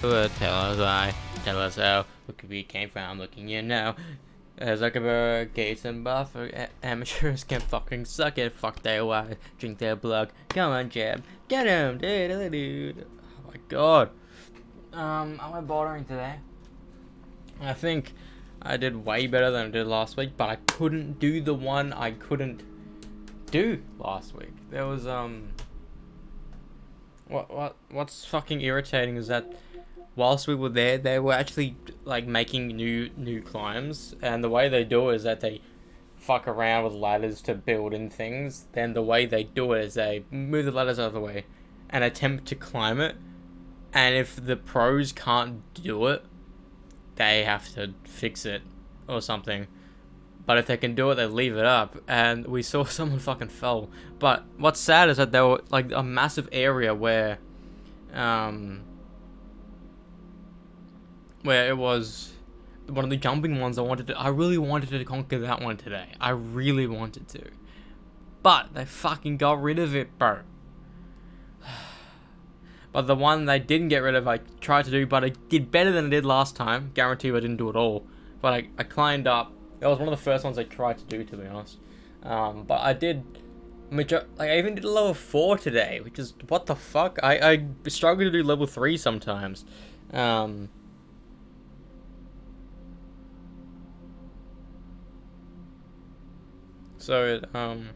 Tell us why. Tell us how. Look where we came from. Looking you now. Zuckerberg, Gates, and Buffett. Amateurs can fucking suck it. Fuck their wives. Drink their blood. Come on, Jeb. Get him, dude. Oh my god. Am I bothering today? I think I did way better than I did last week, but I couldn't do the one I couldn't do last week. There was what's fucking irritating is that whilst we were there, they were actually like making new climbs, and the way they do it is that they fuck around with ladders to build in things. Then the way they do it is they move the ladders out of the way and attempt to climb it, and if the pros can't do it, they have to fix it or something. But if they can do it, they leave it up. And we saw someone fucking fell. But what's sad is that there were like a massive area where it was one of the jumping ones I really wanted to conquer that one today. I really wanted to. But they fucking got rid of it, bro. But the one they didn't get rid of, I tried to do, but I did better than I did last time. Guarantee you I didn't do it all. But I climbed up. That was one of the first ones I tried to do, to be honest. But I did... I even did a level 4 today, which is... What the fuck? I struggle to do level 3 sometimes. So, I'm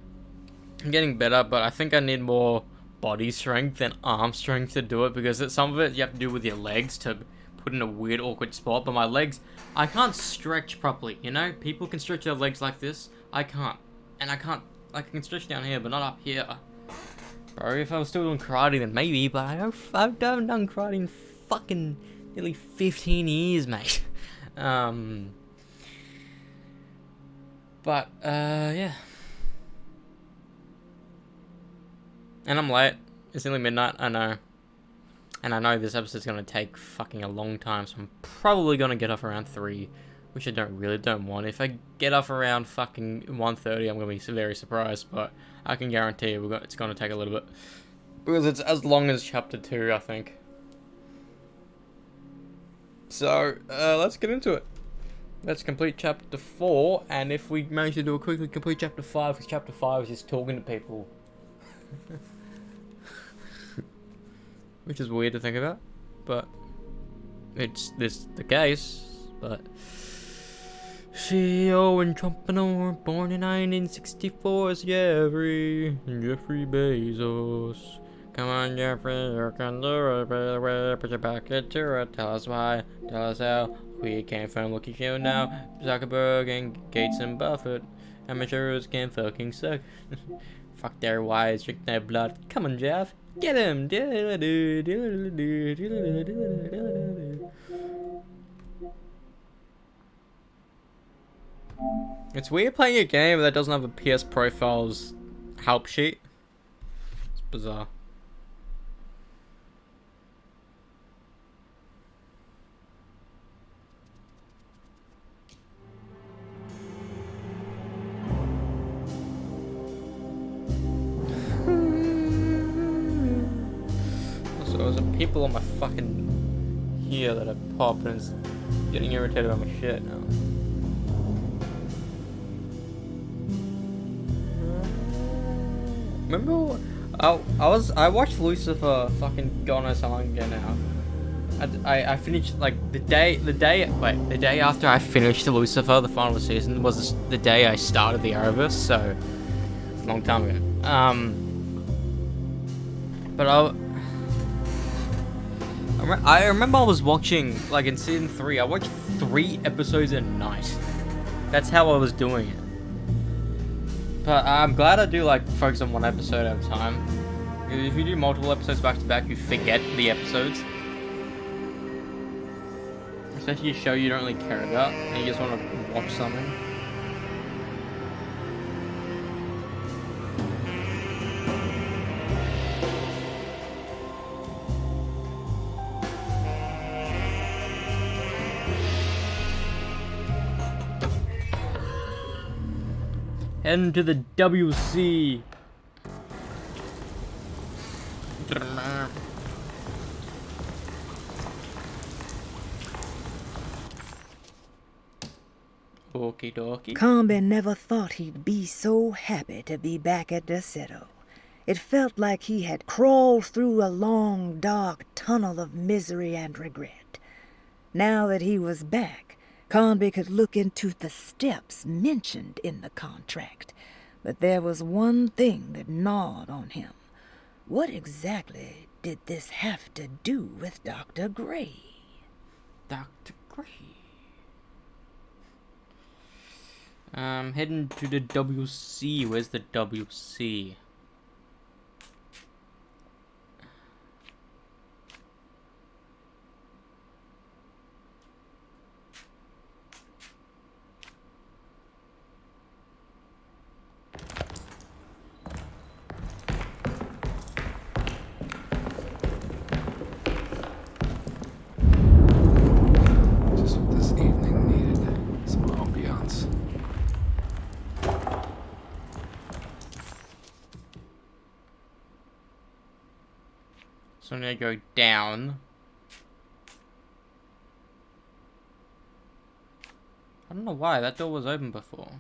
getting better, but I think I need more body strength and arm strength to do it, because some of it you have to do with your legs to put in a weird awkward spot, but my legs, I can't stretch properly, you know? People can stretch their legs like this, I can't. And I can stretch down here, but not up here. Bro, if I was still doing karate, then maybe, but I haven't done karate in fucking nearly 15 years, mate. Yeah. And I'm late. It's nearly midnight, I know. And I know this episode's gonna take fucking a long time, so I'm probably gonna get off around 3, which I don't want. If I get off around fucking 1:30, I'm gonna be very surprised, but I can guarantee you it's gonna take a little bit. Because it's as long as chapter 2, I think. So, let's get into it. Let's complete chapter 4, and if we manage to do it quickly, complete chapter 5, because chapter 5 is just talking to people. Which is weird to think about, but it's the case. But CEO and Trumpreneur, born in 1964, is Jeffrey Bezos. Come on, Jeffrey, you can do it, baby. Put your back into it. Tell us why, tell us how. We came from, look at you now. Zuckerberg and Gates and Buffett. Amateurs can fucking suck. Fuck their wives, drink their blood. Come on, Jeff. Get him! It's weird playing a game that doesn't have a PS Profiles help sheet. It's bizarre. There's people on my fucking here that are popping and getting irritated by my shit now. Remember, I watched Lucifer fucking God knows how long ago now. I finished like the day after I finished Lucifer, the final season, was the day I started the Arrowverse, so it's a long time ago. But I remember I was watching, like in season 3, I watched 3 episodes a night. That's how I was doing it. But I'm glad I do like focus on one episode at a time. If you do multiple episodes back to back, you forget the episodes. Especially a show you don't really care about, and you just want to watch something. Heading to the WC. Okie dokie. Comby never thought he'd be so happy to be back at Derceto. It felt like he had crawled through a long, dark tunnel of misery and regret. Now that he was back, Comby could look into the steps mentioned in the contract. But there was one thing that gnawed on him. What exactly did this have to do with Dr. Gray? Dr. Gray. Heading to the WC. Where's the WC? Just what this evening needed. Some ambiance. So I'm gonna go down. I don't know why, that door was open before.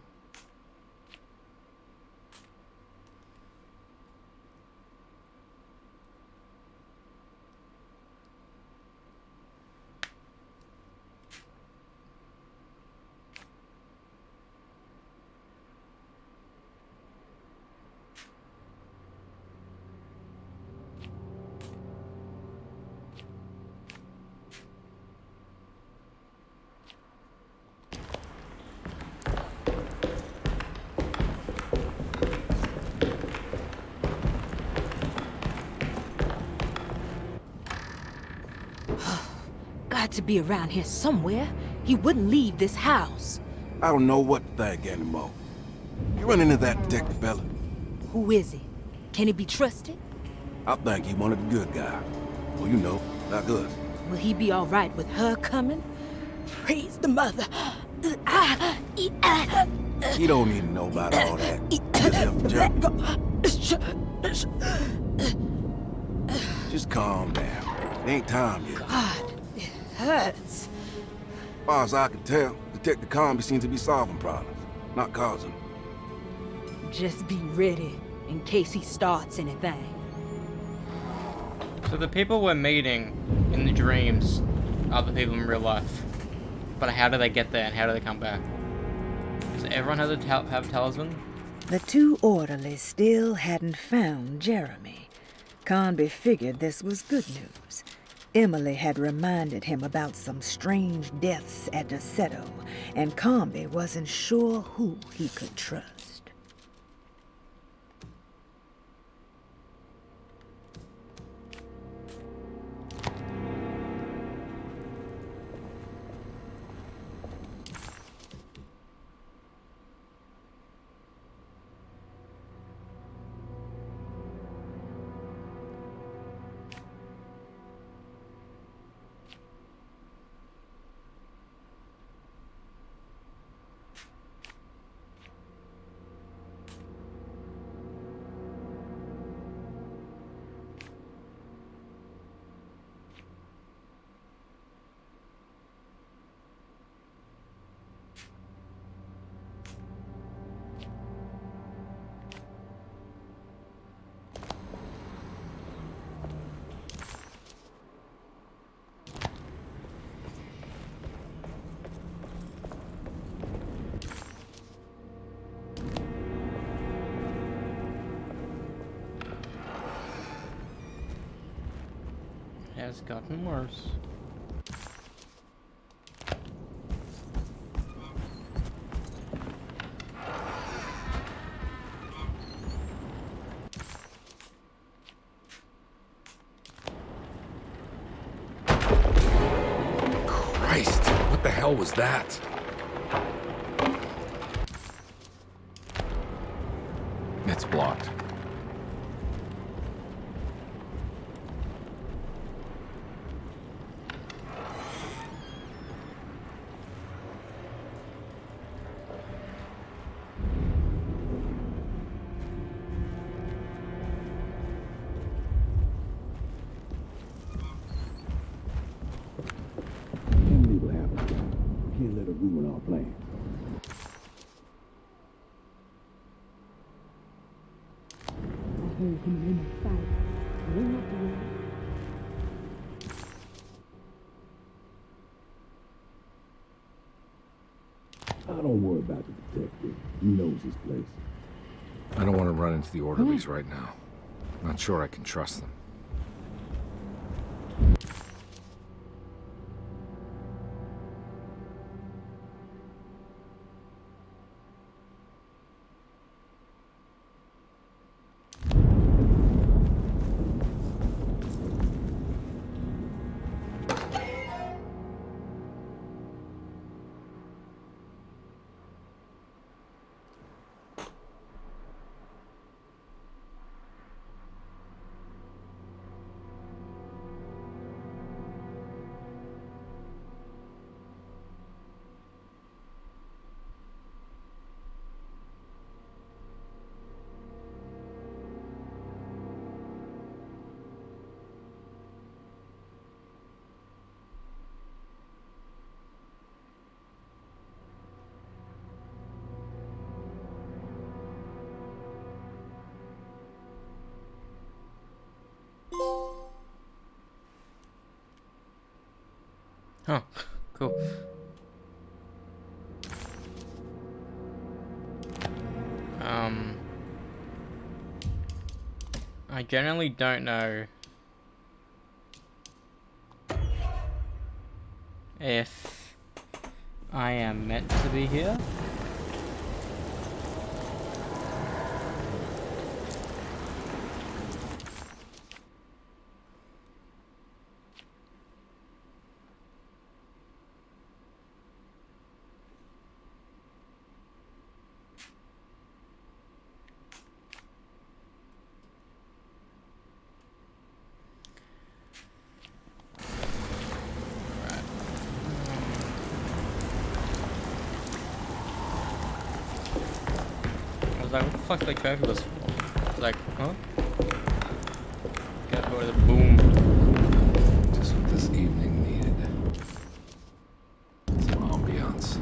Got to be around here somewhere. He wouldn't leave this house. I don't know what to think anymore. You run into that detective fella? Who is he? Can he be trusted? I think he one of the good guys. Well, you know, like us. Will he be all right with her coming? Praise the mother. He don't need to know about all that. Just help Jeremy. Just calm down. It ain't time yet. God, it hurts. As far as I can tell, Detective Comby seems to be solving problems, not causing them. Just be ready in case he starts anything. So the people we're meeting in the dreams are the people in real life. But how do they get there and how do they come back? Does everyone have have talisman? The two orderlies still hadn't found Jeremy. Comby figured this was good news. Emily had reminded him about some strange deaths at Derceto, and Comby wasn't sure who he could trust. Has gotten worse. Christ, what the hell was that? It's blocked. Can't believe what happened. Can't let her ruin our plan. coming in and fight. You don't have to worry. Don't worry about the detective. He knows his place. I don't want to run into the orderlies right now. Not sure I can trust them. Huh. Cool. I generally don't know if I am meant to be here. I was like, what the fuck did they curfew us for? I was like, huh? Gotta go to the boom. Just what this evening needed. Some ambiance.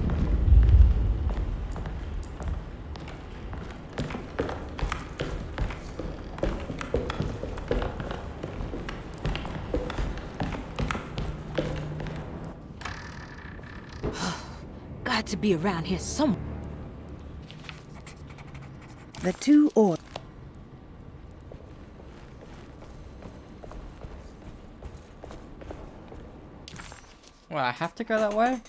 Got to be around here somewhere. The two or Well, I have to go that way?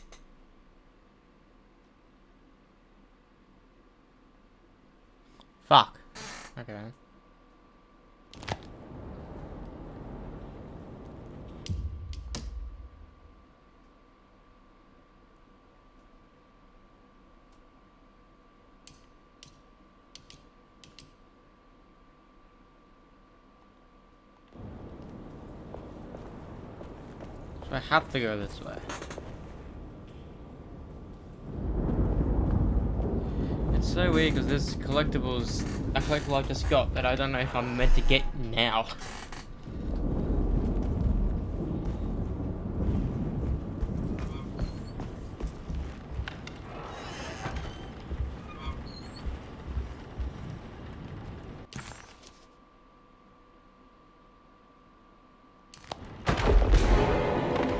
Fuck. Okay. So I have to go this way. It's so weird because there's collectibles, a collectible I just got that I don't know if I'm meant to get now.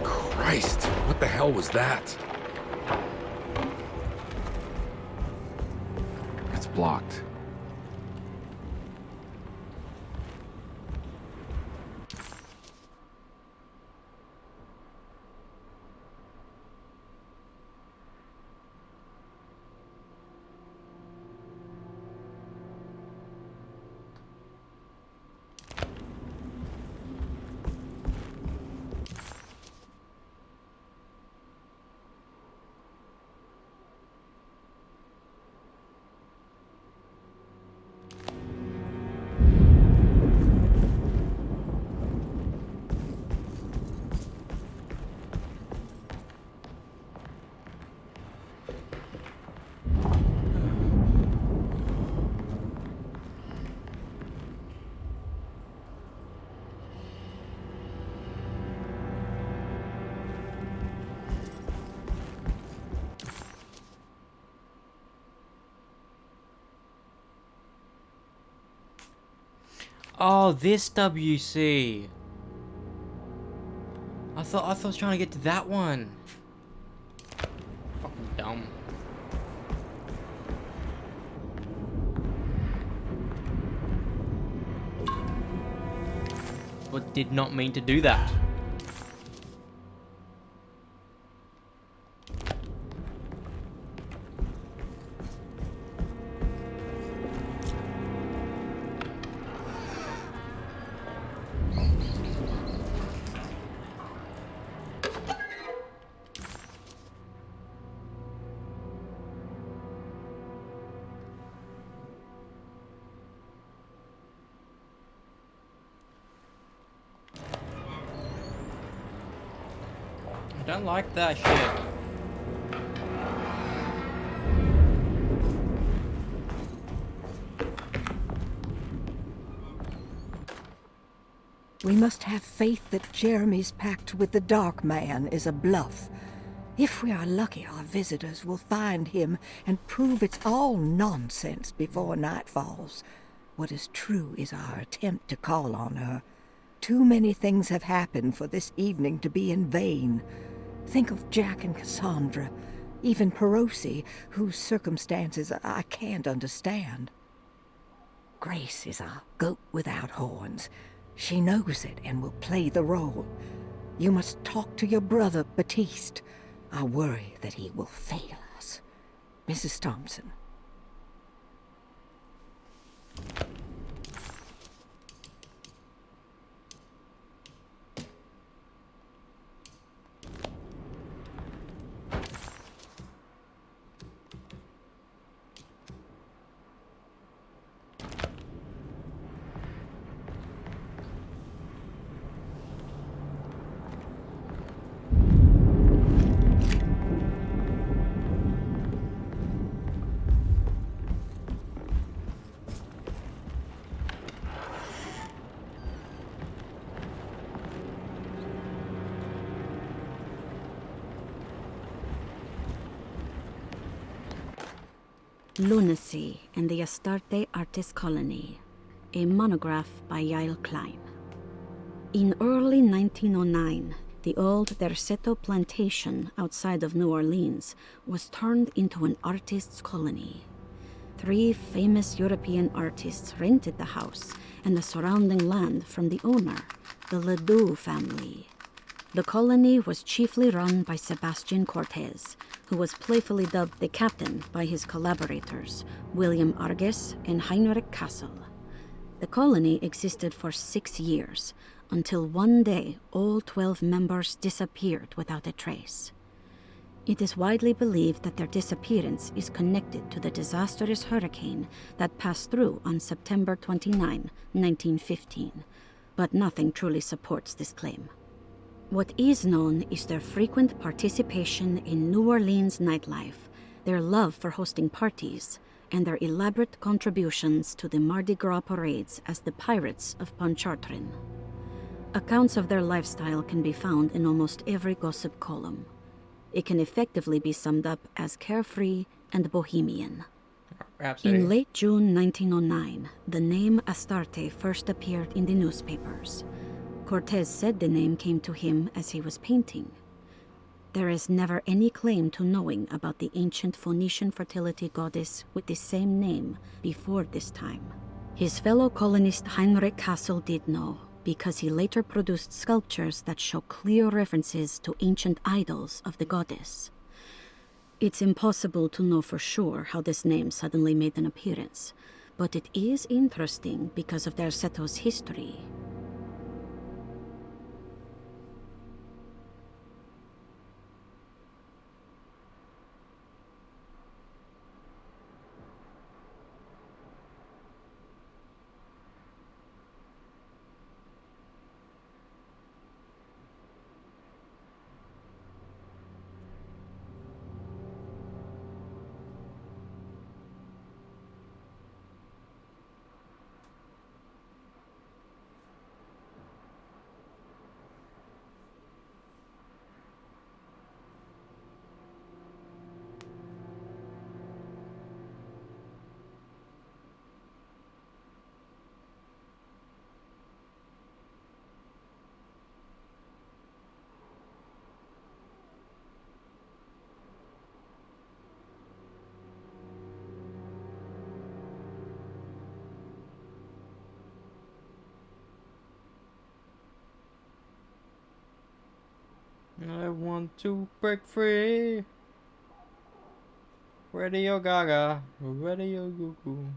Christ, what the hell was that? It's blocked. Oh, this WC. I thought I was trying to get to that one. Fucking dumb. But did not mean to do that. I don't like that shit. We must have faith that Jeremy's pact with the Dark Man is a bluff. If we are lucky, our visitors will find him and prove it's all nonsense before night falls. What is true is our attempt to call on her. Too many things have happened for this evening to be in vain. Think of Jack and Cassandra, even Perosi, whose circumstances I can't understand. Grace is a goat without horns. She knows it and will play the role. You must talk to your brother, Batiste. I worry that he will fail us. Mrs. Thompson. Lunacy and the Astarte Artist Colony, a monograph by Yael Klein. In early 1909, the old Derceto plantation outside of New Orleans was turned into an artist's colony. 3 famous European artists rented the house and the surrounding land from the owner, the Ledoux family. The colony was chiefly run by Sebastian Cortez, who was playfully dubbed the captain by his collaborators, William Arges and Heinrich Kassel. The colony existed for 6 years, until one day all 12 members disappeared without a trace. It is widely believed that their disappearance is connected to the disastrous hurricane that passed through on September 29, 1915, but nothing truly supports this claim. What is known is their frequent participation in New Orleans nightlife, their love for hosting parties, and their elaborate contributions to the Mardi Gras parades as the Pirates of Pontchartrain. Accounts of their lifestyle can be found in almost every gossip column. It can effectively be summed up as carefree and bohemian. Absolutely. In late June 1909, the name Astarte first appeared in the newspapers. Cortez said the name came to him as he was painting. There is never any claim to knowing about the ancient Phoenician fertility goddess with the same name before this time. His fellow colonist Heinrich Kassel did know, because he later produced sculptures that show clear references to ancient idols of the goddess. It's impossible to know for sure how this name suddenly made an appearance, but it is interesting because of Derceto's history. I want to break free. Radio Gaga, Radio Goo Goo.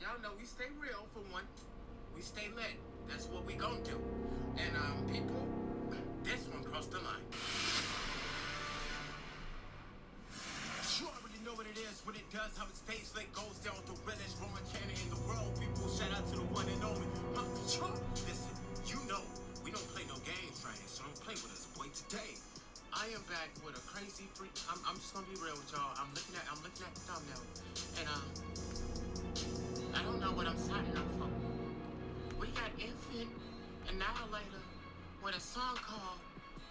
Y'all know we stay real for one. We stay lit. That's what we gon' do. And people, this one crossed the line. You already know what it is, what it does, how it stays lit, goes down the realest Roman cannon in the world. People, shout out to the one and only. Listen, you know we don't play no games right here, so don't play with us, boy. Today, I am back with a crazy freak. I'm just gonna be real with y'all. I'm looking at the thumbnail, and I don't know what I'm signing up for. We got Infant Annihilator with a song called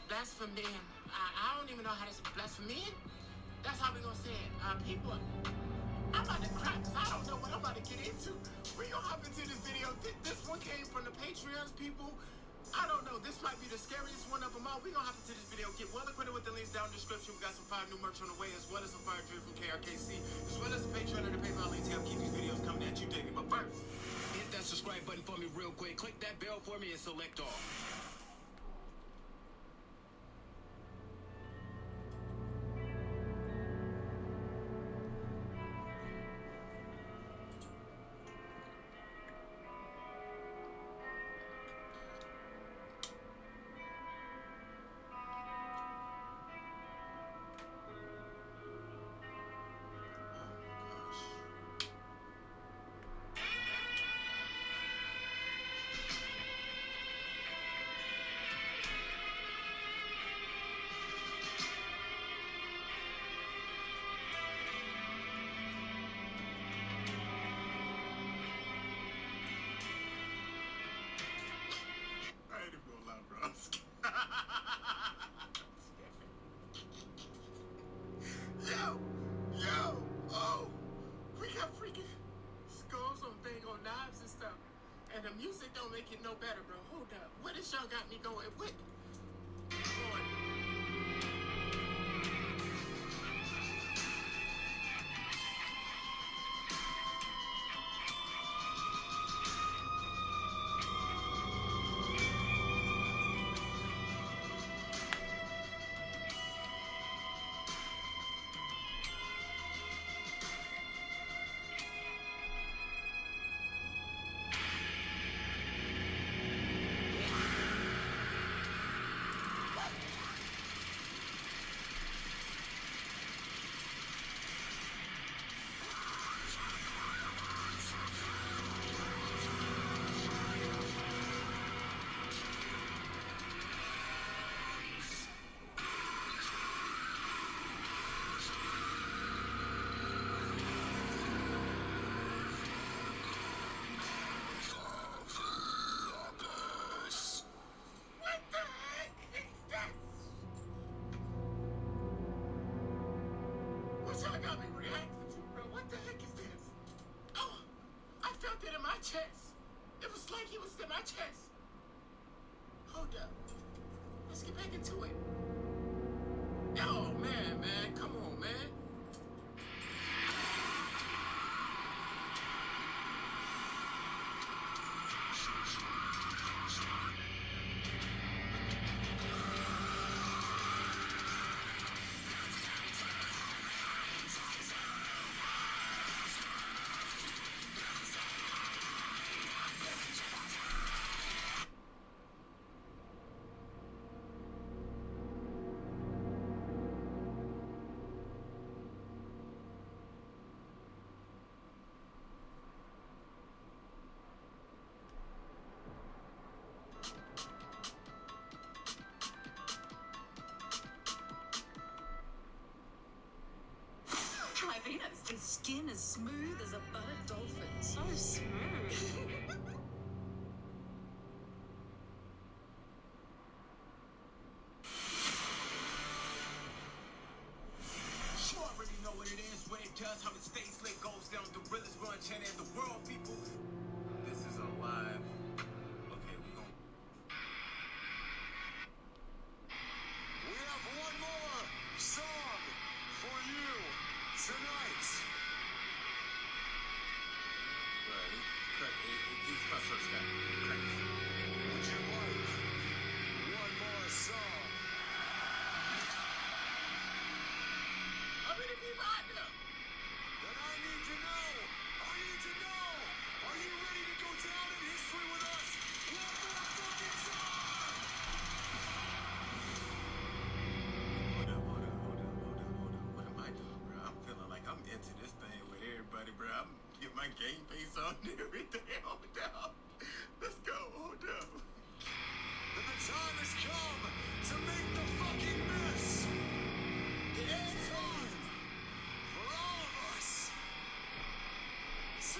Blasphemy. I don't even know how to say blasphemy. That's how we gonna say it. People, I'm about to cry because I don't know what I'm about to get into. We gonna hop into this video. This one came from the Patreons, people. I don't know. This might be the scariest one of them all. We gonna hop into this video. Get well acquainted with the links down in the description. We got some 5 new merch on the way, as well as some fire drip from KRKC, as well as the Patreon and the PayPal links to help keep these videos coming at you daily. But first, hit that subscribe button for me real quick. Click that bell for me and select all. And the music don't make it no better, bro. Hold up. What this y'all got me going? What? Boy. Got me reacting to, bro. What the heck is this? Oh, I felt it in my chest. It was like he was in my chest. Hold up. Let's get back into it. Oh, man. Come on, man. peanuts. His skin is smooth as a buttered dolphin. So smooth. You already know what it is, what it does, how it stays lit, goes down, the realest run channel in the world, people. This is alive. Okay, we gon' We have one more song for you tonight. Right, these cussers got crazy. Would you like one more song? How many people out there? Then I need to know. Are you ready to go down in history with us? One more fucking song. Hold up. What am I doing, bro? I'm feeling like I'm into this thing with everybody, bro. I'm getting my game face on and everything. Hold up. Let's go. Hold up. Then the time has come to make the fucking mess. It's time for all of us to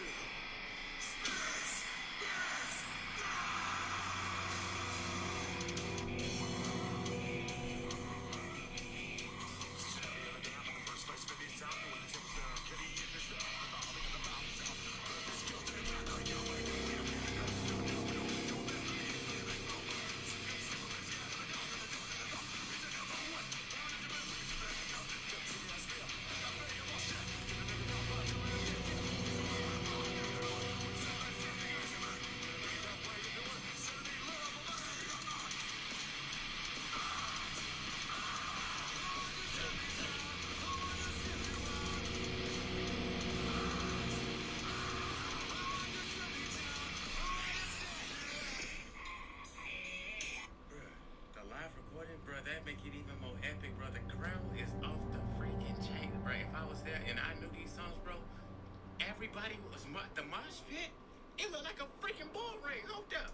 The live recording, bro, that make it even more epic, bro. The crowd is off the freaking chain, bro. If I was there and I knew these songs, bro, everybody was the mosh pit. It looked like a freaking ball ring. Hold up.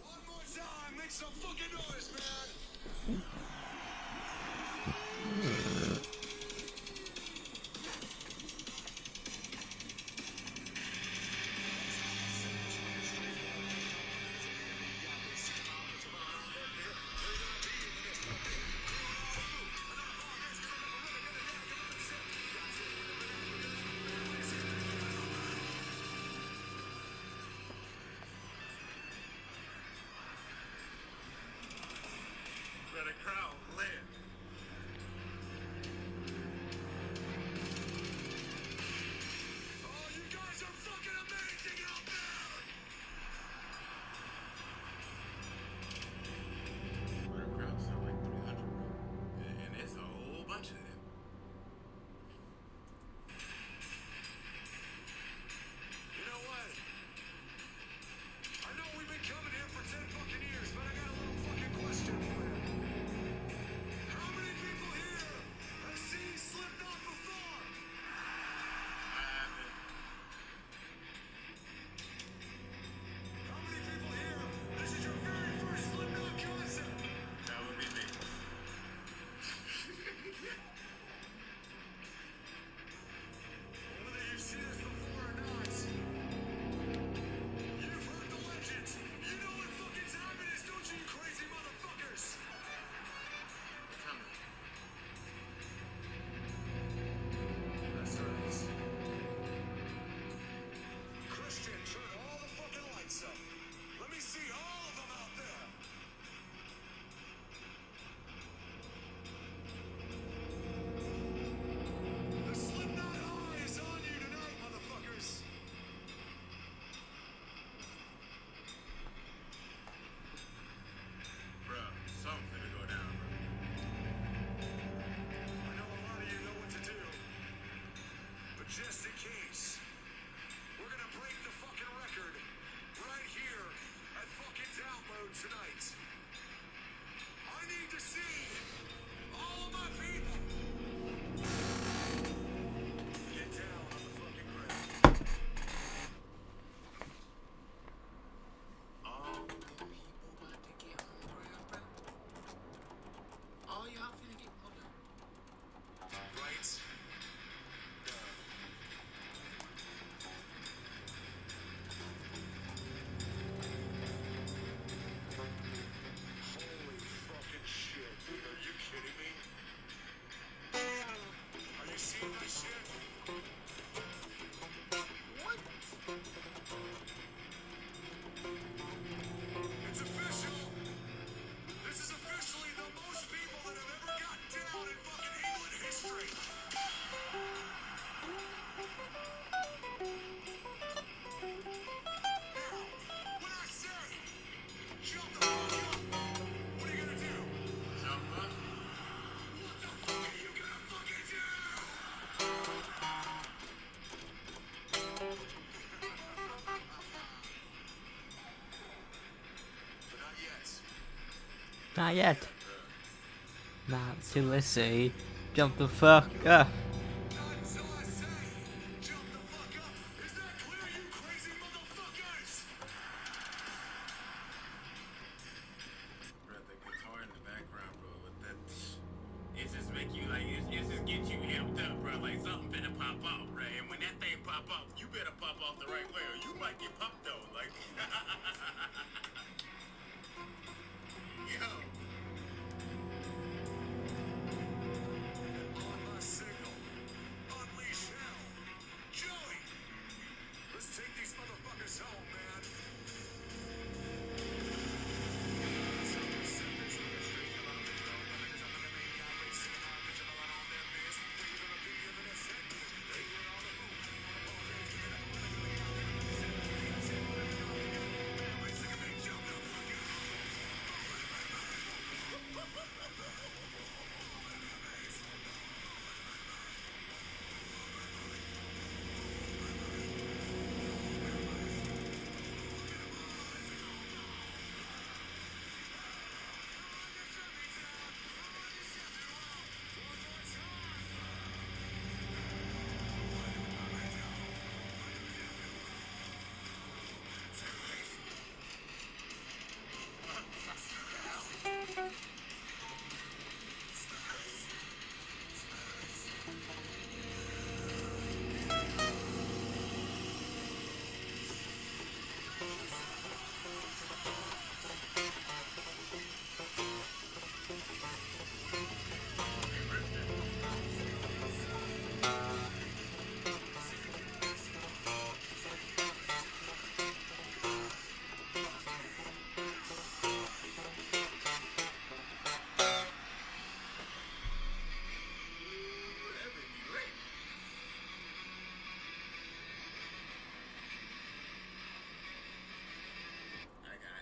one more time. Make some fucking noise, man. Not yet. Not till I say, jump the fuck up. Not until I say, jump the fuck up. Is that clear, you crazy motherfuckers? Bro, the guitar in the background, bro, with that, it just make you like, it just get you amped up, bro. Like something better pop off, right? And when that thing pop off, you better pop off the right way, or you might get popped though. Like, yo. On my signal, unleash hell. Joey, let's take these motherfuckers home, man.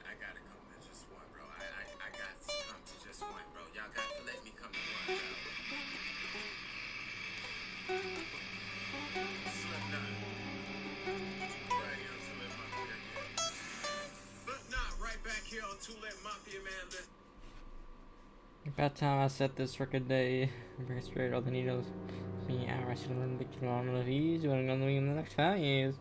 I gotta come to just one, bro. I got to come to just one, bro. Y'all got to let me come to one, bro. Slipknot. Right here on Two Lit Mafia again. Slipknot right back here on Two Lit Mafia, man. Listen. About time I set this record day. Bring straight all the needles. Me, I should learn the kilometers. What I'm gonna do in the next 5 years.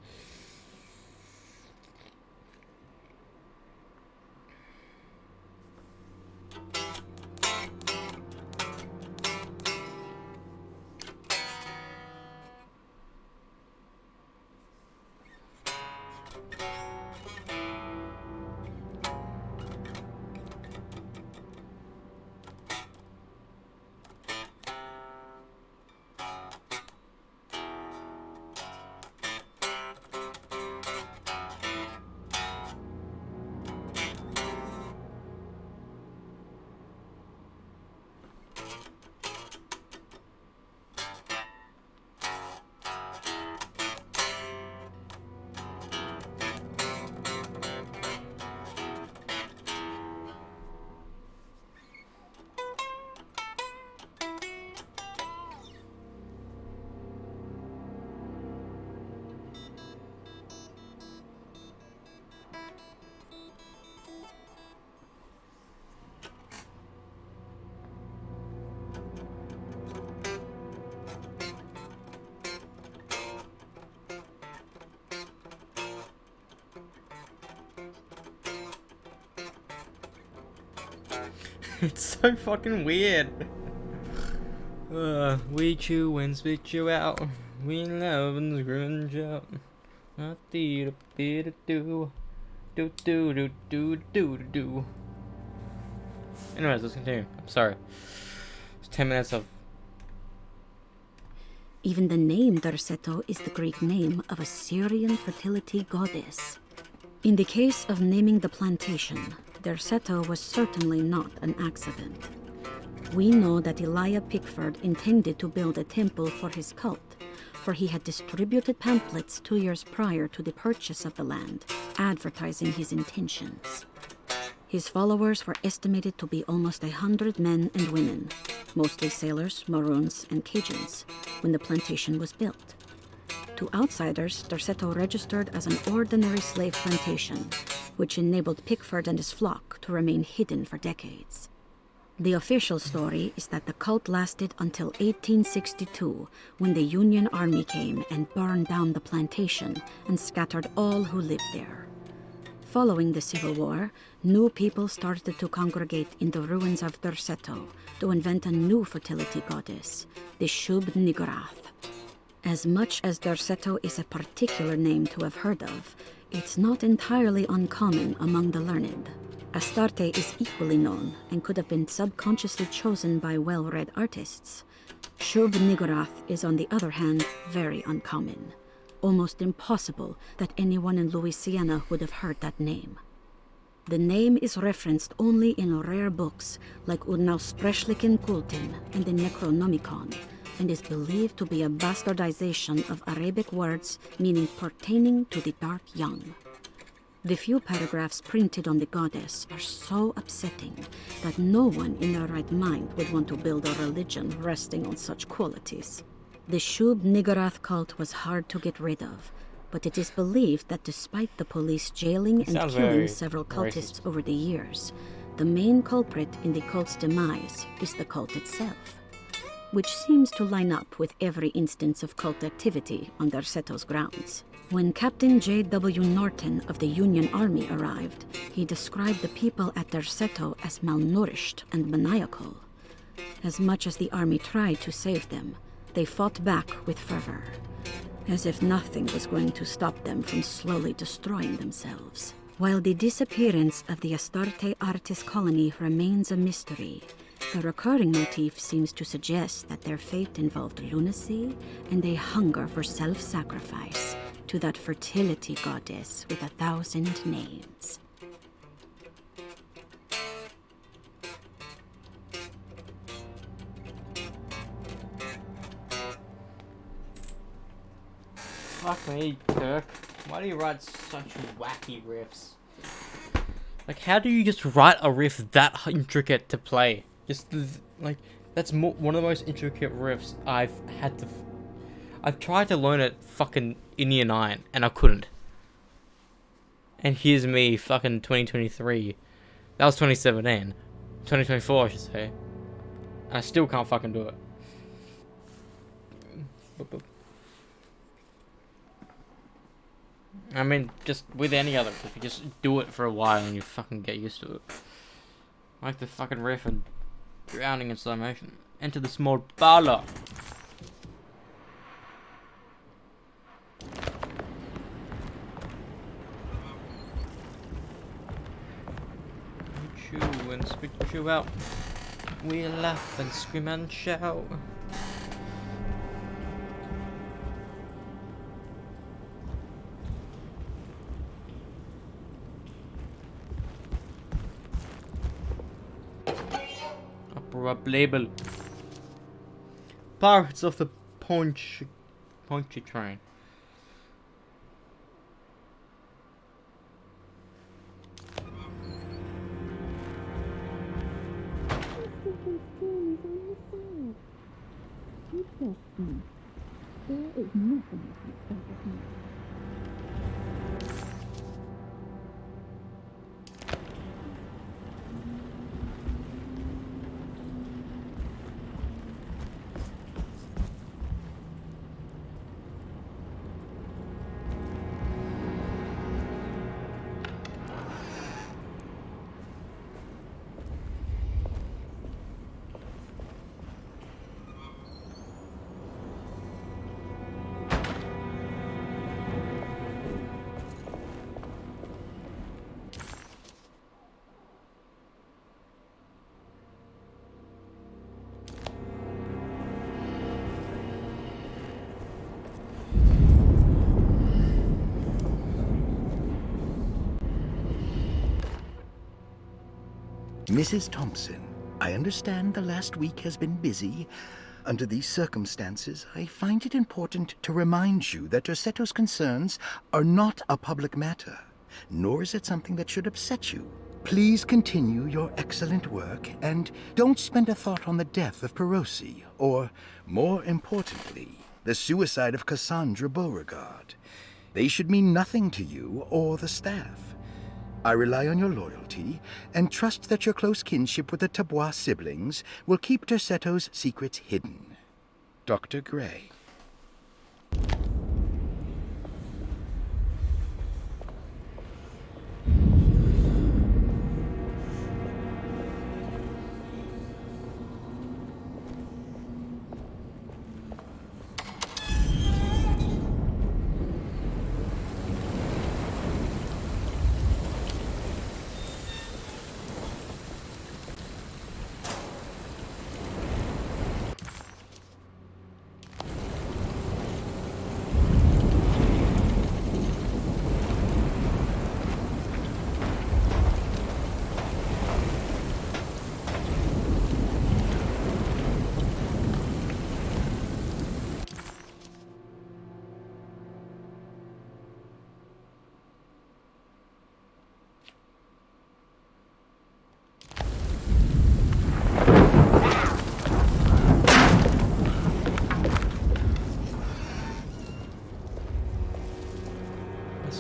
It's so fucking weird. We chew and spit you out. We love and grunge out. Do do do do do do do do do. Anyways, let's continue. I'm sorry. It's 10 minutes of. Even the name Derceto is the Greek name of a Syrian fertility goddess. In the case of naming the plantation, Derceto was certainly not an accident. We know that Elijah Pickford intended to build a temple for his cult, for he had distributed pamphlets 2 years prior to the purchase of the land, advertising his intentions. His followers were estimated to be almost 100 men and women, mostly sailors, Maroons, and Cajuns, when the plantation was built. To outsiders, Derceto registered as an ordinary slave plantation, which enabled Pickford and his flock to remain hidden for decades. The official story is that the cult lasted until 1862, when the Union Army came and burned down the plantation and scattered all who lived there. Following the Civil War, new people started to congregate in the ruins of Derceto to invent a new fertility goddess, the Shub-Niggurath. As much as Derceto is a particular name to have heard of, it's not entirely uncommon among the learned. Astarte is equally known and could have been subconsciously chosen by well-read artists. Shub-Niggurath is, on the other hand, very uncommon. Almost impossible that anyone in Louisiana would have heard that name. The name is referenced only in rare books like Unaussprechlichen Kulten and the Necronomicon, and is believed to be a bastardization of Arabic words meaning pertaining to the dark young. The few paragraphs printed on the goddess are so upsetting that no one in their right mind would want to build a religion resting on such qualities. The Shub-Niggurath cult was hard to get rid of, but it is believed that despite the police jailing and killing several cultists over the years, the main culprit in the cult's demise is the cult itself, which seems to line up with every instance of cult activity on Derceto's grounds. When Captain J.W. Norton of the Union Army arrived, he described the people at Derceto as malnourished and maniacal. As much as the army tried to save them, they fought back with fervor, as if nothing was going to stop them from slowly destroying themselves. While the disappearance of the Astarte artist colony remains a mystery, the recurring motif seems to suggest that their fate involved lunacy and a hunger for self-sacrifice to that fertility goddess with 1,000 names. Fuck me, Kirk. Why do you write such wacky riffs? Like, how do you just write a riff that intricate to play? Like, that's one of the most intricate riffs I've had to... I've tried to learn it fucking in year 9, and I couldn't. And here's me, fucking 2023. That was 2017. 2024, I should say. And I still can't fucking do it. I mean, just with any other riff, you just do it for a while and you fucking get used to it. Like the fucking riff and drowning in slow motion. Enter the small parlor. Chew and spit you out. We laugh and scream and shout. Up label. Pirates of the Pontchartrain. Mrs. Thompson, I understand the last week has been busy. Under these circumstances, I find it important to remind you that Derceto's concerns are not a public matter, nor is it something that should upset you. Please continue your excellent work, and don't spend a thought on the death of Perosi, or, more importantly, the suicide of Cassandra Beauregard. They should mean nothing to you or the staff. I rely on your loyalty and trust that your close kinship with the Tabois siblings will keep Derceto's secrets hidden. Dr. Gray.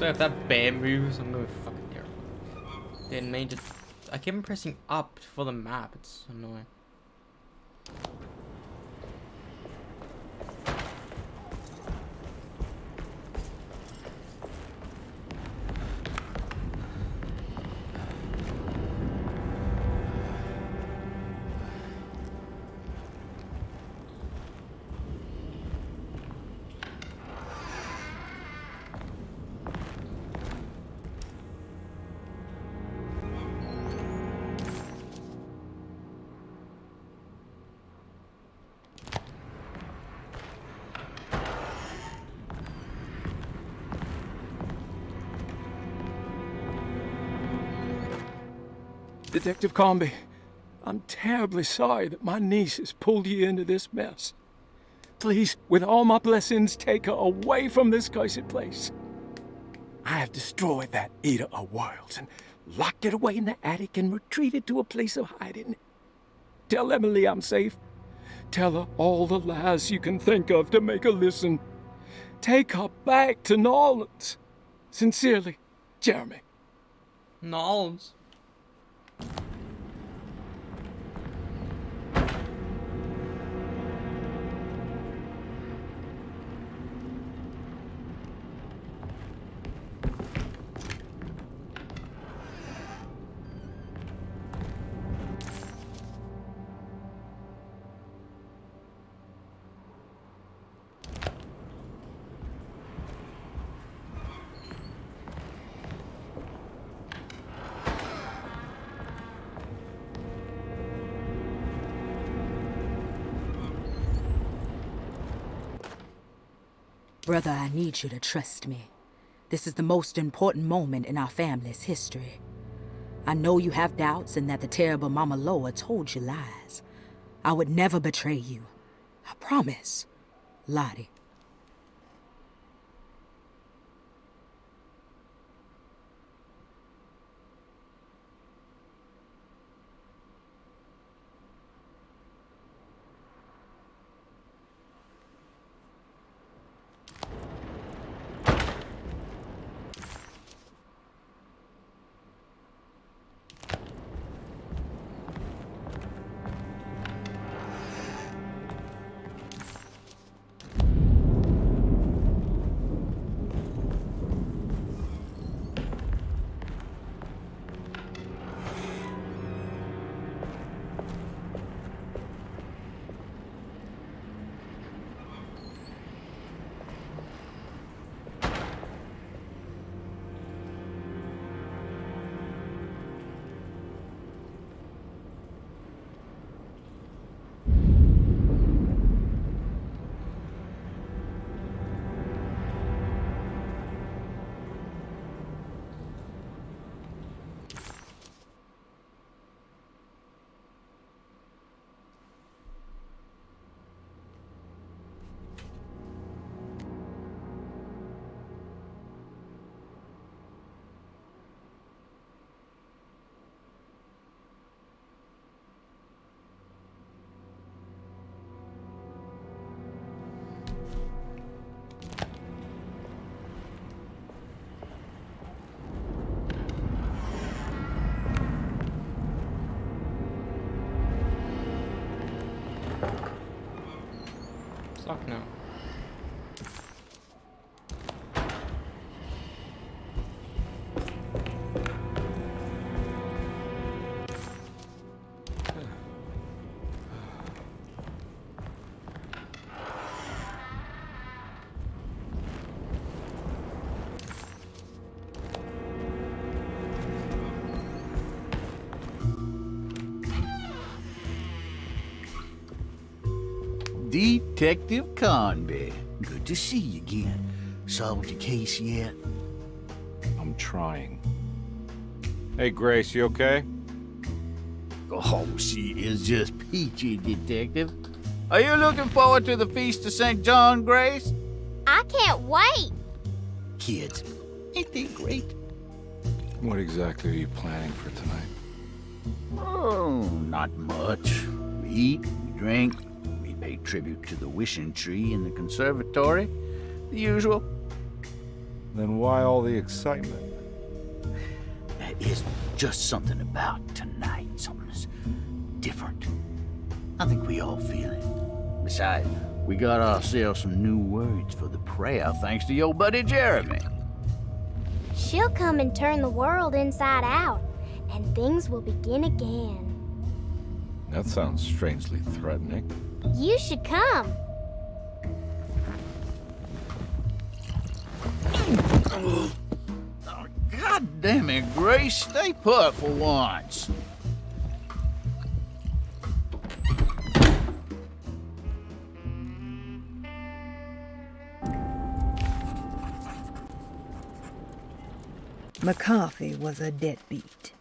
So if that bear moves, I'm gonna fucking hear it. Didn't mean to. I keep on pressing up for the map. It's annoying. Detective Comby, I'm terribly sorry that my niece has pulled you into this mess. Please, with all my blessings, take her away from this cursed place. I have destroyed that Eater of Worlds and locked it away in the attic and retreated to a place of hiding. Tell Emily I'm safe. Tell her all the lies you can think of to make her listen. Take her back to Nolans. Sincerely, Jeremy. Nolans? Brother, I need you to trust me. This is the most important moment in our family's history. I know you have doubts and that the terrible Mama Loa told you lies. I would never betray you. I promise. Lottie. Fuck no. Detective Conby. Good to see you again. Solved your case yet? I'm trying. Hey, Grace, you okay? Oh, she is just peachy, Detective. Are you looking forward to the Feast of St. John, Grace? I can't wait. Kids, ain't they great? What exactly are you planning for tonight? Oh, not much. We eat, we drink, we pay tribute to the wishing tree in the conservatory. The usual. Then why all the excitement? There is just something about tonight. Something's different. I think we all feel it. Besides, we got ourselves some new words for the prayer thanks to your buddy Jeremy. She'll come and turn the world inside out, and things will begin again. That sounds strangely threatening. You should come. God damn it, Grace. Stay put for once. McCarthy was a deadbeat.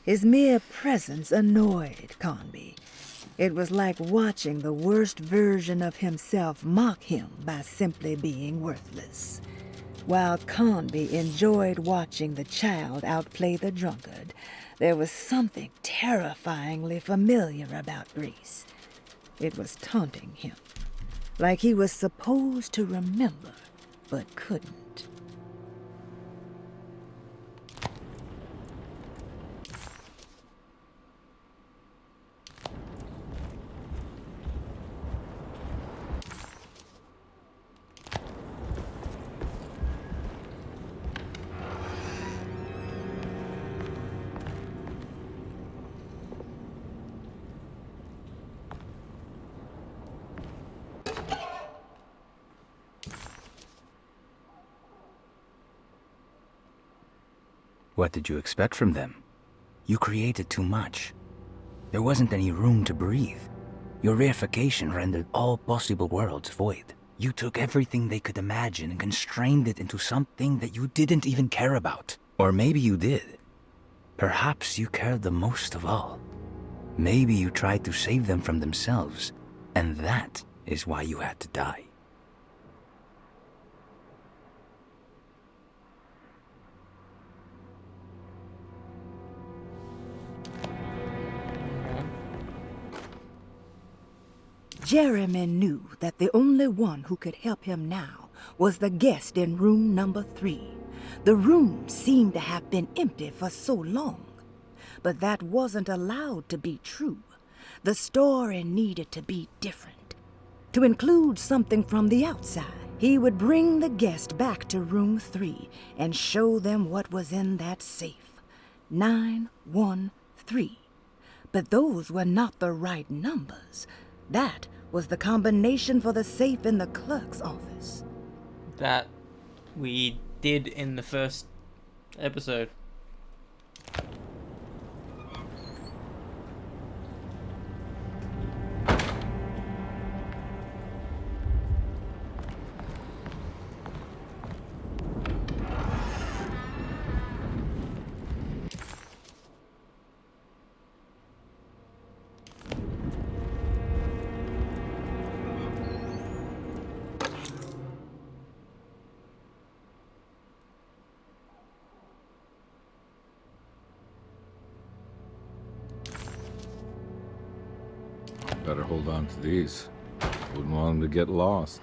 His mere presence annoyed Conby. It was like watching the worst version of himself mock him by simply being worthless. While Conby enjoyed watching the child outplay the drunkard, there was something terrifyingly familiar about Grace. It was taunting him, like he was supposed to remember, but couldn't. What did you expect from them? You created too much. There wasn't any room to breathe. Your reification rendered all possible worlds void. You took everything they could imagine and constrained it into something that you didn't even care about. Or maybe you did. Perhaps you cared the most of all. Maybe you tried to save them from themselves, and that is why you had to die. Jeremy knew that the only one who could help him now was the guest in room number 3. The room seemed to have been empty for so long. But that wasn't allowed to be true. The story needed to be different. To include something from the outside, he would bring the guest back to room 3 and show them what was in that safe. 913. But those were not the right numbers. That was the combination for the safe in the clerk's office. That we did in the first episode. Better hold on to these. Wouldn't want them to get lost.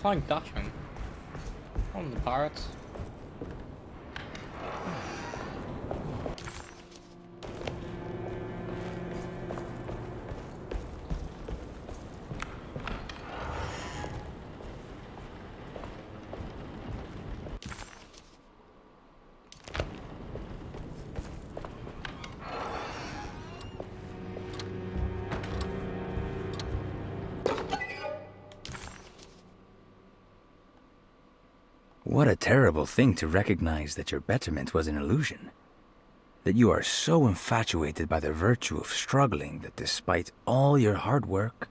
Flying Dutchman. On the pirates. What a terrible thing to recognize that your betterment was an illusion. That you are so infatuated by the virtue of struggling that despite all your hard work,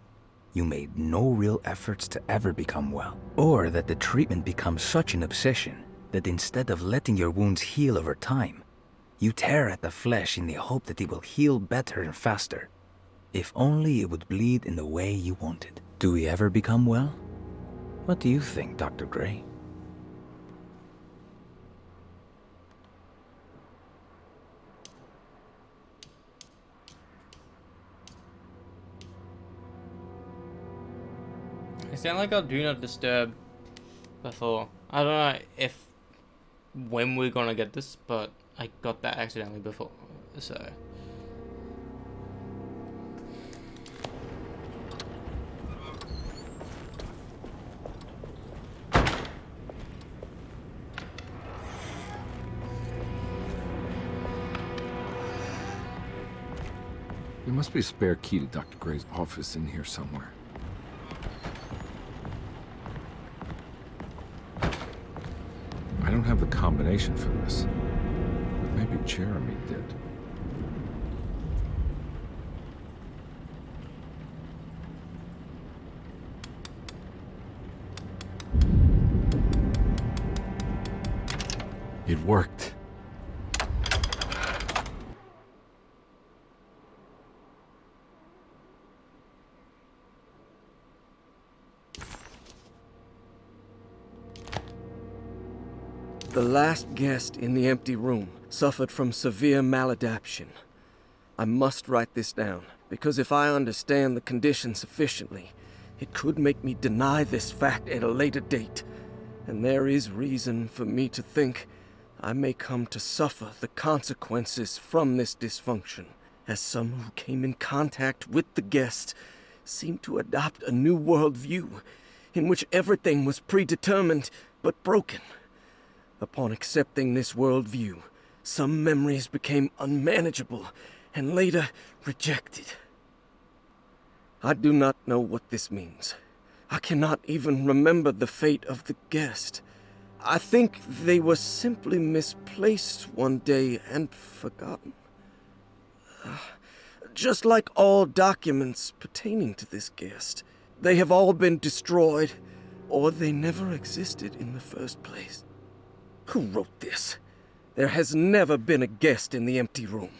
you made no real efforts to ever become well. Or that the treatment becomes such an obsession that instead of letting your wounds heal over time, you tear at the flesh in the hope that it will heal better and faster. If only it would bleed in the way you wanted. Do we ever become well? What do you think, Dr. Gray? I sound like I do not disturb before. I don't know if when we're gonna get this, but I got that accidentally before, so. There must be a spare key to Dr. Gray's office in here somewhere. I don't have the combination for this, but maybe Jeremy did. It worked. The last guest in the empty room suffered from severe maladaptation. I must write this down, because if I understand the condition sufficiently, it could make me deny this fact at a later date, and there is reason for me to think I may come to suffer the consequences from this dysfunction, as some who came in contact with the guest seemed to adopt a new worldview in which everything was predetermined but broken. Upon accepting this worldview, some memories became unmanageable and later rejected. I do not know what this means. I cannot even remember the fate of the guest. I think they were simply misplaced one day and forgotten. Just like all documents pertaining to this guest, they have all been destroyed, or they never existed in the first place. Who wrote this? There has never been a guest in the empty room.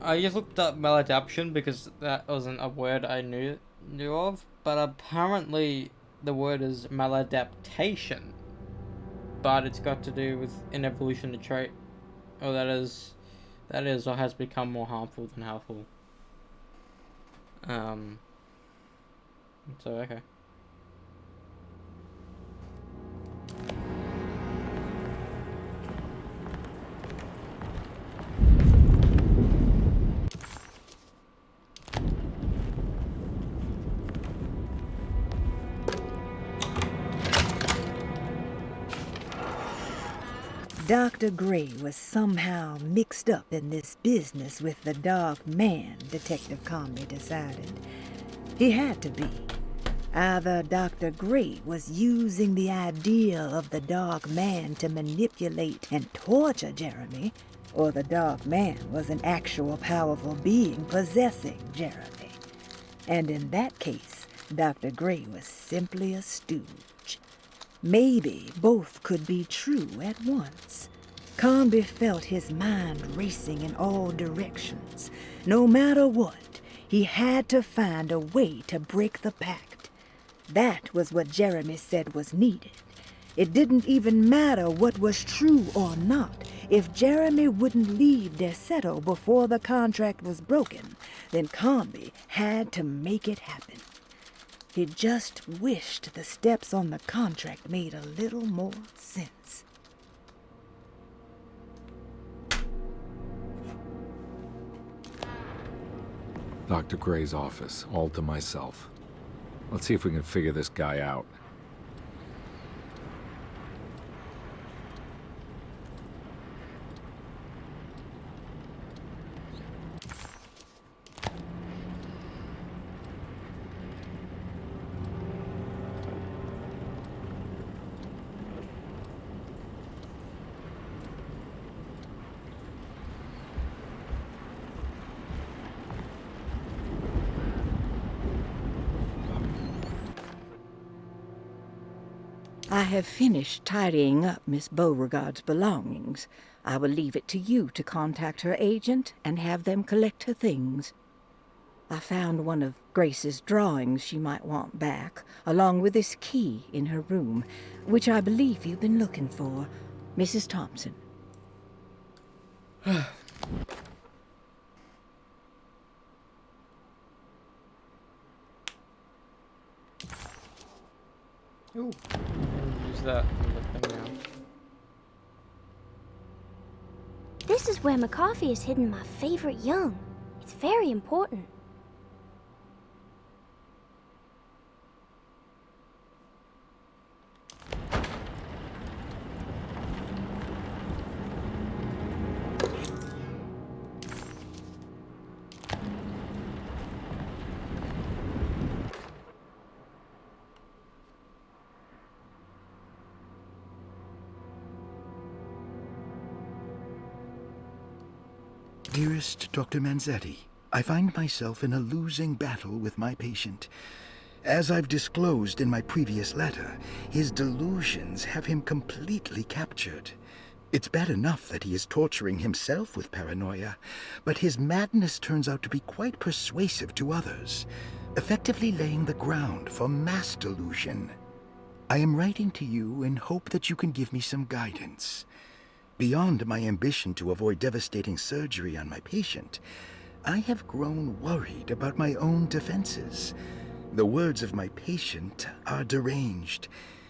I just looked up maladaptation because that wasn't a word I knew of, but apparently the word is maladaptation. But it's got to do with an evolutionary trait, or that is or has become more harmful than helpful. So okay. Dr. Gray was somehow mixed up in this business with the Dark Man, Detective Comby decided. He had to be. Either Dr. Gray was using the idea of the Dark Man to manipulate and torture Jeremy, or the Dark Man was an actual powerful being possessing Jeremy. And in that case, Dr. Gray was simply a stooge. Maybe both could be true at once. Comby felt his mind racing in all directions. No matter what, he had to find a way to break the pact. That was what Jeremy said was needed. It didn't even matter what was true or not. If Jeremy wouldn't leave Deseto before the contract was broken, then Combi had to make it happen. He just wished the steps on the contract made a little more sense. Dr. Gray's office, all to myself. Let's see if we can figure this guy out. I have finished tidying up Miss Beauregard's belongings. I will leave it to you to contact her agent and have them collect her things. I found one of Grace's drawings she might want back, along with this key in her room, which I believe you've been looking for. Mrs. Thompson. Ooh. Use that thing now. This is where McCarthy has hidden my favorite young. It's very important. Dearest Dr. Manzetti, I find myself in a losing battle with my patient. As I've disclosed in my previous letter, his delusions have him completely captured. It's bad enough that he is torturing himself with paranoia, but his madness turns out to be quite persuasive to others, effectively laying the ground for mass delusion. I am writing to you in hope that you can give me some guidance. Beyond my ambition to avoid devastating surgery on my patient, I have grown worried about my own defenses. The words of my patient are deranged,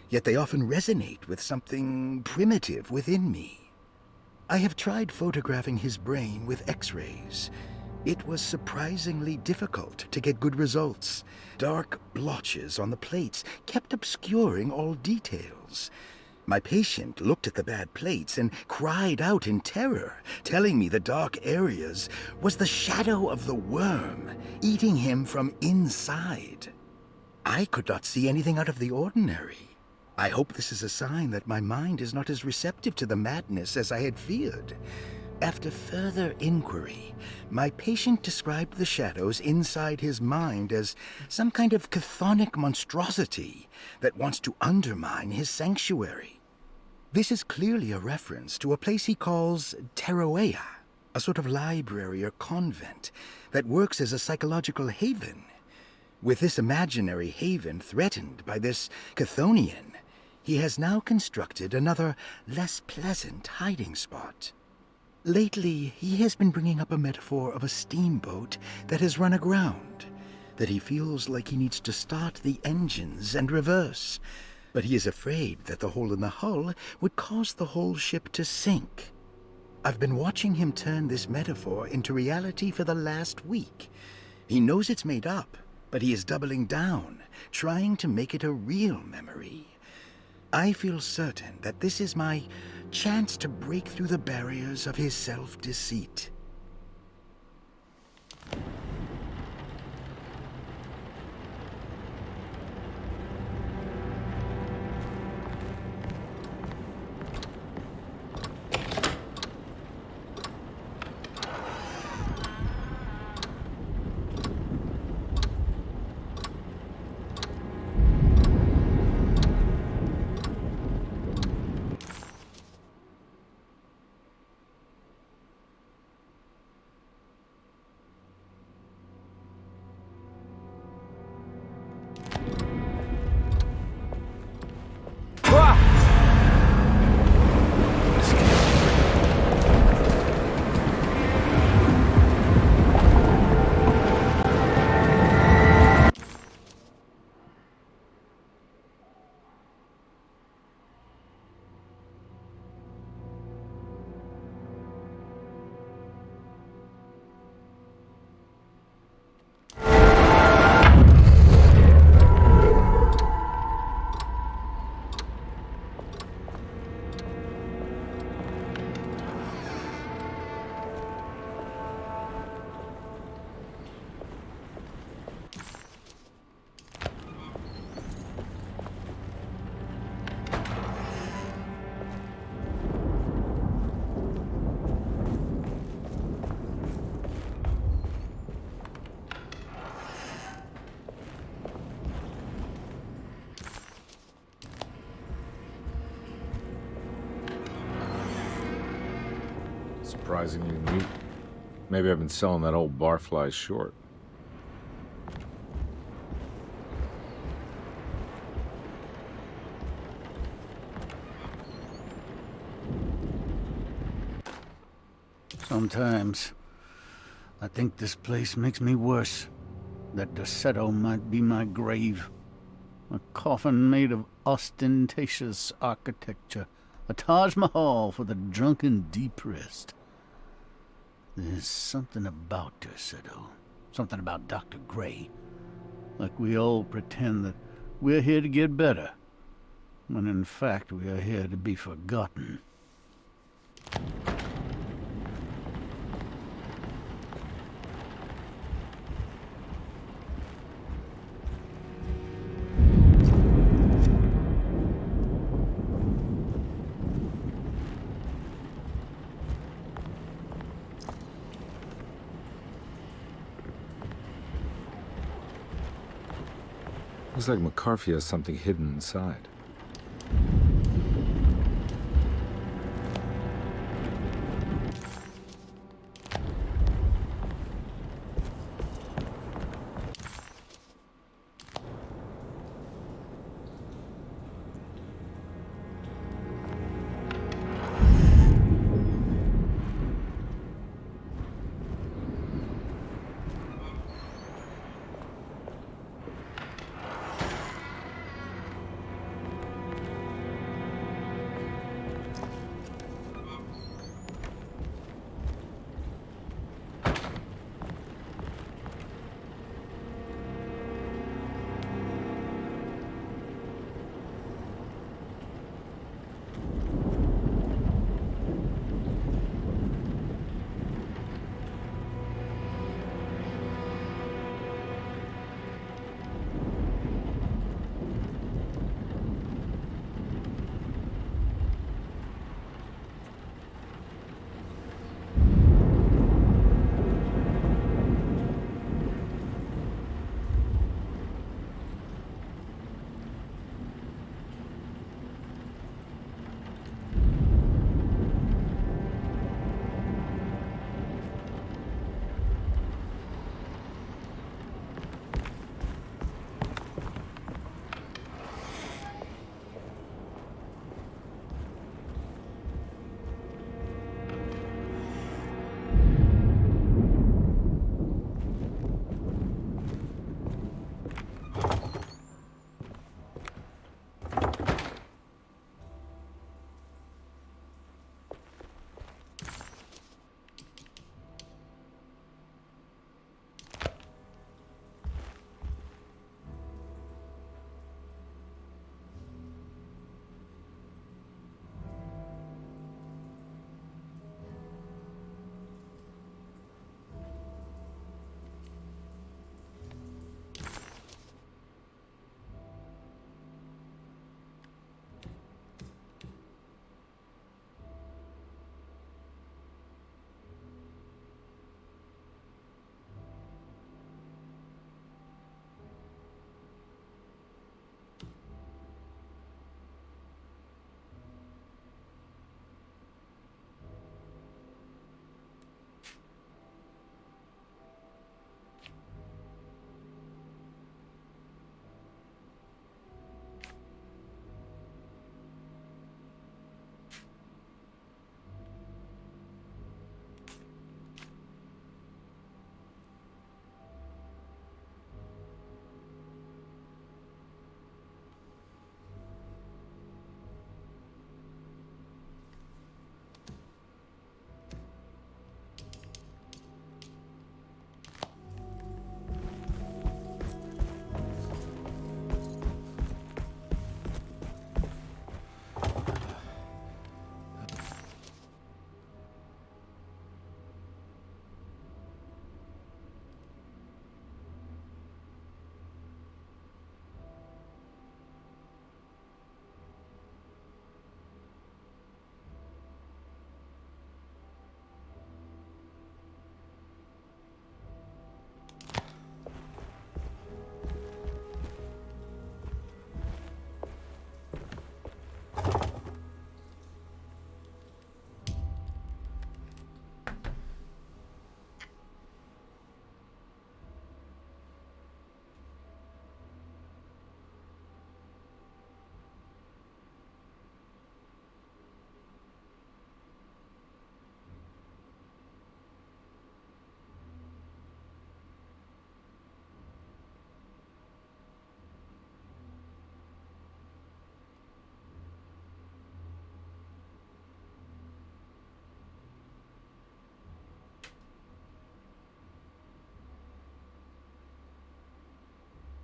yet they often resonate with something primitive within me. I have tried photographing his brain with X-rays. It was surprisingly difficult to get good results. Dark blotches on the plates kept obscuring all details. My patient looked at the bad plates and cried out in terror, telling me the dark areas was the shadow of the worm eating him from inside. I could not see anything out of the ordinary. I hope this is a sign that my mind is not as receptive to the madness as I had feared. After further inquiry, my patient described the shadows inside his mind as some kind of chthonic monstrosity that wants to undermine his sanctuary. This is clearly a reference to a place he calls Teroea, a sort of library or convent that works as a psychological haven. With this imaginary haven threatened by this Chthonian, he has now constructed another, less pleasant hiding spot. Lately, he has been bringing up a metaphor of a steamboat that has run aground, that he feels like he needs to start the engines and reverse, but he is afraid that the hole in the hull would cause the whole ship to sink. I've been watching him turn this metaphor into reality for the last week. He knows it's made up, but he is doubling down, trying to make it a real memory. I feel certain that this is my chance to break through the barriers of his self-deceit. Surprisingly neat. Maybe I've been selling that old barfly short. Sometimes I think this place makes me worse. That Derceto might be my grave. A coffin made of ostentatious architecture. A Taj Mahal for the drunken depressed. There's something about Derceto. Something about Dr. Gray. Like we all pretend that we're here to get better. When in fact we are here to be forgotten. Looks like McCarthy has something hidden inside.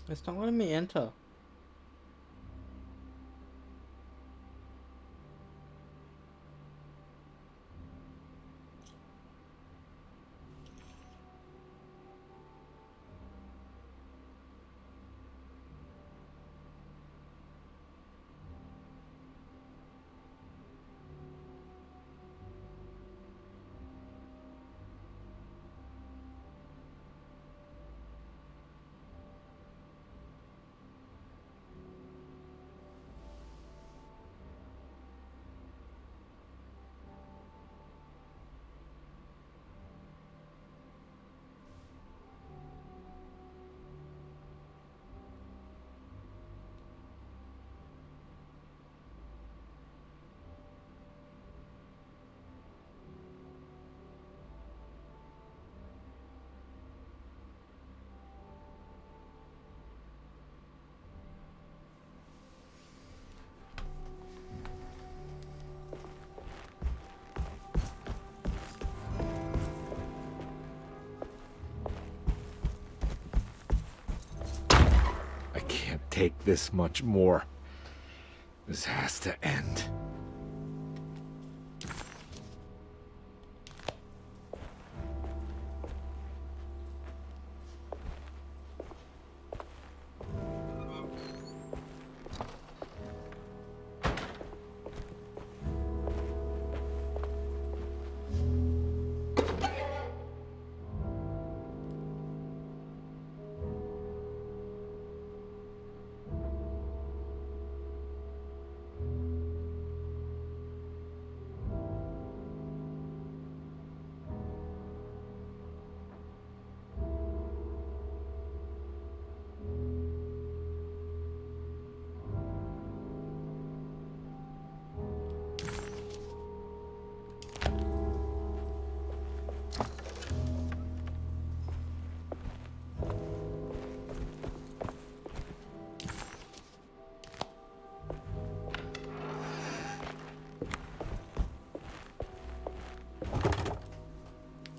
It's not letting me enter. I can't take this much more. This has to end.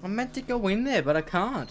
I'm meant to go in there, but I can't.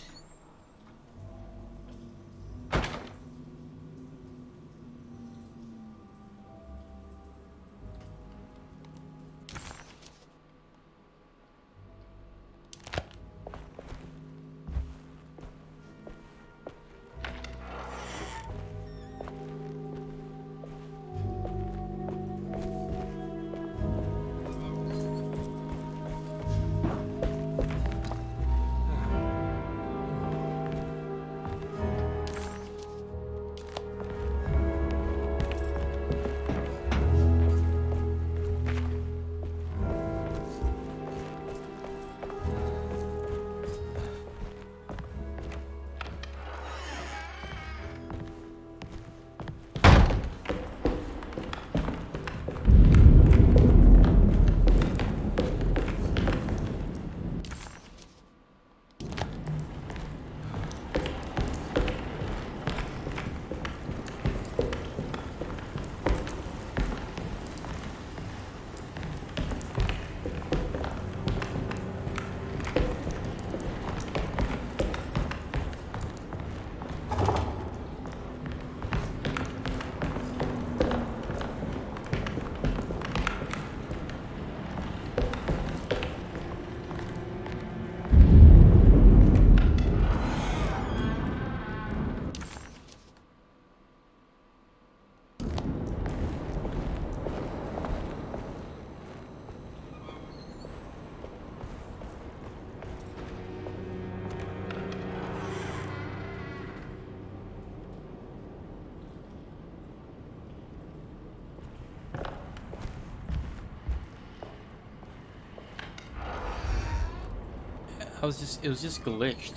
It was just glitched.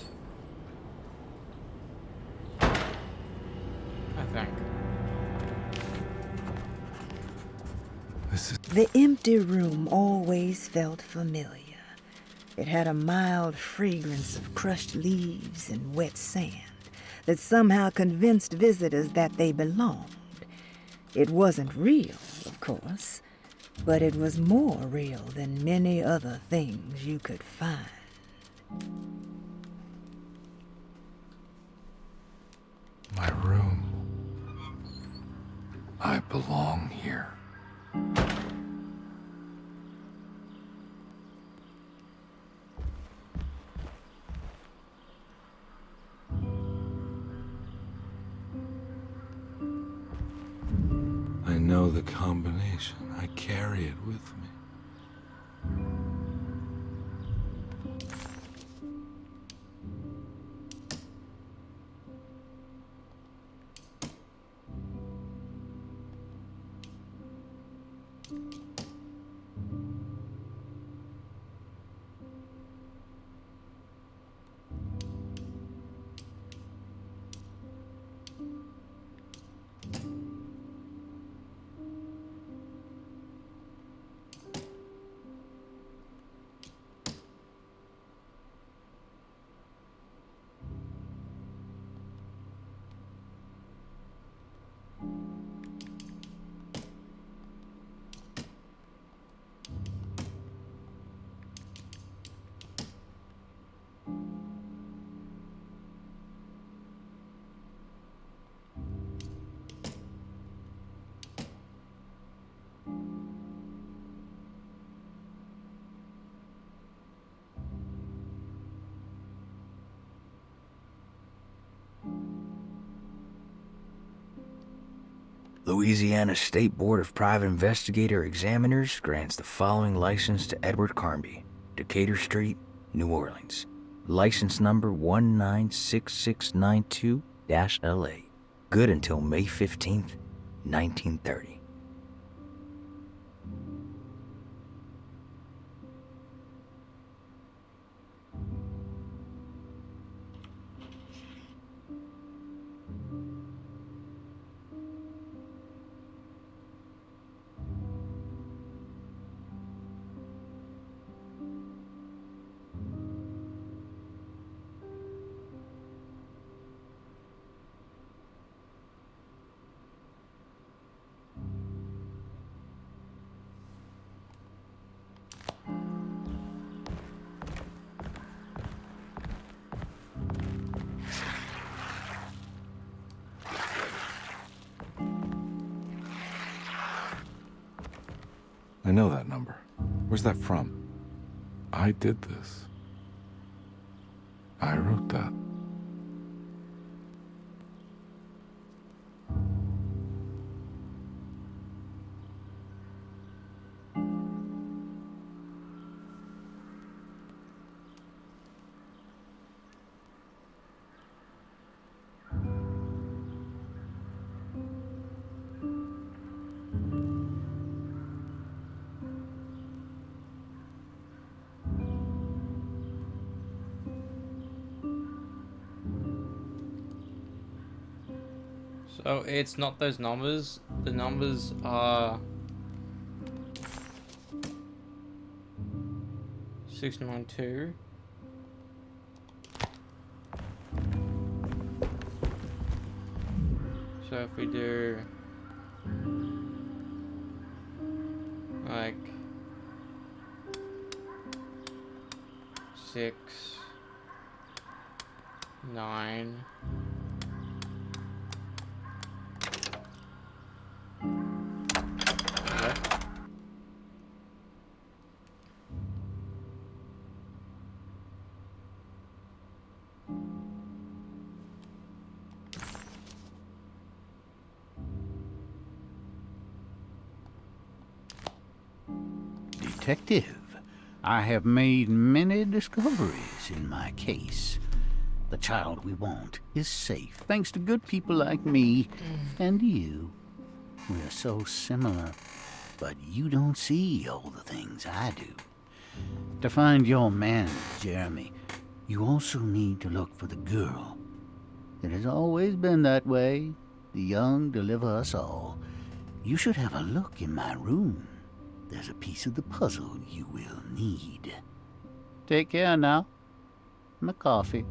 I think. The empty room always felt familiar. It had a mild fragrance of crushed leaves and wet sand that somehow convinced visitors that they belonged. It wasn't real, of course, but it was more real than many other things you could find. My room. I belong here. I know the combination. I carry it with me. Louisiana State Board of Private Investigator Examiners grants the following license to Edward Carnby, Decatur Street, New Orleans. License number 196692-LA. Good until May 15th, 1930. I know that number. Where's that from? I did this. I wrote that. So it's not those numbers. The numbers are 692. So if we do like 6, 9. Detective, I have made many discoveries in my case. The child we want is safe, thanks to good people like me and you. We're so similar, but you don't see all the things I do. To find your man, Jeremy, you also need to look for the girl. It has always been that way. The young deliver us all. You should have a look in my room. There's a piece of the puzzle you will need. Take care now. My coffee.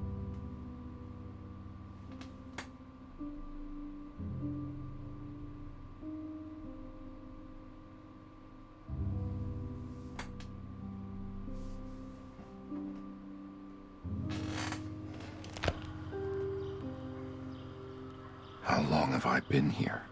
How long have I been here?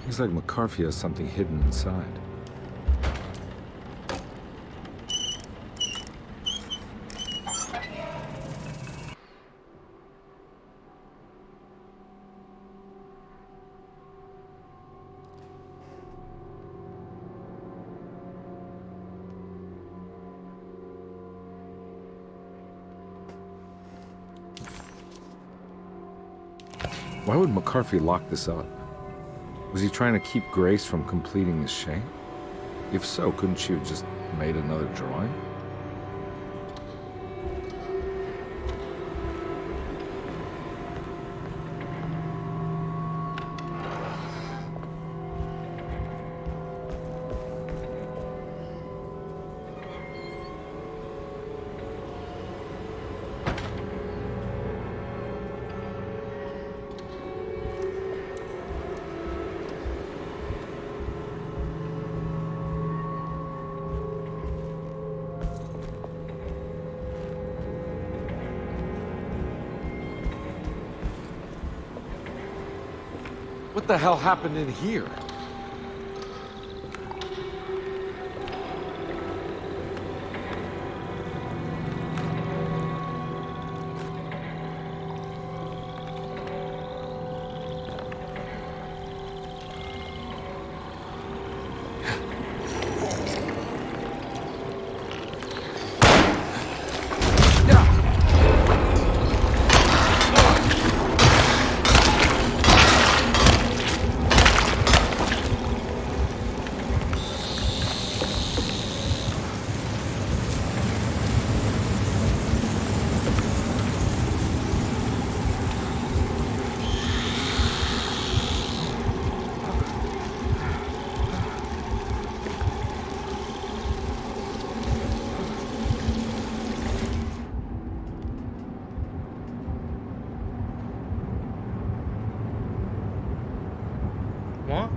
Looks like McCarthy has something hidden inside. Why would McCarthy lock this up? Was he trying to keep Grace from completing his shape? If so, couldn't she have just made another drawing? What the hell happened in here? What?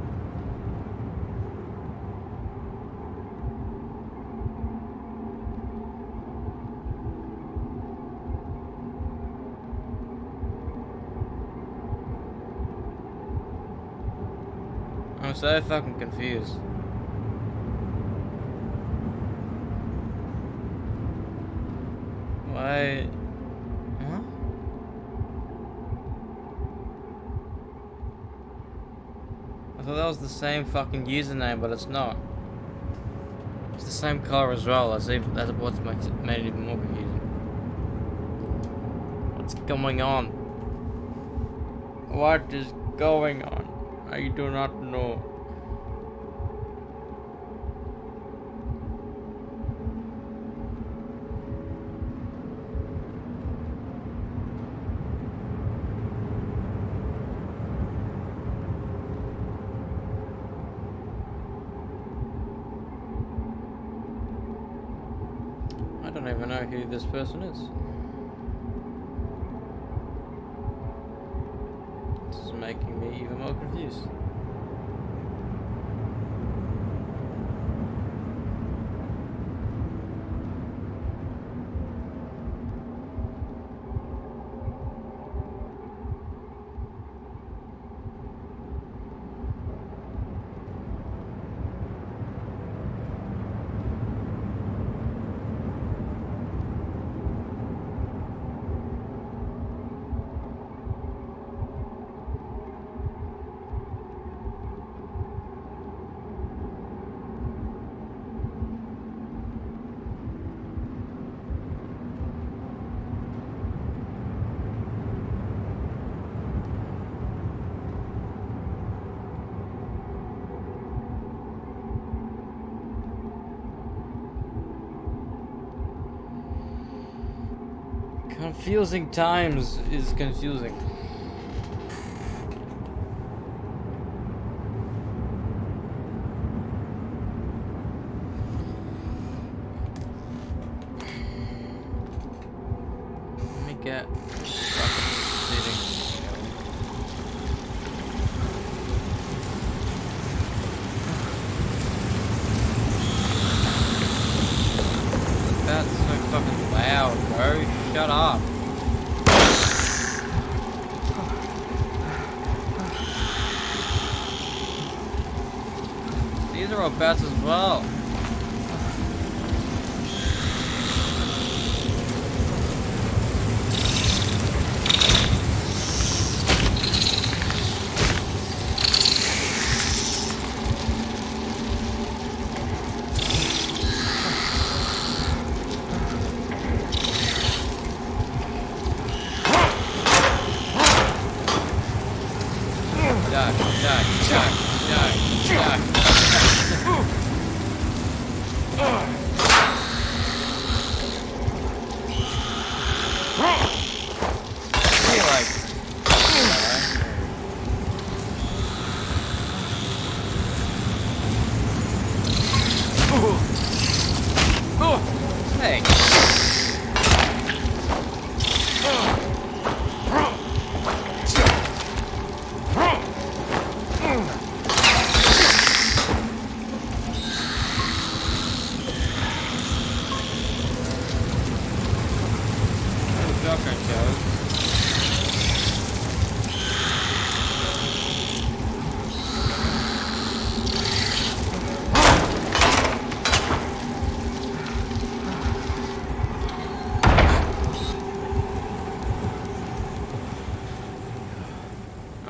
I'm so fucking confused. Why? Huh? I thought that was the same fucking username, but it's not. It's the same color as well. That's what makes it made it even more confusing. What's going on? What is going on? I do not know. I don't even know who this person is. This is making me even more confused. Confusing times is confusing. Let me get fucking sitting. That's so fucking loud, bro. Shut up. These are all bats as well.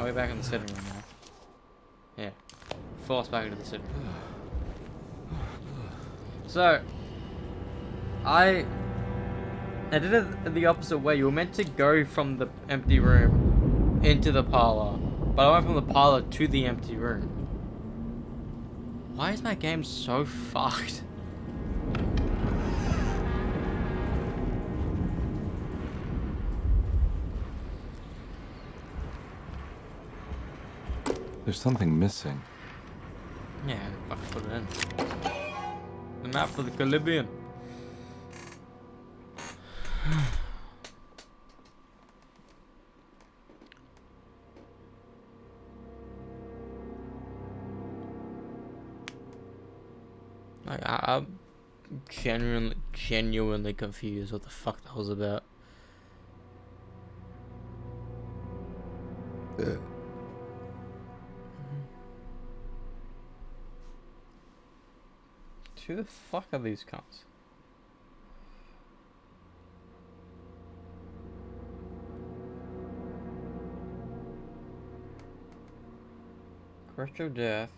We're back in the sitting room now. Yeah. Force back into the sitting room. So, I did it the opposite way. You were meant to go from the empty room into the parlor, but I went from the parlor to the empty room. Why is my game so fucked? There's something missing. Yeah, fuck, put it in. The map for the Caribbean. Like, I'm genuinely confused what the fuck that was about. Who the fuck are these cunts? Retro death.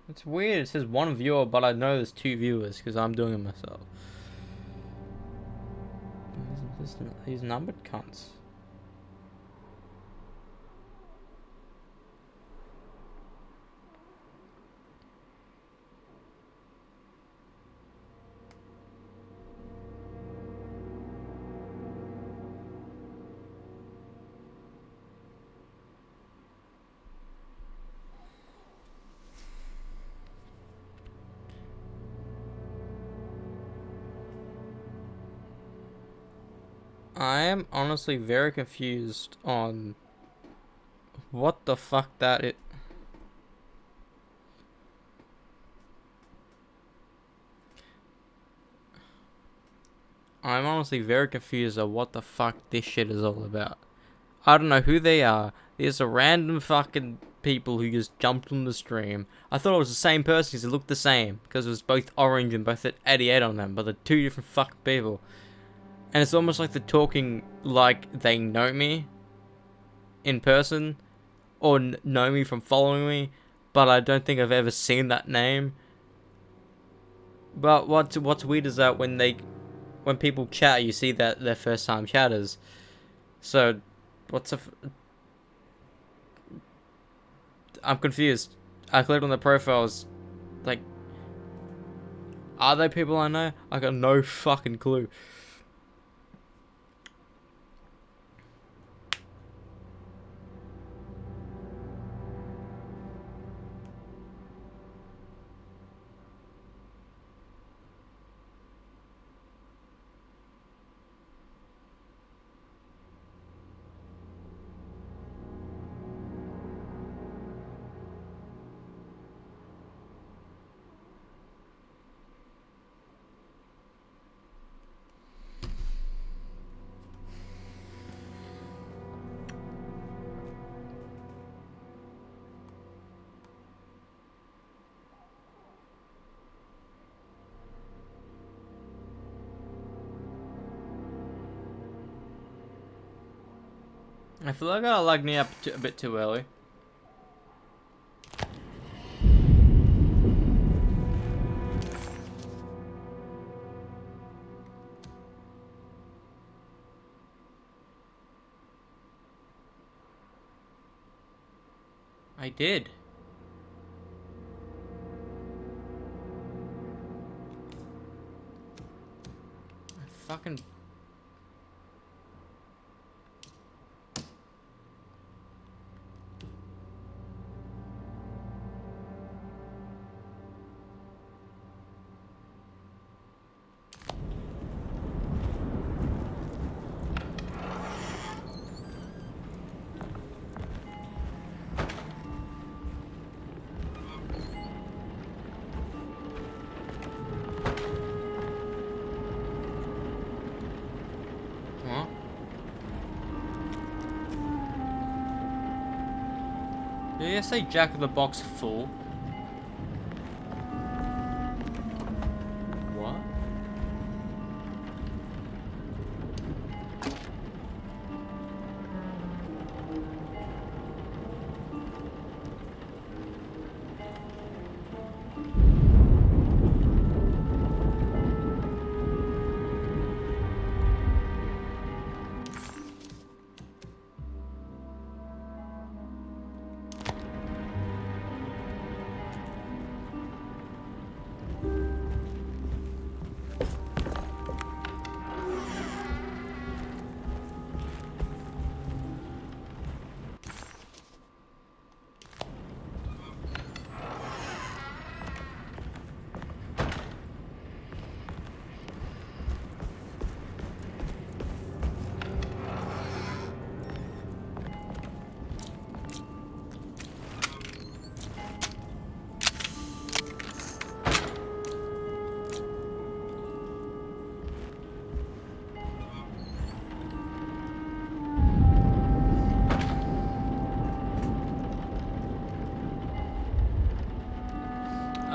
It's weird. It says one viewer, but I know there's two viewers because I'm doing it myself. These numbered cunts. I am honestly very confused on what the fuck that is. I'm honestly very confused on what the fuck this shit is all about. I don't know who they are. These are random fucking people who just jumped on the stream. I thought it was the same person because it looked the same. Because it was both orange and both had 88 on them. But they're two different fucking people. And it's almost like they're talking like they know me in person. Or know me from following me. But I don't think I've ever seen that name. But what's weird is that when people chat, you see that they're first time chatters. So, I'm confused. I clicked on the profiles, like, are they people I know? I got no fucking clue. I feel like I logged me up a bit too early. I did. I fucking... What? Did you say Jack in the Box full? What?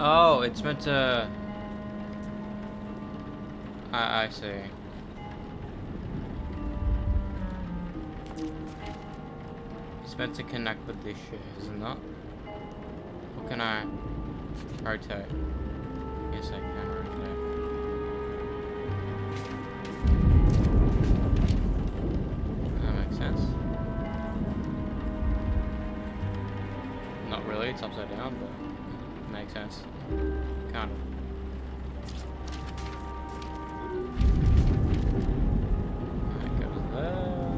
Oh, it's meant to... I see. It's meant to connect with this shit, isn't it? Or can I rotate? Yes, I can rotate. That makes sense. Not really, it's upside down, but... Makes sense. Kind of. That goes there.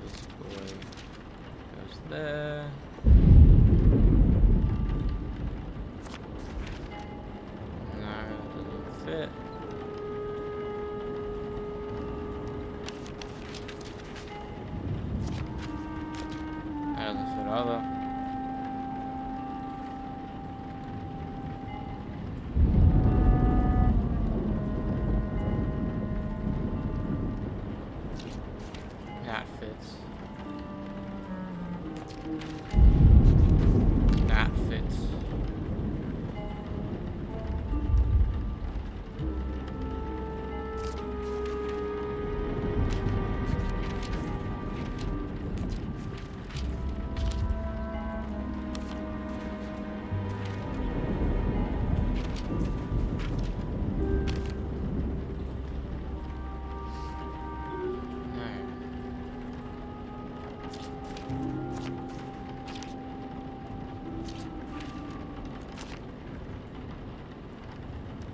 This boy goes there. No, that doesn't fit. Either. That fits. That fits.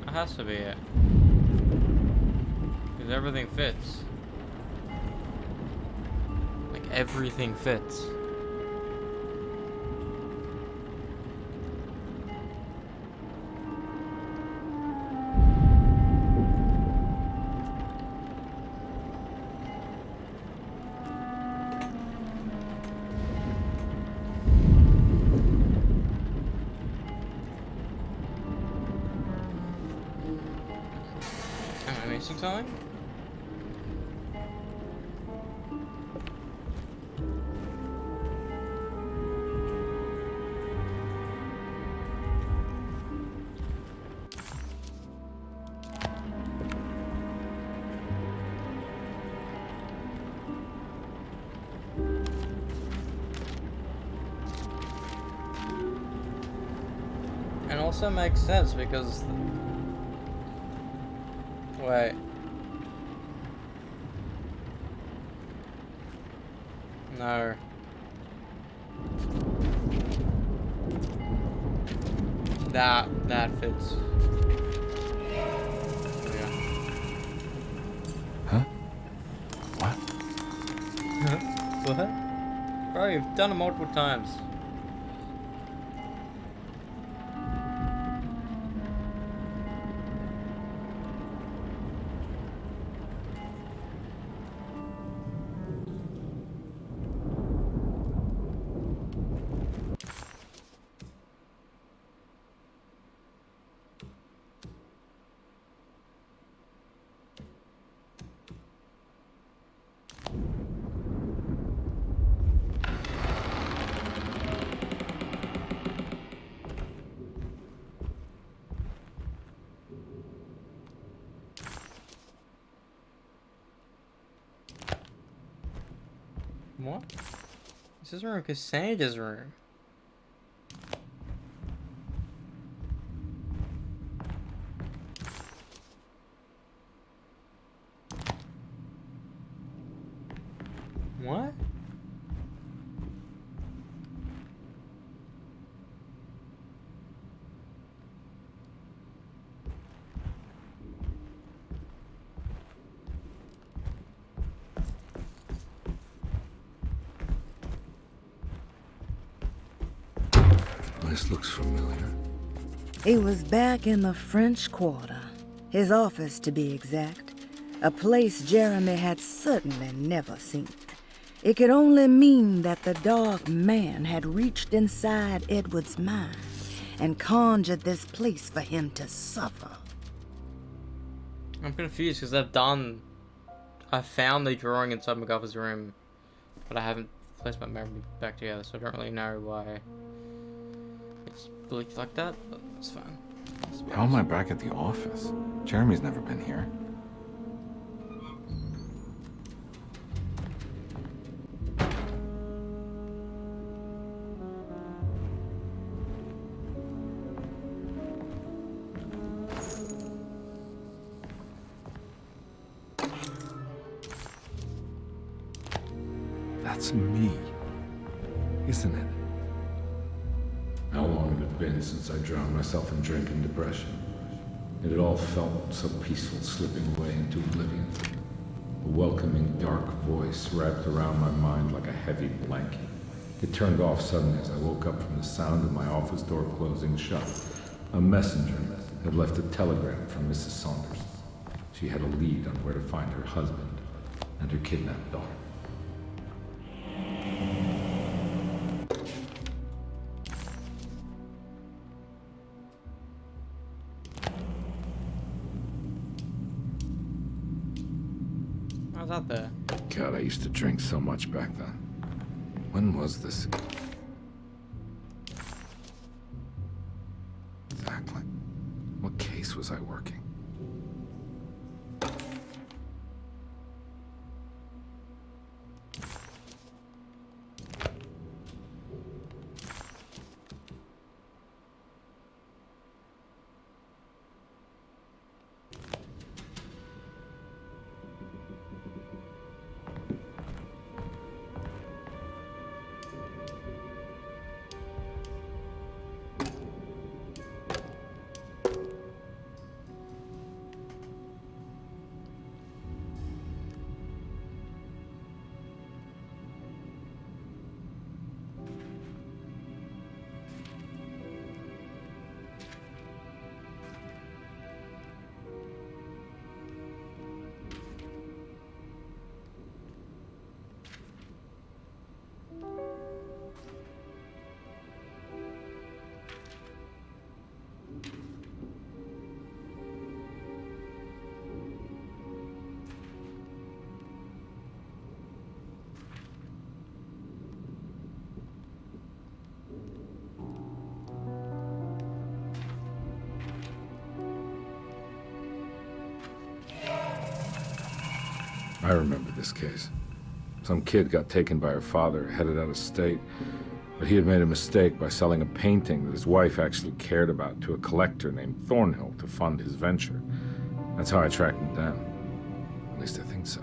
That has to be it. Because everything fits. Like, everything fits. Am I missing something? also makes sense because... Wait. No. That fits. Yeah. Huh? What? What? Bro, you've done it multiple times. What? This is room Cassandra's room. What? This looks familiar. He was back in the French Quarter, his office to be exact, a place Jeremy had certainly never seen. It could only mean that the dark man had reached inside Edward's mind and conjured this place for him to suffer. I'm confused because I found the drawing inside MacGuffin's room, but I haven't placed my memory back together, so I don't really know why it's bleaked like that, but it's fine. How am I back at the office? Jeremy's never been here. That's me, isn't it? How long had it been since I drowned myself in drink and depression? It had all felt so peaceful, slipping away into oblivion. A welcoming, dark voice wrapped around my mind like a heavy blanket. It turned off suddenly as I woke up from the sound of my office door closing shut. A messenger had left a telegram from Mrs. Saunders. She had a lead on where to find her husband and her kidnapped daughter. How's that there? God, I used to drink so much back then. When was this? Exactly. What case was I working? I remember this case. Some kid got taken by her father, headed out of state. But he had made a mistake by selling a painting that his wife actually cared about to a collector named Thornhill to fund his venture. That's how I tracked him down. At least I think so.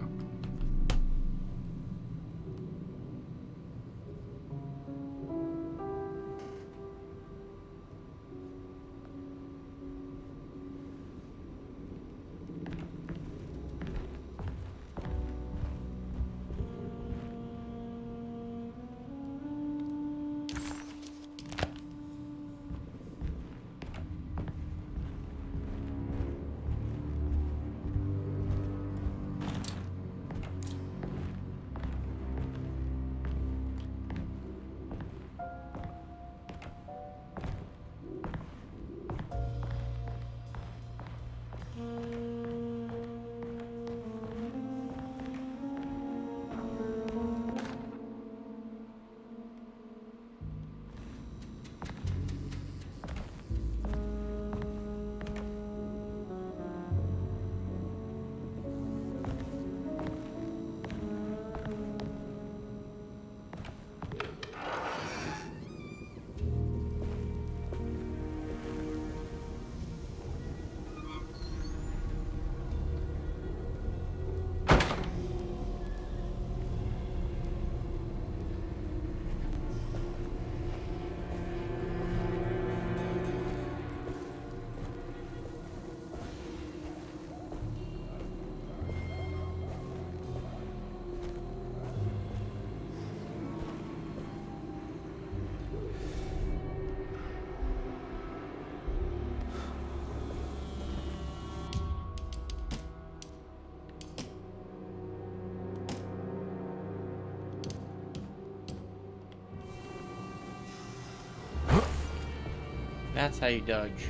That's how you dodge.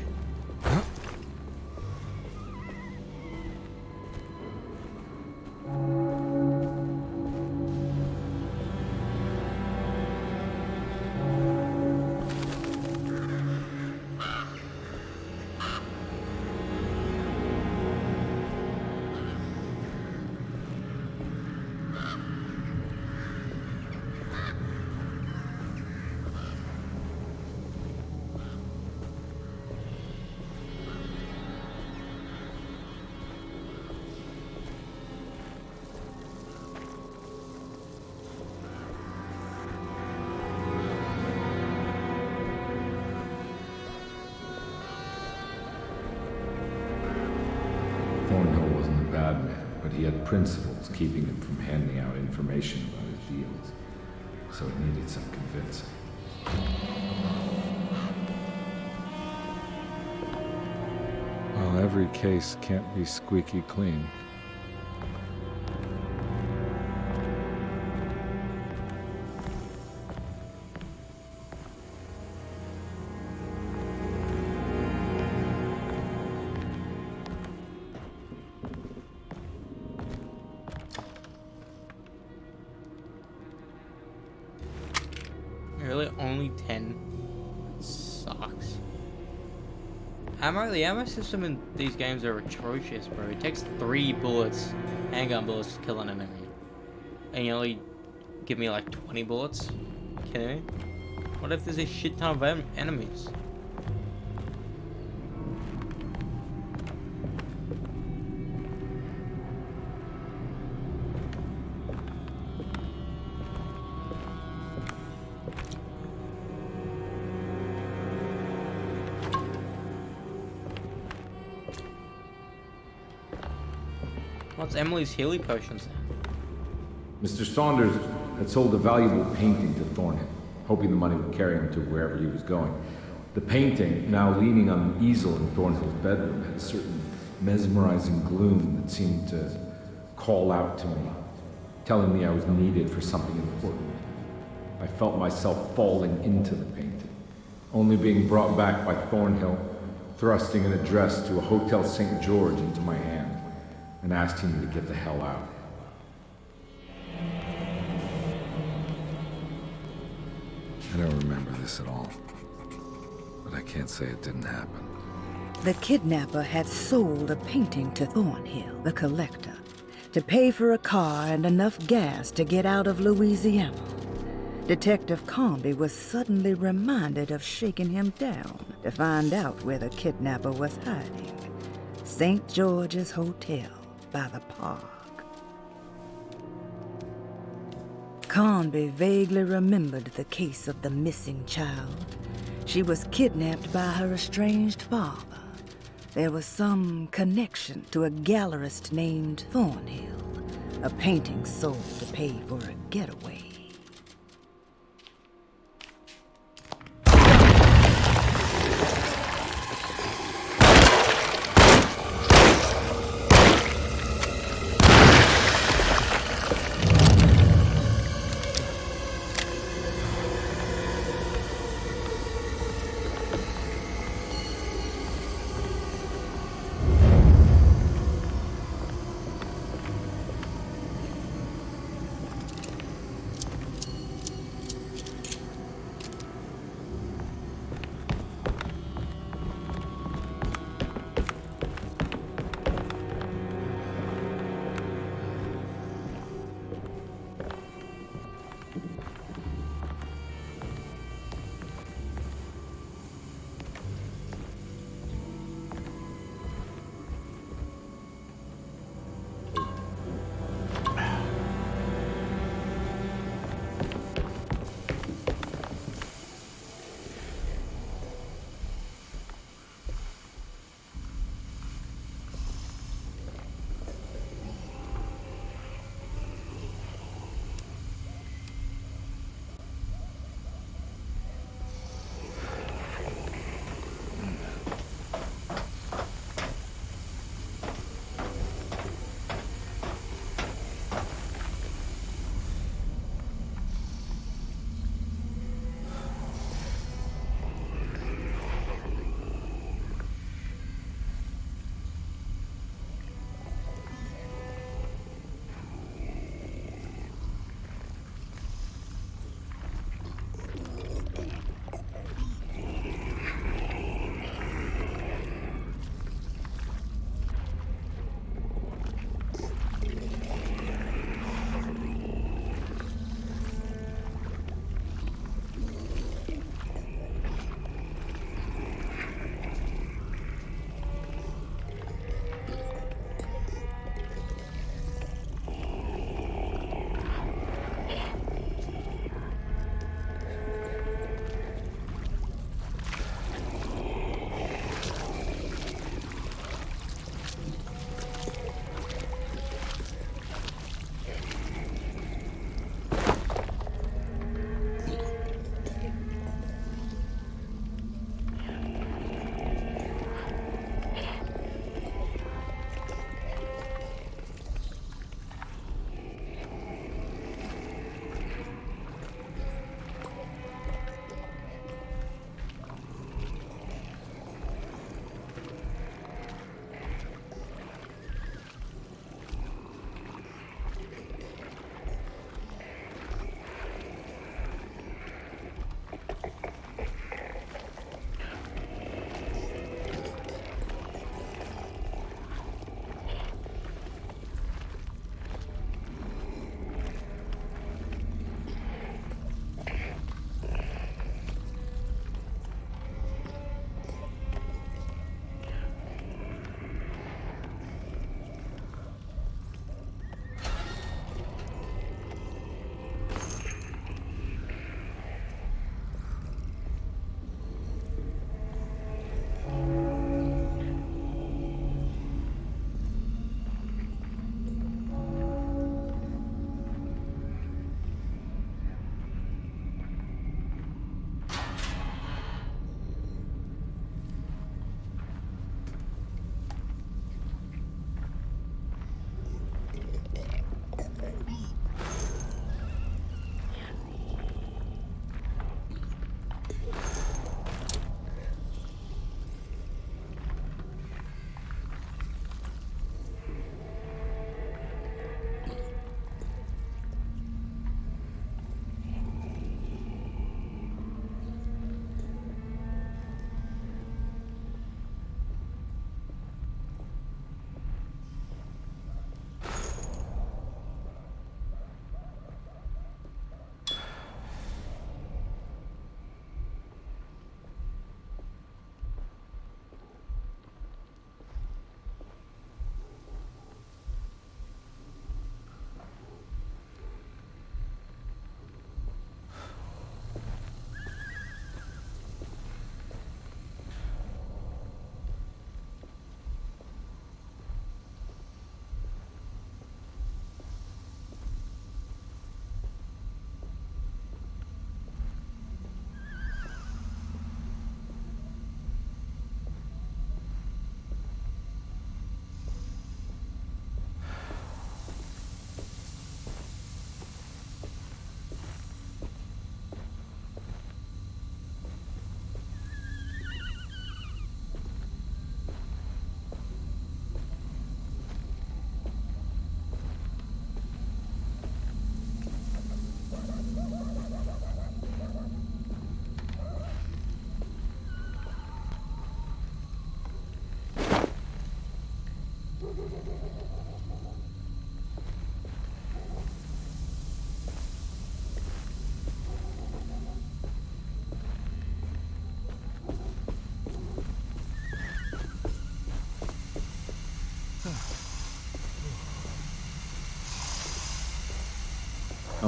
Thornhill wasn't a bad man, but he had principles keeping him from handing out information about his deals. So it needed some convincing. Well, every case can't be squeaky clean. Really? Only 10? That sucks. The ammo system in these games are atrocious, bro. It takes 3 bullets, handgun bullets, to kill an enemy. And you only give me like 20 bullets? Kidding me? What if there's a shit ton of enemies? What's Emily's healing potions now? Mr. Saunders had sold a valuable painting to Thornhill, hoping the money would carry him to wherever he was going. The painting, now leaning on an easel in Thornhill's bedroom, had a certain mesmerizing gloom that seemed to call out to me, telling me I was needed for something important. I felt myself falling into the painting, only being brought back by Thornhill, thrusting an address to a Hotel St. George into my hand and asking me to get the hell out. I don't remember this at all, but I can't say it didn't happen. The kidnapper had sold a painting to Thornhill, the collector, to pay for a car and enough gas to get out of Louisiana. Detective Comby was suddenly reminded of shaking him down to find out where the kidnapper was hiding. St. George's Hotel by the park. Comby vaguely remembered the case of the missing child. She was kidnapped by her estranged father. There was some connection to a gallerist named Thornhill, a painting sold to pay for a getaway.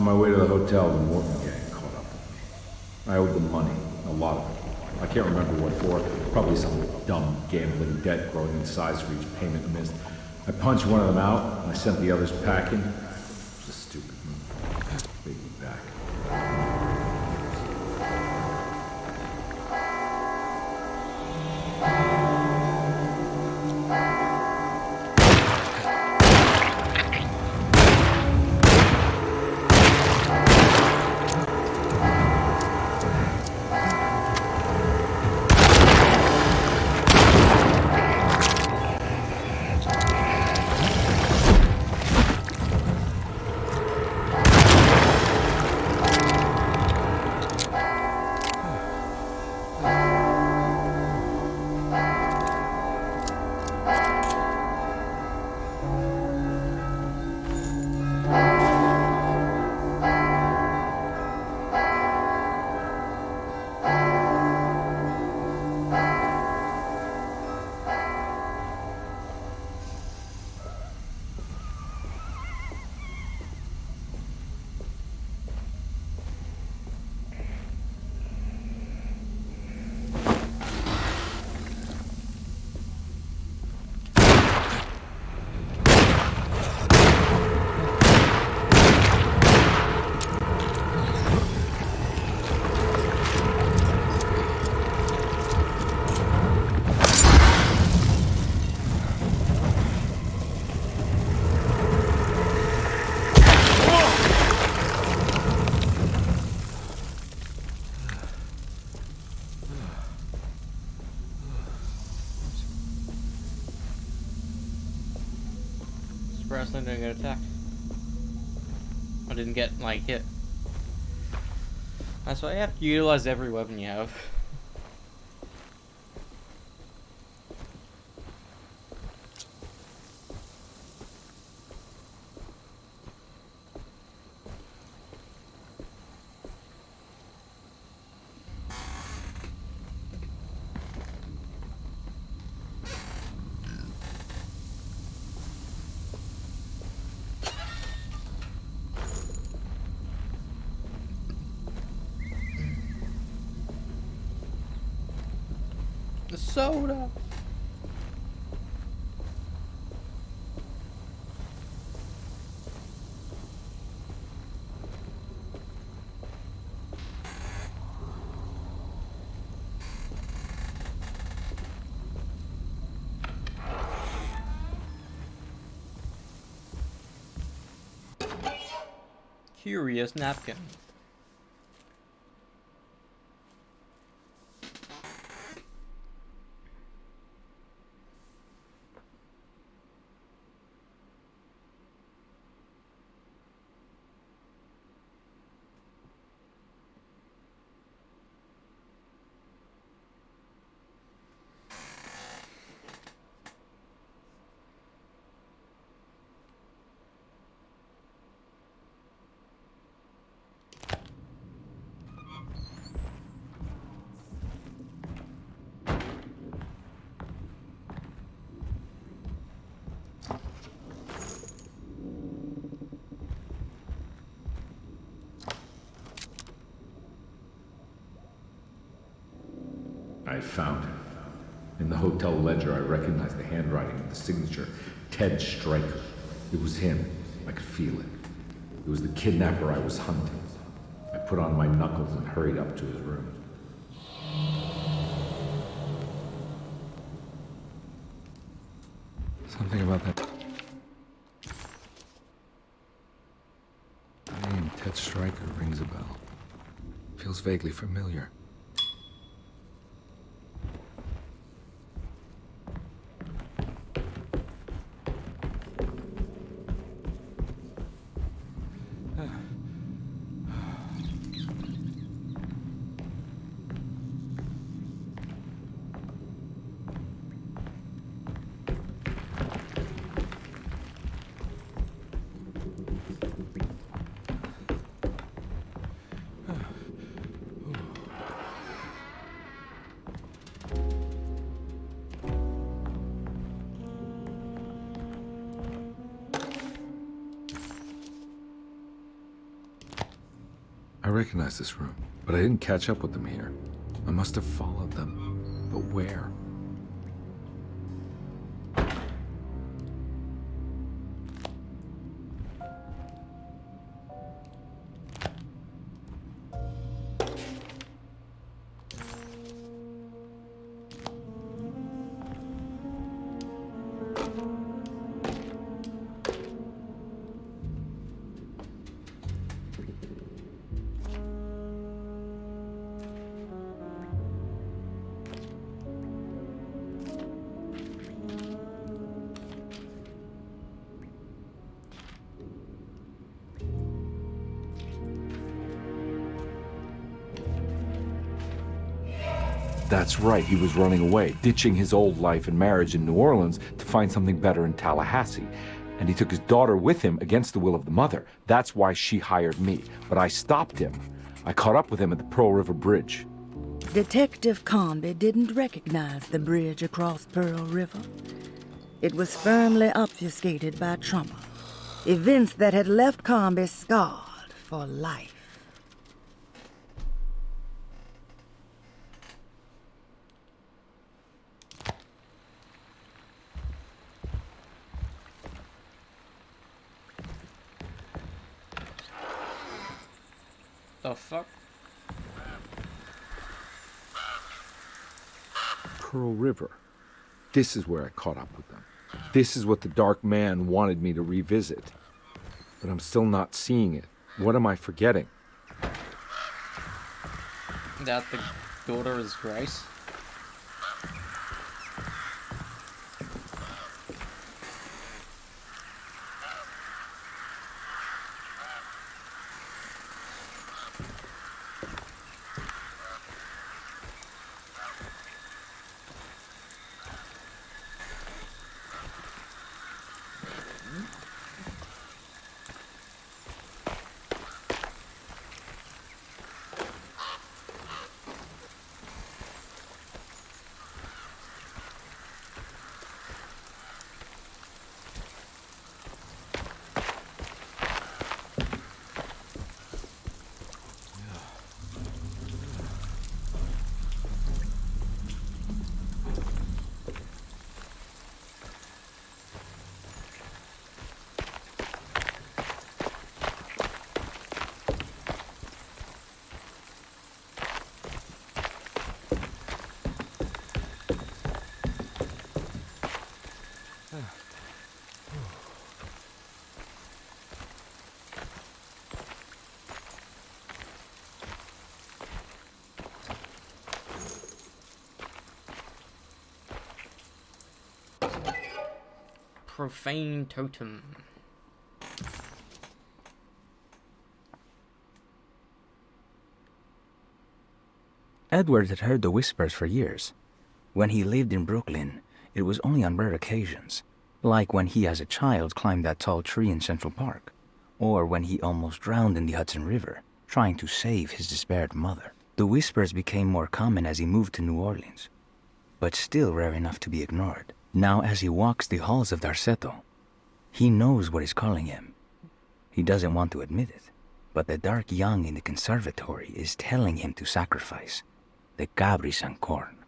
On my way to the hotel, the Morton gang caught up with me. I owed them money, a lot of it. I can't remember what for, probably some dumb gambling debt growing in size for each payment missed. I punched one of them out, and I sent the others packing. It was a stupid move. Paid me back. Surprised I didn't get attacked. I didn't get, like, hit. That's why you have to utilize every weapon you have. The soda. Curious napkin. I found him. In the hotel ledger, I recognized the handwriting of the signature, Ted Stryker. It was him. I could feel it. It was the kidnapper I was hunting. I put on my knuckles and hurried up to his room. Something about that. The name Ted Stryker rings a bell. Feels vaguely familiar. recognize this room, but I didn't catch up with them here. I must have followed them. But where? That's right, he was running away, ditching his old life and marriage in New Orleans to find something better in Tallahassee. And he took his daughter with him against the will of the mother. That's why she hired me. But I stopped him. I caught up with him at the Pearl River Bridge. Detective Conby didn't recognize the bridge across Pearl River. It was firmly obfuscated by trauma. Events that had left Conby scarred for life. The fuck? Pearl River. This is where I caught up with them. This is what the Dark Man wanted me to revisit. But I'm still not seeing it. What am I forgetting? That the daughter is Grace? Profane totem. Edward had heard the whispers for years. When he lived in Brooklyn, it was only on rare occasions, like when he as a child climbed that tall tree in Central Park, or when he almost drowned in the Hudson River, trying to save his despaired mother. The whispers became more common as he moved to New Orleans, but still rare enough to be ignored. Now as he walks the halls of Darceto, he knows what is calling him. He doesn't want to admit it, but the dark young in the conservatory is telling him to sacrifice the Cabris and corn.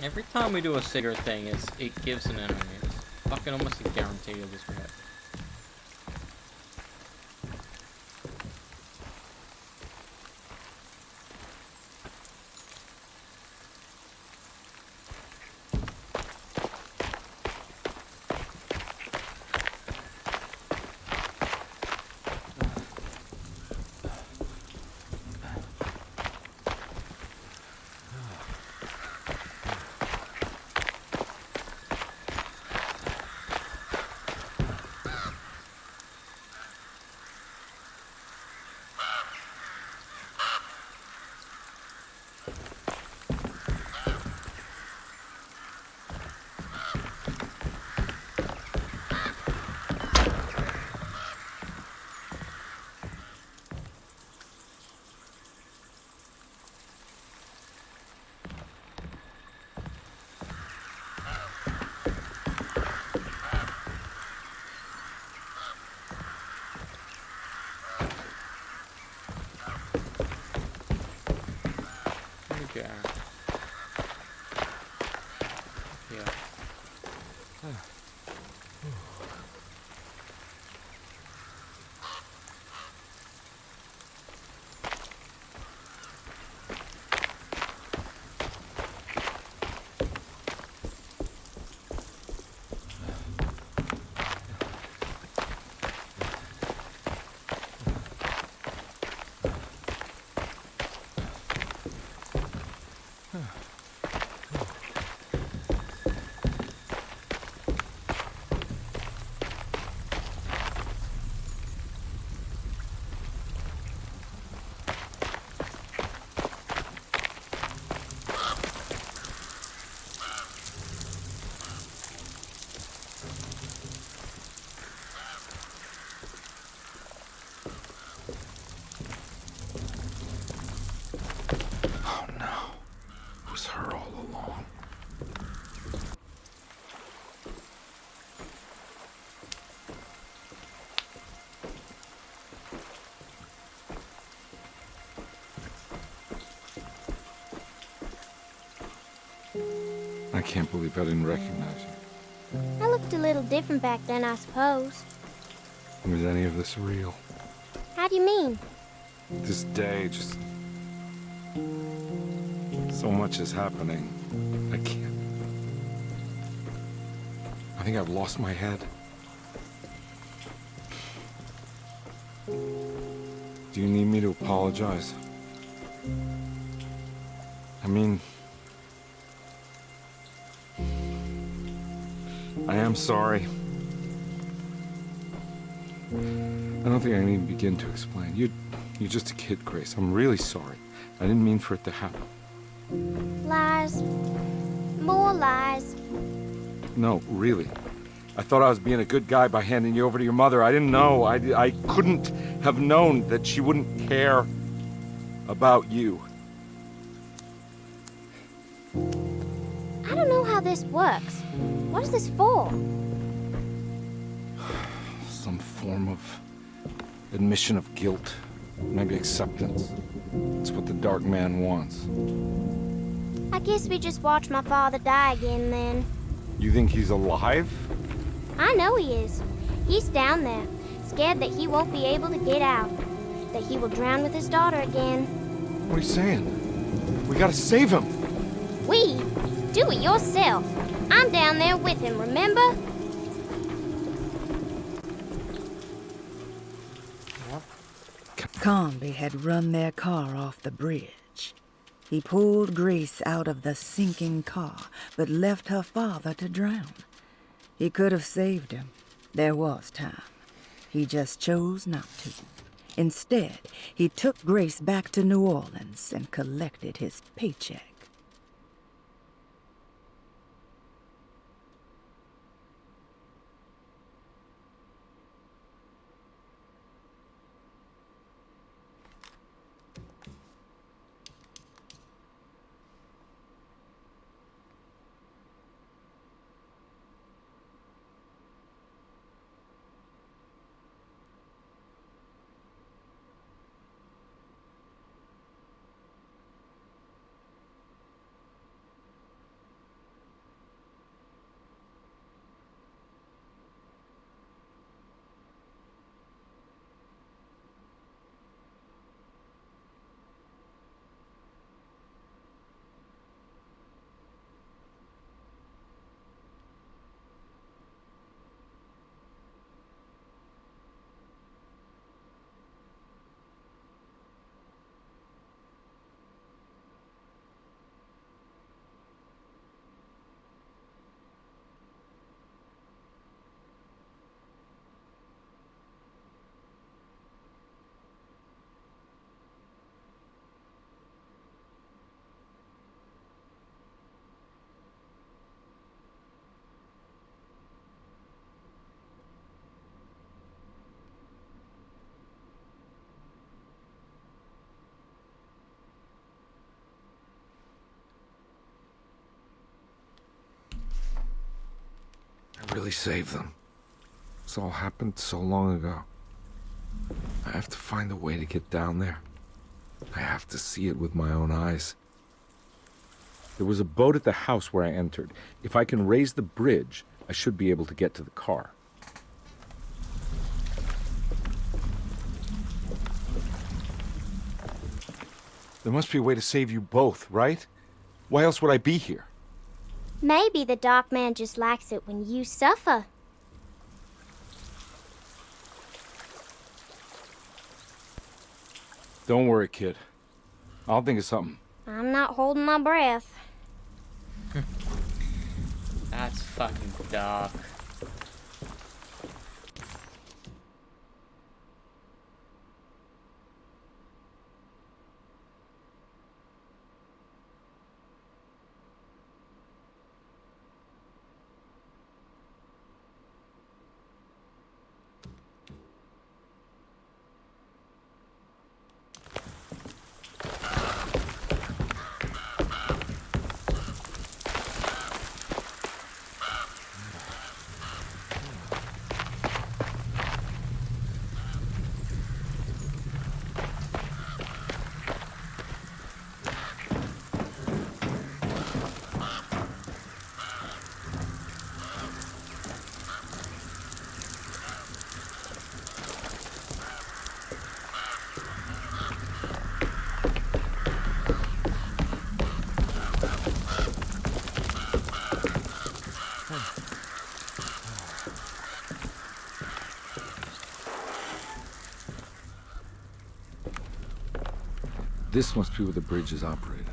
Every time we do a cigarette thing, it gives an enemy. It's fucking almost a guarantee of this right. Yeah. It was her all along. I can't believe I didn't recognize you. I looked a little different back then, I suppose. Was any of this real? How do you mean? This day, just... so much is happening. I can't... I think I've lost my head. Do you need me to apologize? I mean... I am sorry. I don't think I need to begin to explain. You're just a kid, Grace. I'm really sorry. I didn't mean for it to happen. Lies. More lies. No, really. I thought I was being a good guy by handing you over to your mother. I didn't know. I couldn't have known that she wouldn't care about you. I don't know how this works. What is this for? Some form of admission of guilt. Maybe acceptance. It's what the Dark Man wants. I guess we just watch my father die again then. You think he's alive? I know he is. He's down there, scared that he won't be able to get out. That he will drown with his daughter again. What are you saying? We gotta save him! We? Do it yourself. I'm down there with him, remember? Comby had run their car off the bridge. He pulled Grace out of the sinking car, but left her father to drown. He could have saved him. There was time. He just chose not to. Instead, he took Grace back to New Orleans and collected his paycheck. I really saved them. This all happened so long ago. I have to find a way to get down there. I have to see it with my own eyes. There was a boat at the house where I entered. If I can raise the bridge, I should be able to get to the car. There must be a way to save you both, right? Why else would I be here? Maybe the Dark Man just likes it when you suffer. Don't worry, kid. I'll think of something. I'm not holding my breath. That's fucking dark. This must be where the bridge is operated.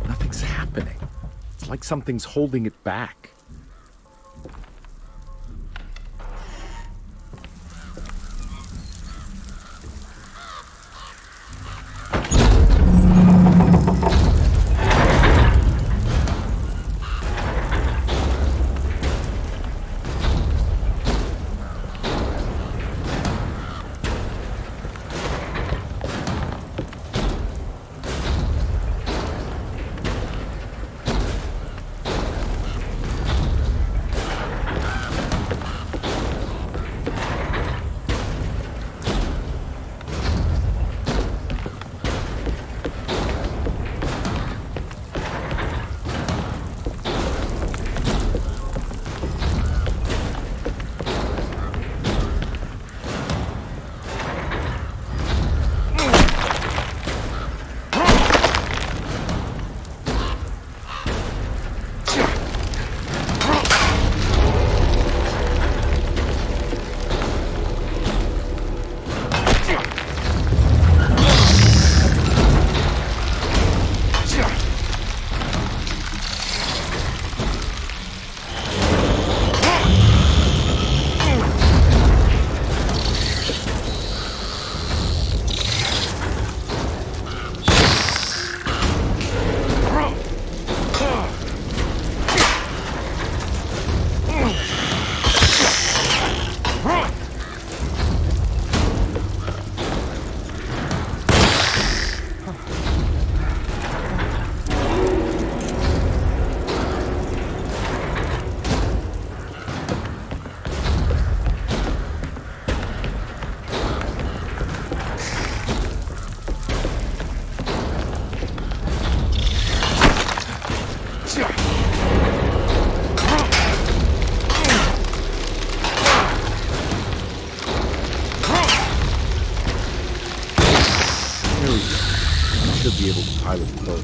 Nothing's happening. It's like something's holding it back. Be able to pilot the boat.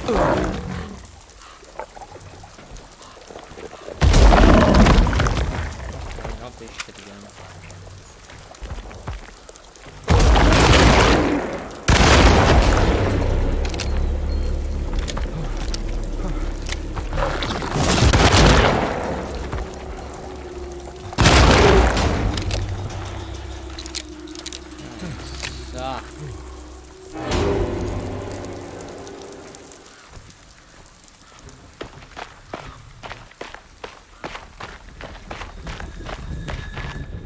Not this shit again. Suck.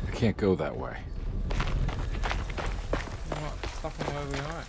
I can't go that way. What fucking way we are?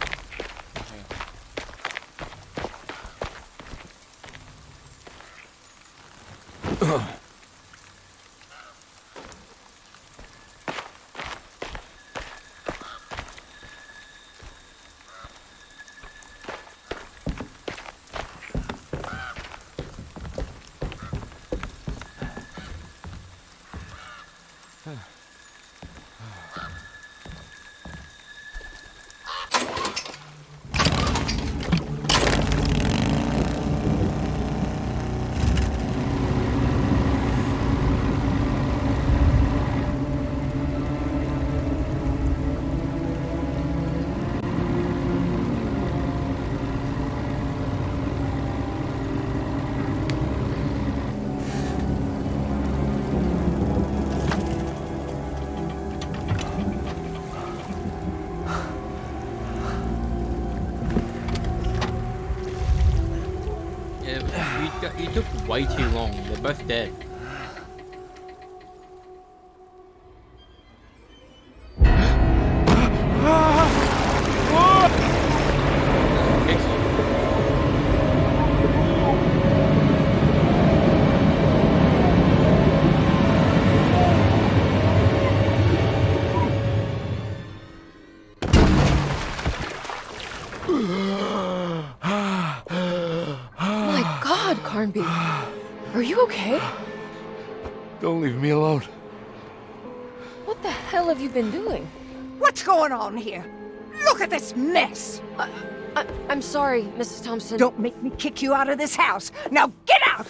You took way too long. They're both dead. My God, Carnby. Are you okay? Don't leave me alone. What the hell have you been doing? What's going on here? Look at this mess! I'm sorry, Mrs. Thompson. Don't make me kick you out of this house. Now get out!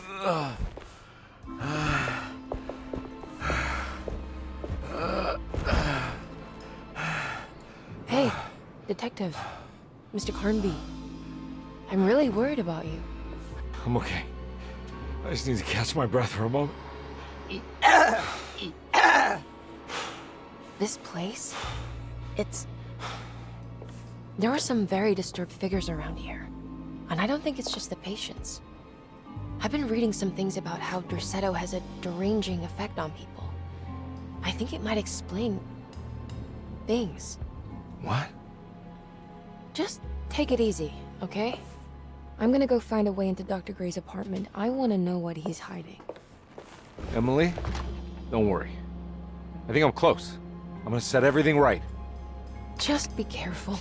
Hey, Detective. Mr. Carnby. I'm really worried about you. I'm okay. I just need to catch my breath for a moment. This place? There are some very disturbed figures around here. And I don't think it's just the patients. I've been reading some things about how Derceto has a deranging effect on people. I think it might explain things. What? Just take it easy, okay? I'm gonna go find a way into Dr. Gray's apartment. I want to know what he's hiding. Emily, don't worry. I think I'm close. I'm gonna set everything right. Just be careful.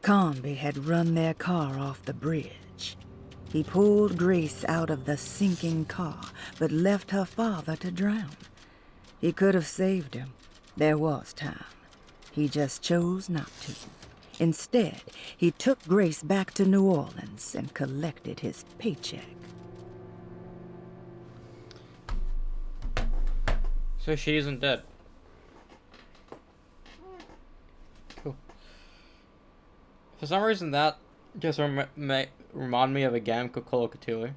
Carnby had run their car off the bridge. He pulled Grace out of the sinking car, but left her father to drown. He could have saved him. There was time. He just chose not to. Instead, he took Grace back to New Orleans and collected his paycheck. So she isn't dead. Cool. For some reason, that just remind me of a game called Call of Cthulhu.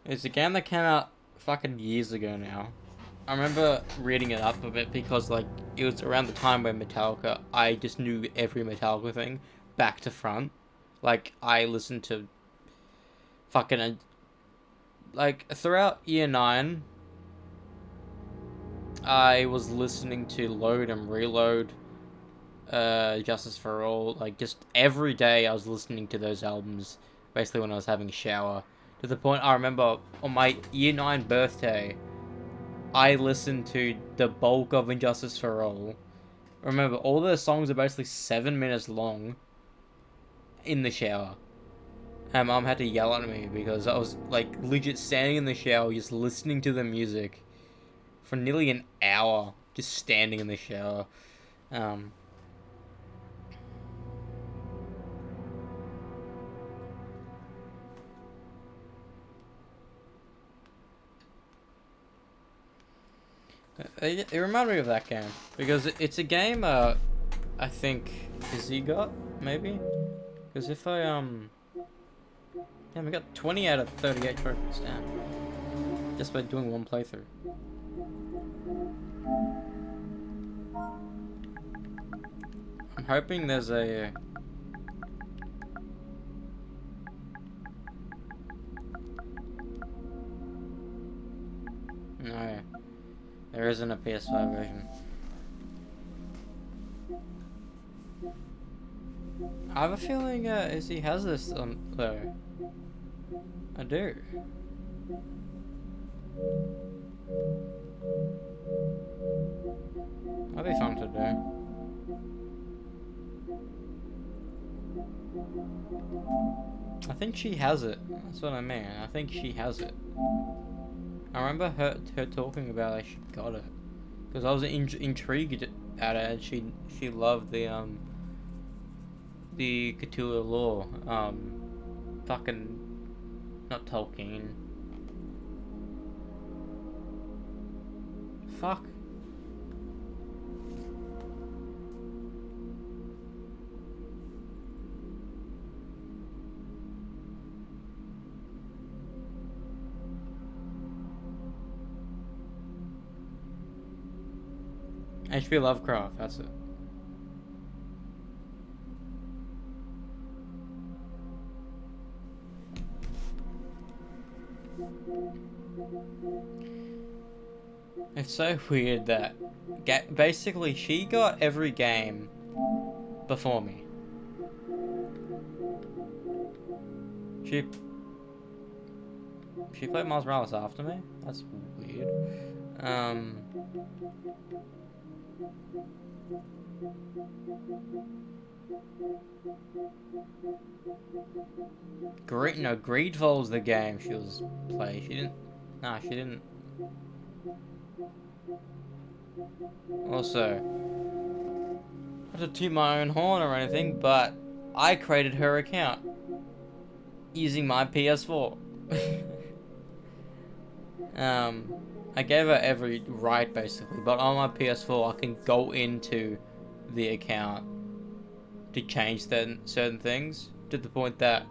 It's a game that came out fucking years ago now. I remember reading it up a bit because, like, it was around the time when Metallica, I just knew every Metallica thing back to front. Like, I listened to fucking, like, throughout year 9, I was listening to Load and Reload Justice for All. Like, just every day I was listening to those albums, basically when I was having a shower. To the point, I remember on my year 9 birthday, I listened to the bulk of Injustice for All. Remember, all the songs are basically 7 minutes long in the shower. And Mom had to yell at me because I was, like, legit standing in the shower just listening to the music for nearly an hour, just standing in the shower. It reminded me of that game because it's a game I think Izzy got, maybe, because if I yeah, we got 20 out of 38 trophies, damn, just by doing one playthrough. I'm hoping there's a no, there isn't a PS5 version. I have a feeling Izzy has this though. I do. That'd be fun to do. I think she has it. That's what I mean. I think she has it. I remember her talking about like she got it because I was intrigued at it, and she loved the Cthulhu lore. Fucking not Tolkien. Fuck. H.P. Lovecraft, that's it. It's so weird that basically she got every game before me. She played Miles Morales after me? That's weird. Greedfall's the game she was playing. She didn't. Also, not to toot my own horn or anything, but I created her account using my PS4. I gave her every right basically, but on my PS4 I can go into the account to change certain things to the point that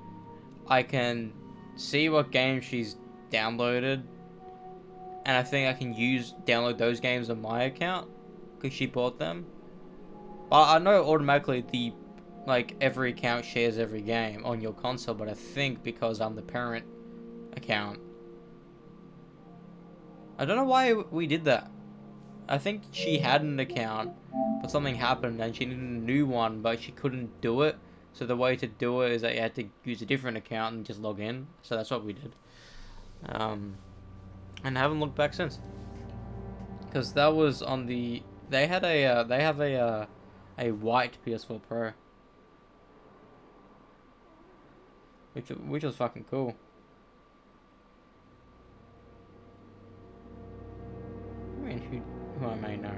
I can see what games she's downloaded, and I think I can download those games on my account because she bought them. But I know automatically every account shares every game on your console, but I think because I'm the parent account, I don't know why we did that. I think she had an account, but something happened and she needed a new one, but she couldn't do it. So the way to do it is that you had to use a different account and just log in. So that's what we did. And I haven't looked back since. Because that was on the... They have a white PS4 Pro. Which was fucking cool. I mean, who I may know.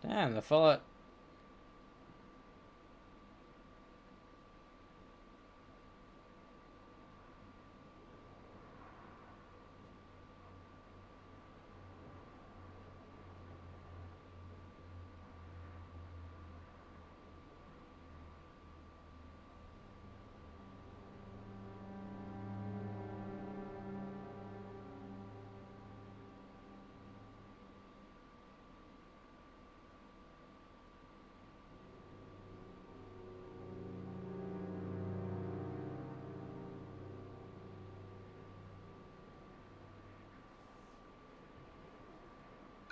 Damn, the fella...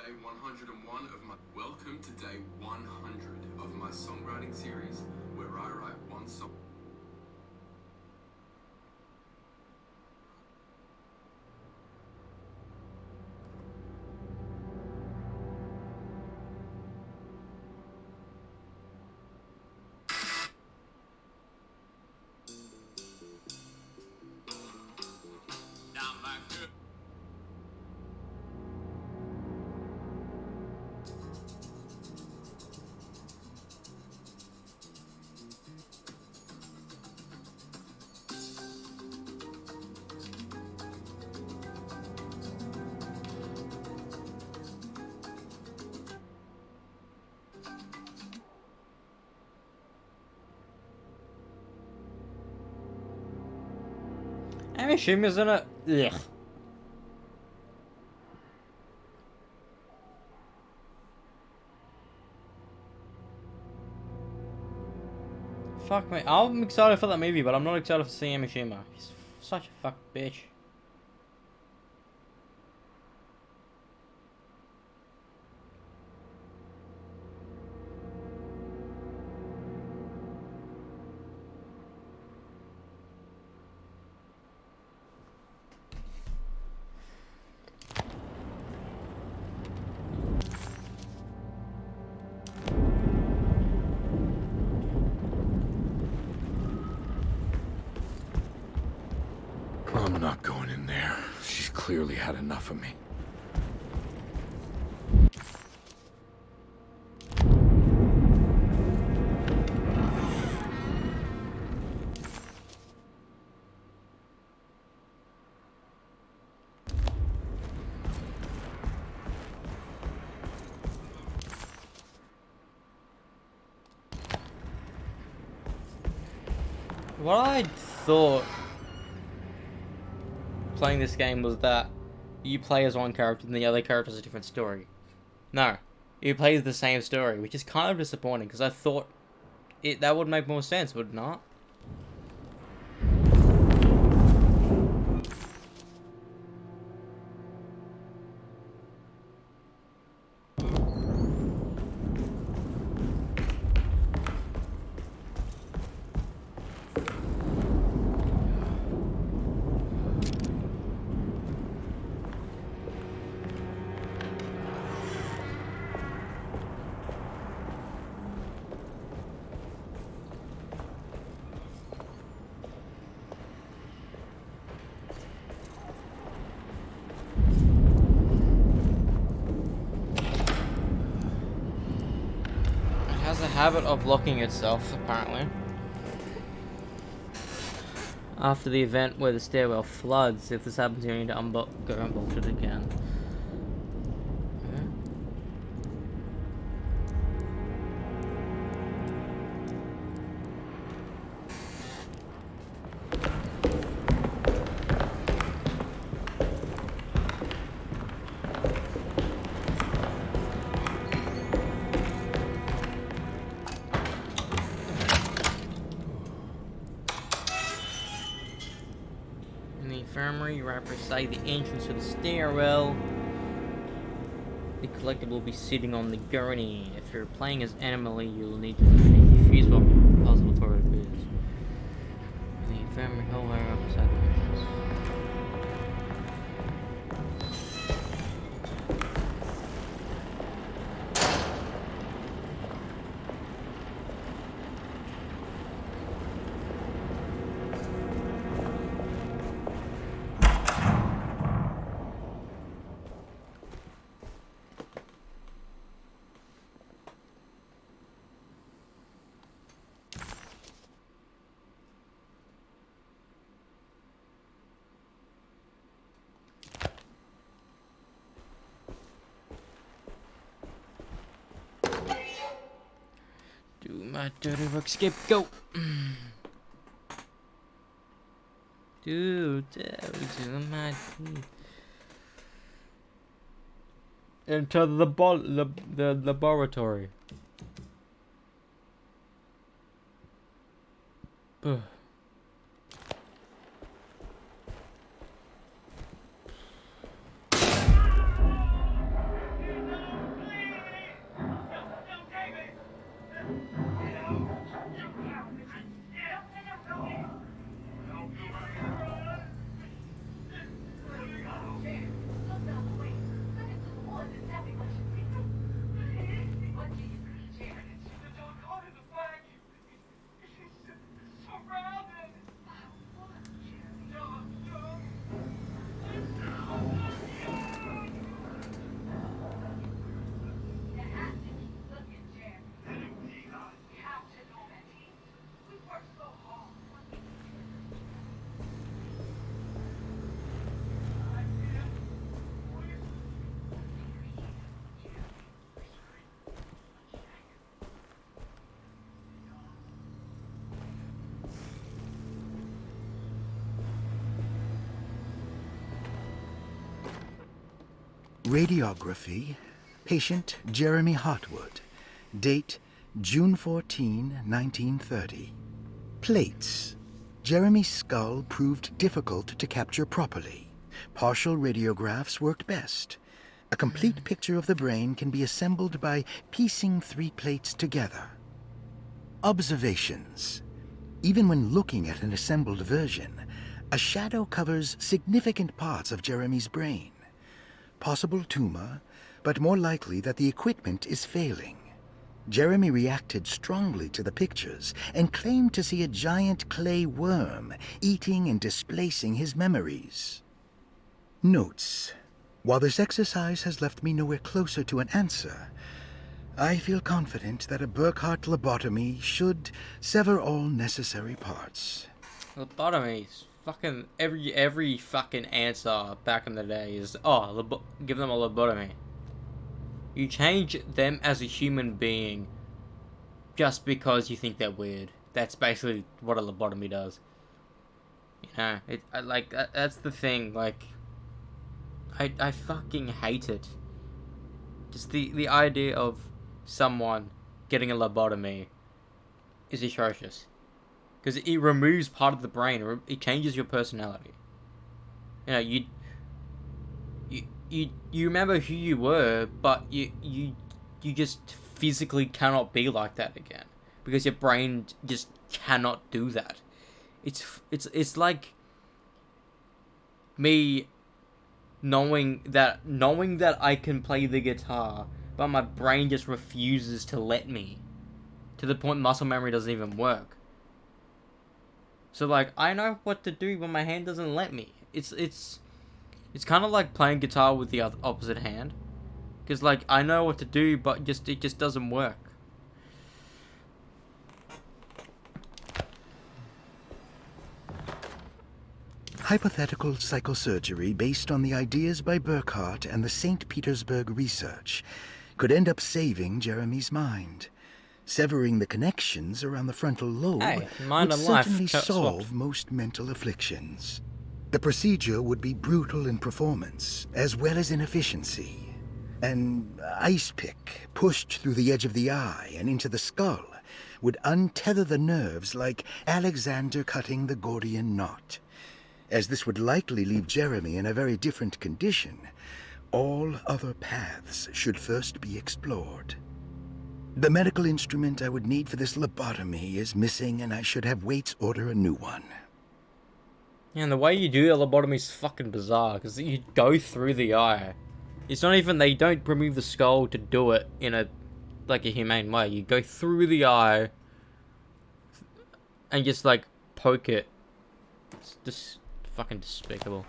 day 101 of my welcome to day 100 of my songwriting series, where I write one song. Amy Schumer's in it. Ugh. Fuck me. I'm excited for that movie, but I'm not excited to see Amy Schumer. He's such a fuck bitch. I'm not going in there. She's clearly had enough of me. What I thought playing this game was that you play as one character and the other character has a different story. No, you play the same story, which is kind of disappointing because I thought that would make more sense, would it not? Has a habit of locking itself, apparently. After the event where the stairwell floods, if this happens, you need to go unbolt it again. Infirmary, right beside the entrance to the stairwell. The collector will be sitting on the gurney. If you're playing as Emily, you'll need to defuse what possible for it is. The infirmary hallway right beside the entrance. Do my dirty work, scapegoat. Do my teeth. Enter the laboratory. Radiography. Patient Jeremy Hotwood. Date June 14, 1930. Plates. Jeremy's skull proved difficult to capture properly. Partial radiographs worked best. A complete picture of the brain can be assembled by piecing 3 plates together. Observations. Even when looking at an assembled version, a shadow covers significant parts of Jeremy's brain. Possible tumor, but more likely that the equipment is failing. Jeremy reacted strongly to the pictures and claimed to see a giant clay worm eating and displacing his memories. Notes. While this exercise has left me nowhere closer to an answer, I feel confident that a Burkhart lobotomy should sever all necessary parts. Lobotomies. Fucking every fucking answer back in the day is, give them a lobotomy. You change them as a human being just because you think they're weird. That's basically what a lobotomy does. You know, that's the thing. Like, I fucking hate it. Just the idea of someone getting a lobotomy is atrocious. Because it removes part of the brain. It changes your personality. You know, you remember who you were, but you just physically cannot be like that again. Because your brain just cannot do that. It's like me knowing that I can play the guitar, but my brain just refuses to let me. To the point muscle memory doesn't even work. So like, I know what to do, but my hand doesn't let me. It's kind of like playing guitar with the opposite hand. Because like, I know what to do, but it just doesn't work. Hypothetical psychosurgery based on the ideas by Burkhart and the St. Petersburg research could end up saving Jeremy's mind. Severing the connections around the frontal lobe would certainly solve most mental afflictions. The procedure would be brutal in performance, as well as in efficiency. An ice pick pushed through the edge of the eye and into the skull would untether the nerves like Alexander cutting the Gordian knot. As this would likely leave Jeremy in a very different condition, all other paths should first be explored. The medical instrument I would need for this lobotomy is missing, and I should have Waits order a new one. Yeah, and the way you do a lobotomy is fucking bizarre, because you go through the eye. It's not even, they don't remove the skull to do it in a humane way. You go through the eye and just like poke it. It's just fucking despicable.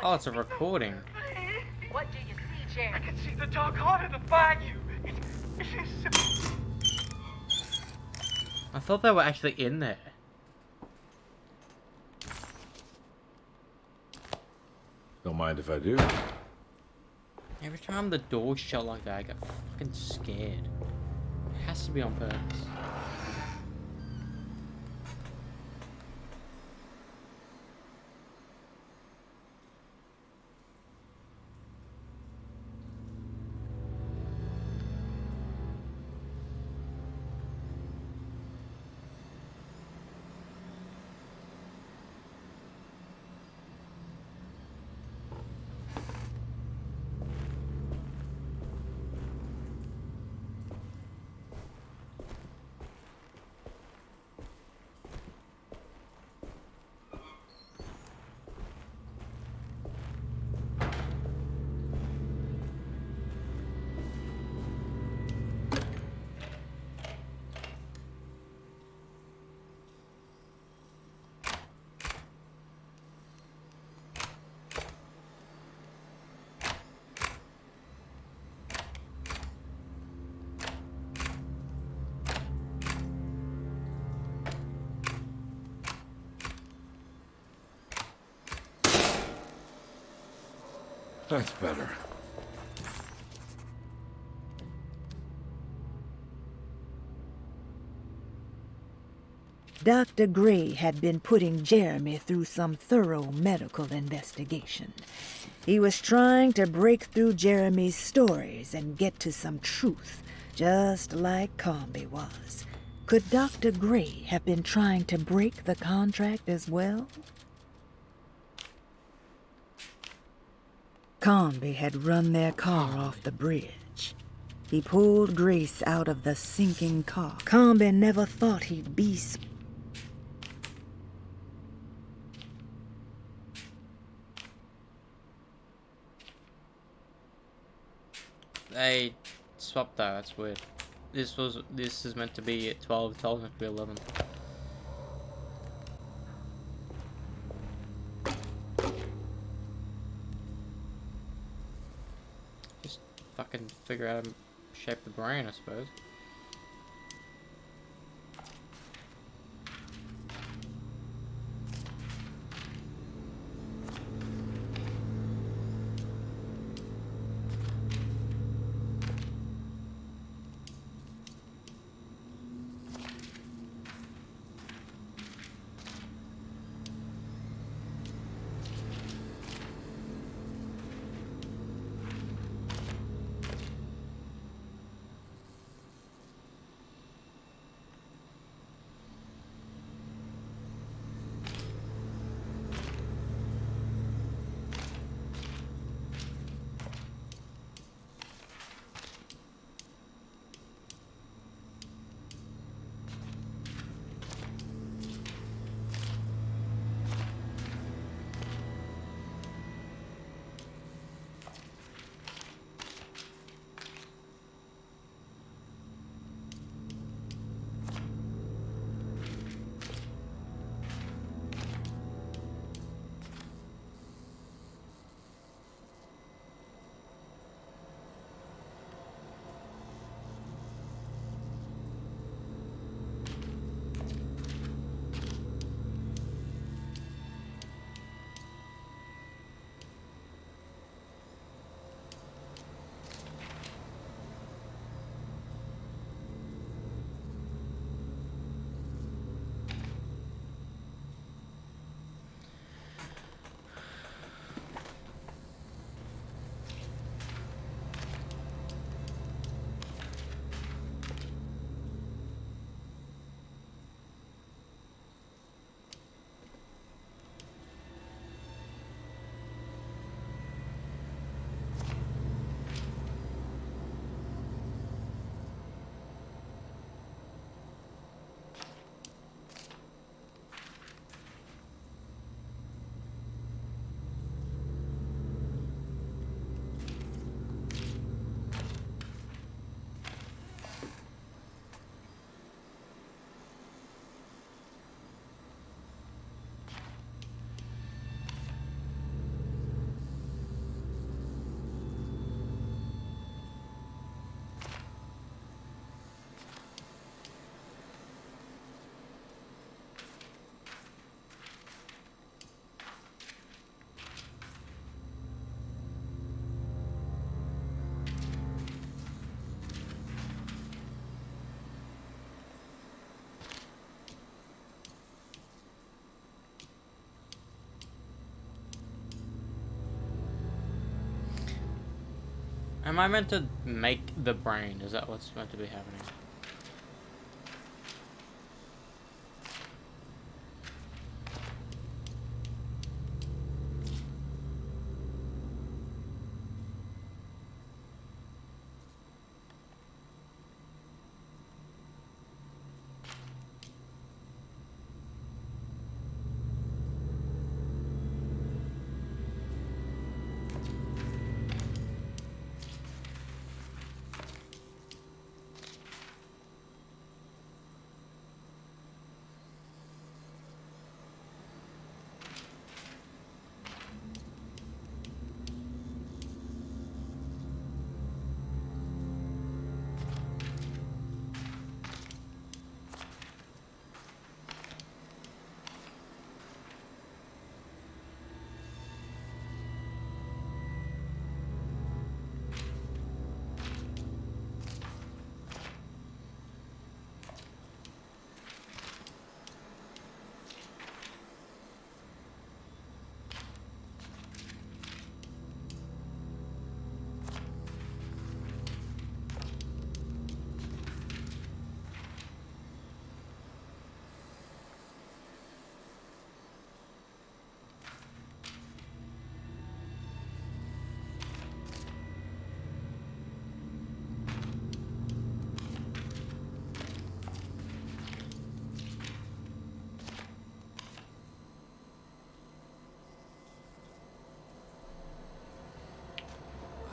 Oh, it's a recording. What do you see, Jerry? I can see the dark heart of the bayou. I thought they were actually in there. Don't mind if I do. Every time the doors shut like that, I get fucking scared. It has to be on purpose. That's better. Dr. Gray had been putting Jeremy through some thorough medical investigation. He was trying to break through Jeremy's stories and get to some truth, just like Comby was. Could Dr. Gray have been trying to break the contract as well? Comby had run their car off the bridge. He pulled Grace out of the sinking car. Comby never thought he'd be They swapped that, that's weird. This is meant to be at 12, it's meant to be 11. Just fucking figure out how to shape the brain, I suppose. Am I meant to make the brain? Is that what's meant to be happening?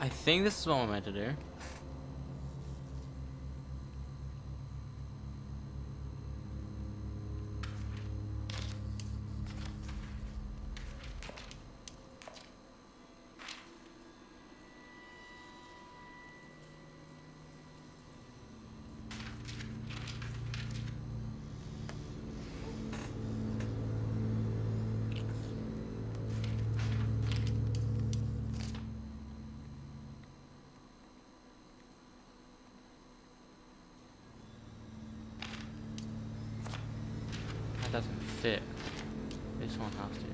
I think this is what we're meant to do. That doesn't fit. This one has to.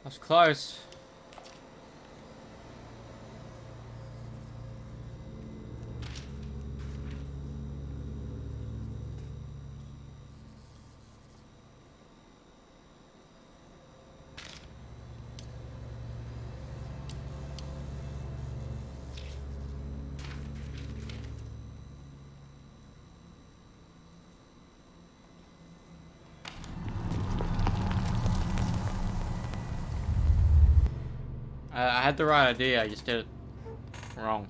That's close. I had the right idea, I just did it wrong.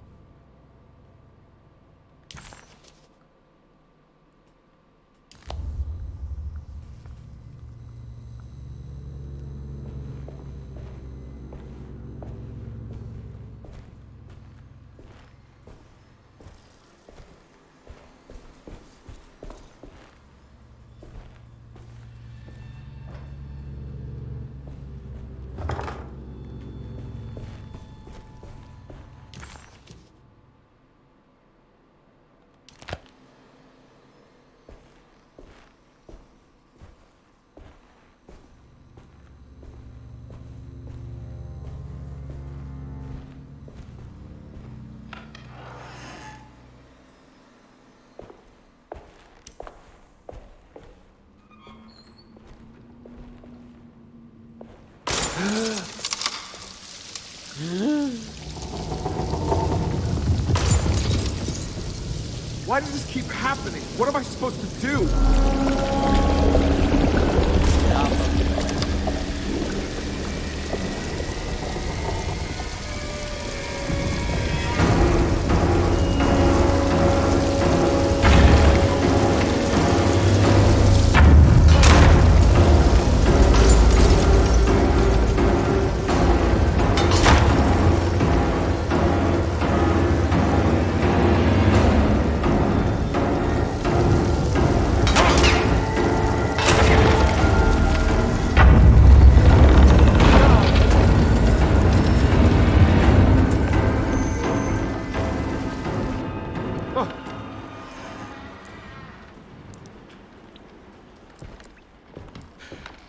Why does this keep happening? What am I supposed to do?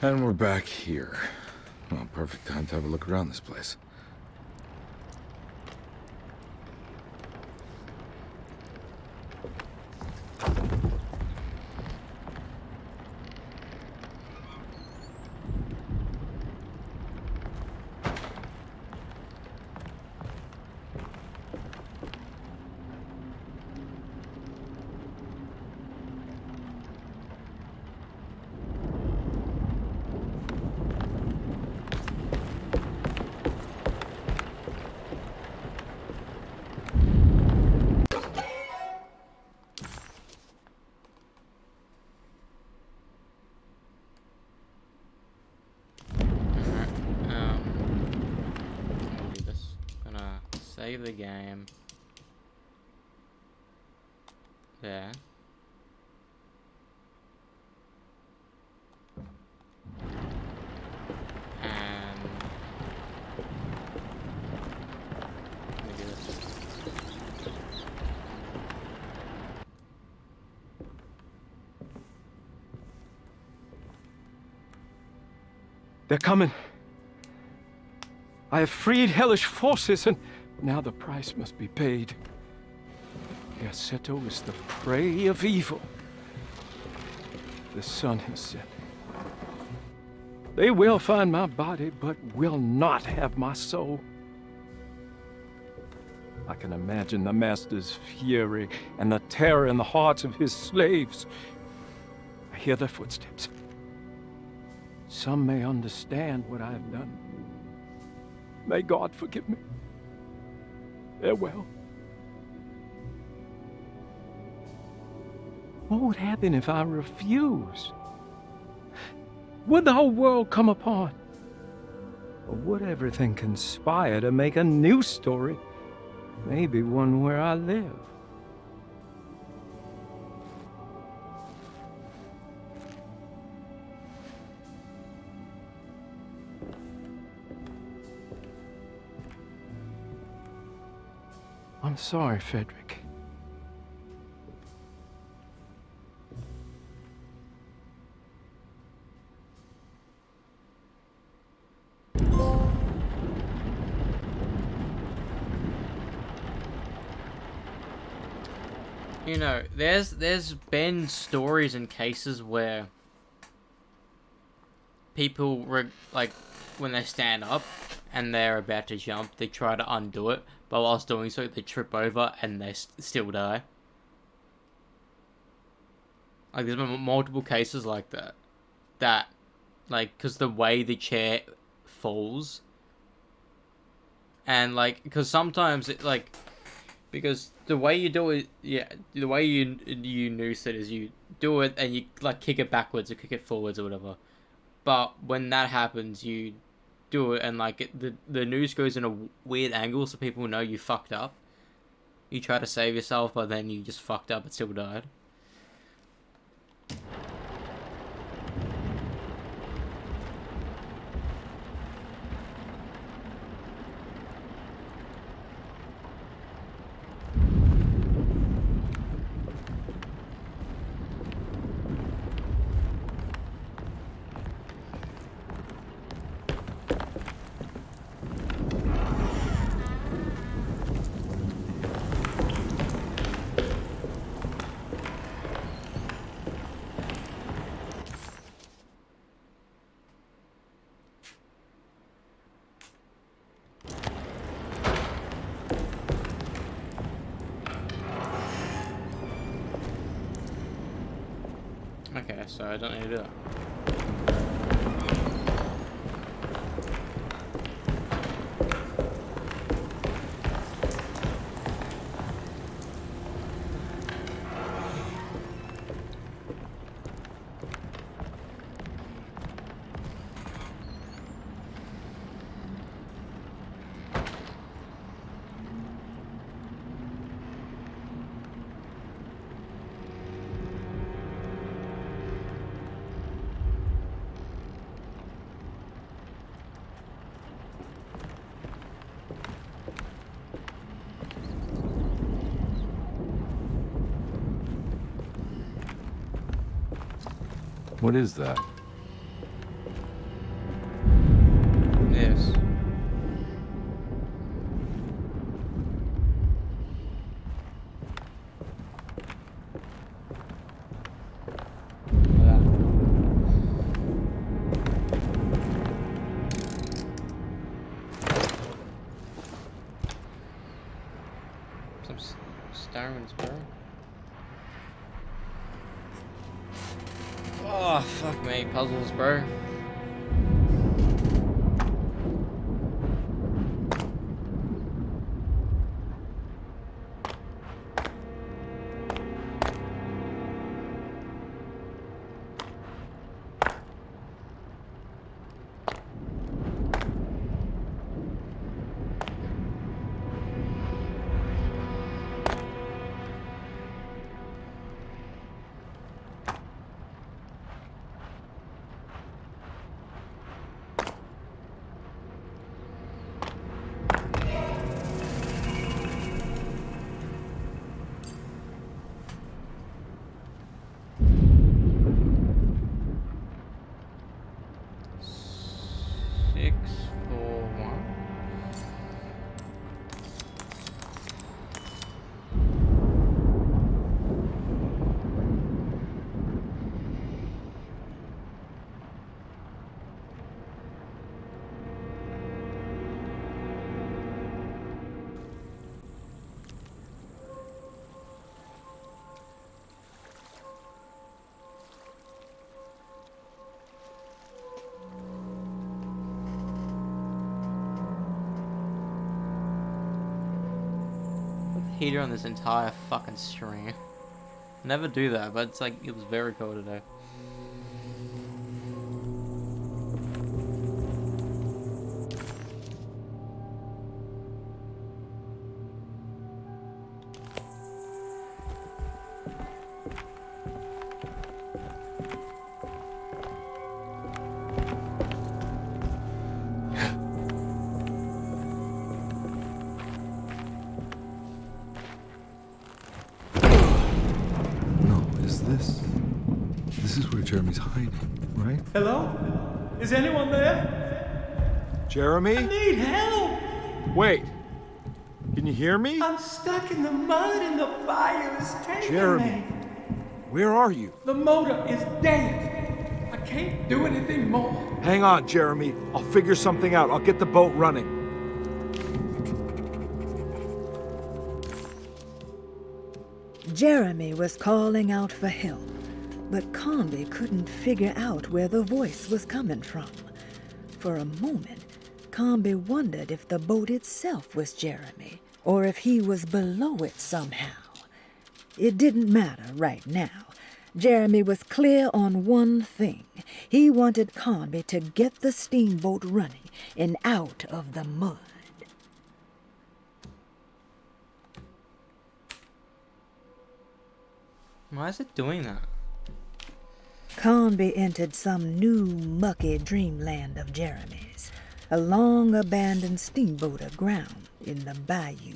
And we're back here. Well, perfect time to have a look around this place. Save the game. There. And let me do this. They're coming. I have freed hellish forces, and now the price must be paid. Derceto is the prey of evil. The sun has set. They will find my body, but will not have my soul. I can imagine the Master's fury and the terror in the hearts of his slaves. I hear their footsteps. Some may understand what I have done. May God forgive me. Farewell. What would happen if I refused? Would the whole world come apart? Or would everything conspire to make a new story? Maybe one where I live. I'm sorry, Frederick. You know, there's been stories and cases where people like when they stand up and they're about to jump, they try to undo it, but whilst doing so, they trip over and they still die. Like, there's been multiple cases like that. Like, because the way the chair falls. And, like, because sometimes it, like, because the way you do it, yeah, the way you noose it is you do it and you, like, kick it backwards or kick it forwards or whatever. But when that happens, you do it and, like, the noose goes in a weird angle so people know you fucked up. You try to save yourself, but then you just fucked up and still died. Okay, so I don't need to do that. What is that? Yes. Some stones, bro. Oh, fuck me. Puzzles, bro. Heater on this entire fucking string. Never do that, but it's like, it was very cool today. This is where Jeremy's hiding, right? Hello? Is anyone there? Jeremy? I need help! Wait. Can you hear me? I'm stuck in the mud and the fire is taking Jeremy, me. where are you? The motor is dead. I can't do anything more. Hang on, Jeremy. I'll figure something out. I'll get the boat running. Jeremy was calling out for help, but Conby couldn't figure out where the voice was coming from. For a moment, Conby wondered if the boat itself was Jeremy, or if he was below it somehow. It didn't matter right now. Jeremy was clear on one thing. He wanted Conby to get the steamboat running and out of the mud. Why is it doing that? Conby entered some new mucky dreamland of Jeremy's, a long-abandoned steamboat aground in the bayou.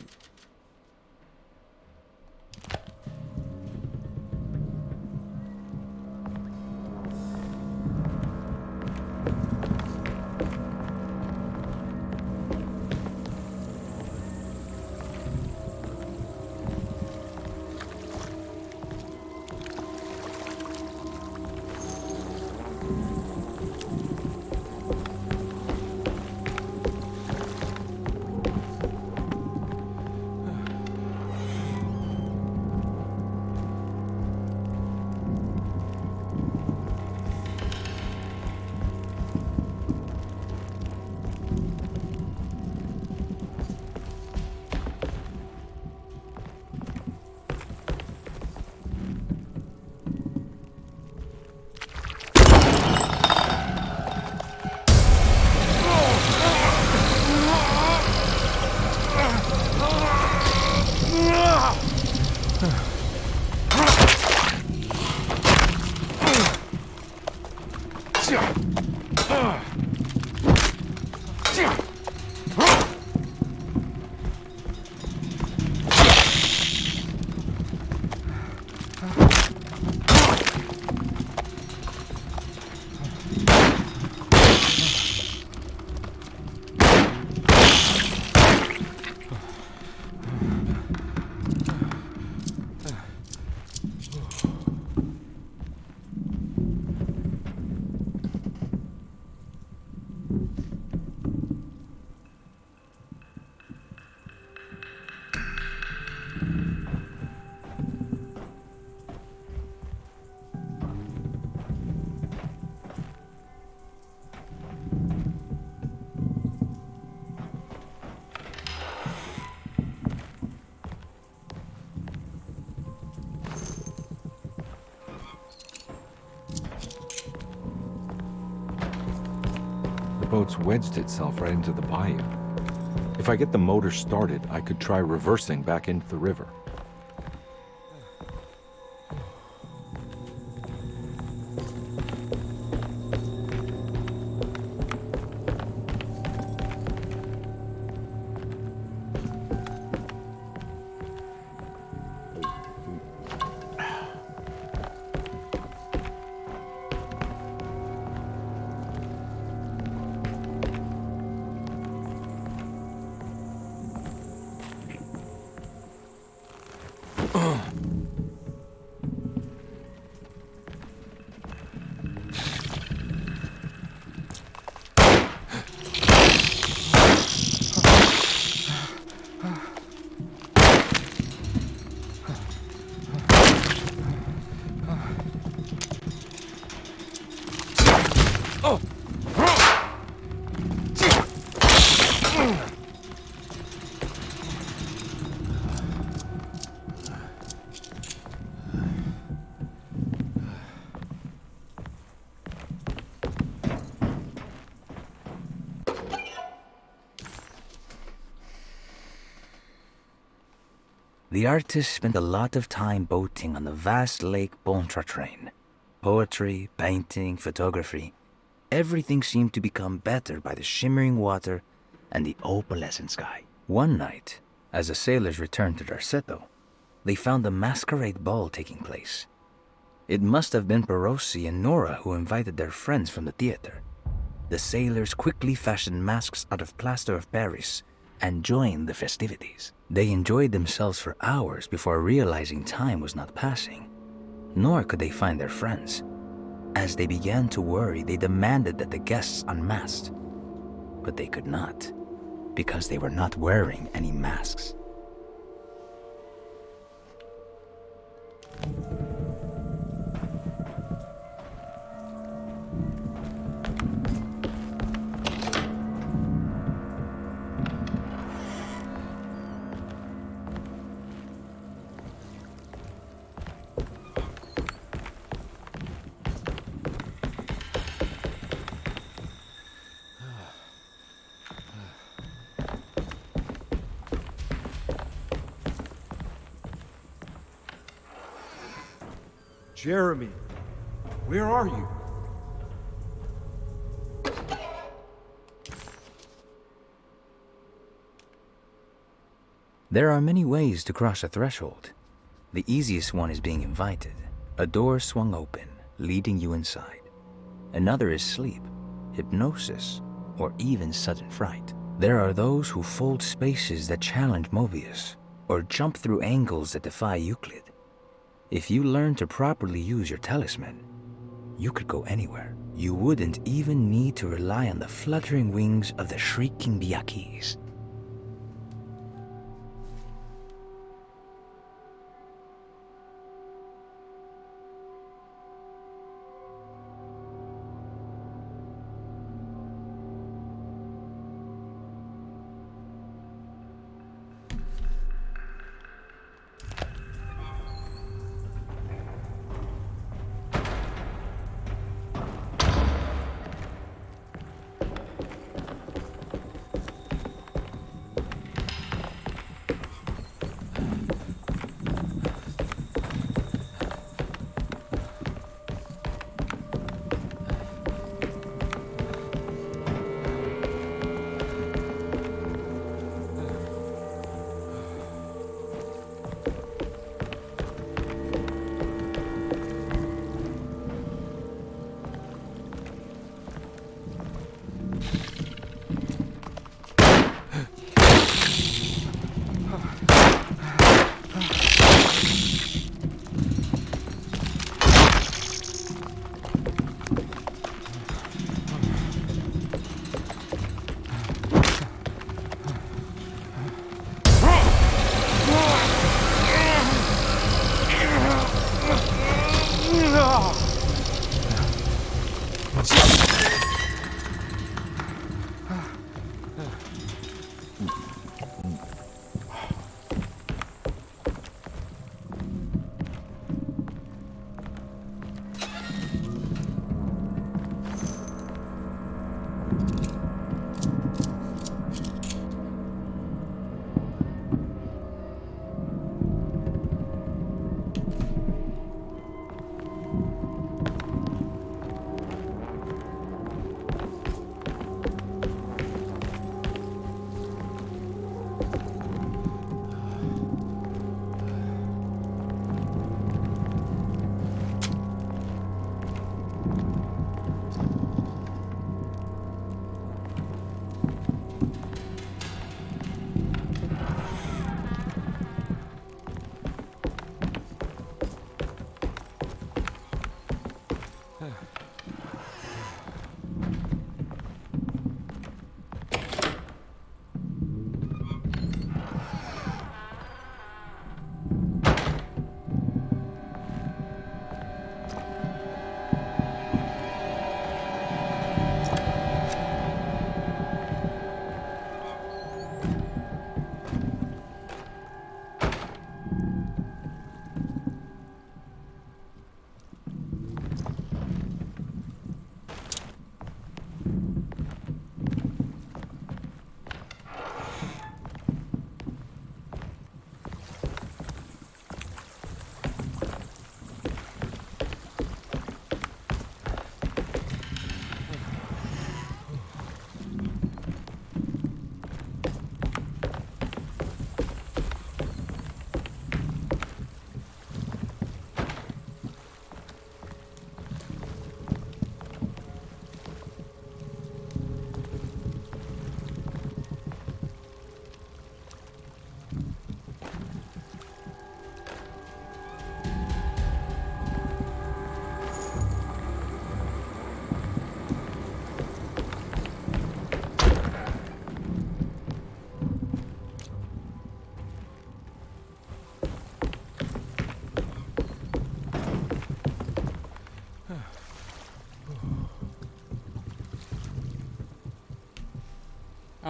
The boat's wedged itself right into the bayou. If I get the motor started, I could try reversing back into the river. The artist spent a lot of time boating on the vast Lake Pontchartrain. Poetry, painting, photography. Everything seemed to become better by the shimmering water and the opalescent sky. One night, as the sailors returned to Darceto, they found a masquerade ball taking place. It must have been Perosi and Nora who invited their friends from the theater. The sailors quickly fashioned masks out of plaster of Paris and joined the festivities. They enjoyed themselves for hours before realizing time was not passing. Nor could they find their friends. As they began to worry, they demanded that the guests unmasked. But they could not, because they were not wearing any masks. Jeremy, where are you? There are many ways to cross a threshold. The easiest one is being invited. A door swung open, leading you inside. Another is sleep, hypnosis, or even sudden fright. There are those who fold spaces that challenge Mobius, or jump through angles that defy Euclid. If you learn to properly use your talisman, you could go anywhere. You wouldn't even need to rely on the fluttering wings of the shrieking Biakis.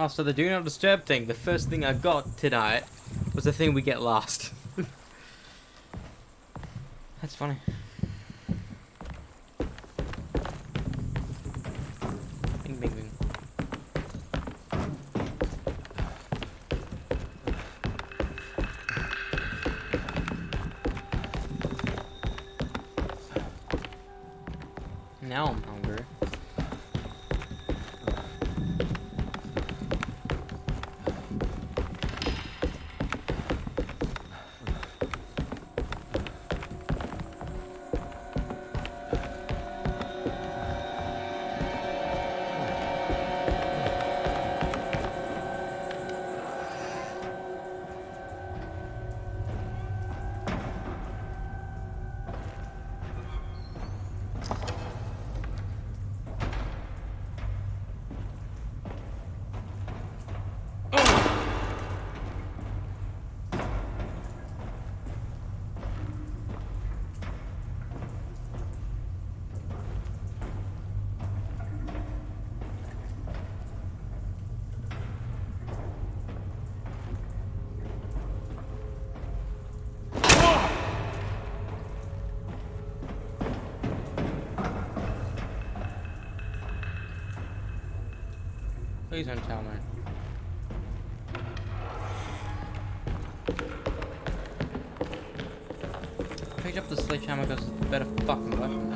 Oh, so the Do Not Disturb thing, the first thing I got tonight was the thing we get last. That's funny. Bing, bing, bing. Now I'm hungry. Please don't tell me. Pick up the sledgehammer because it's a better fucking weapon.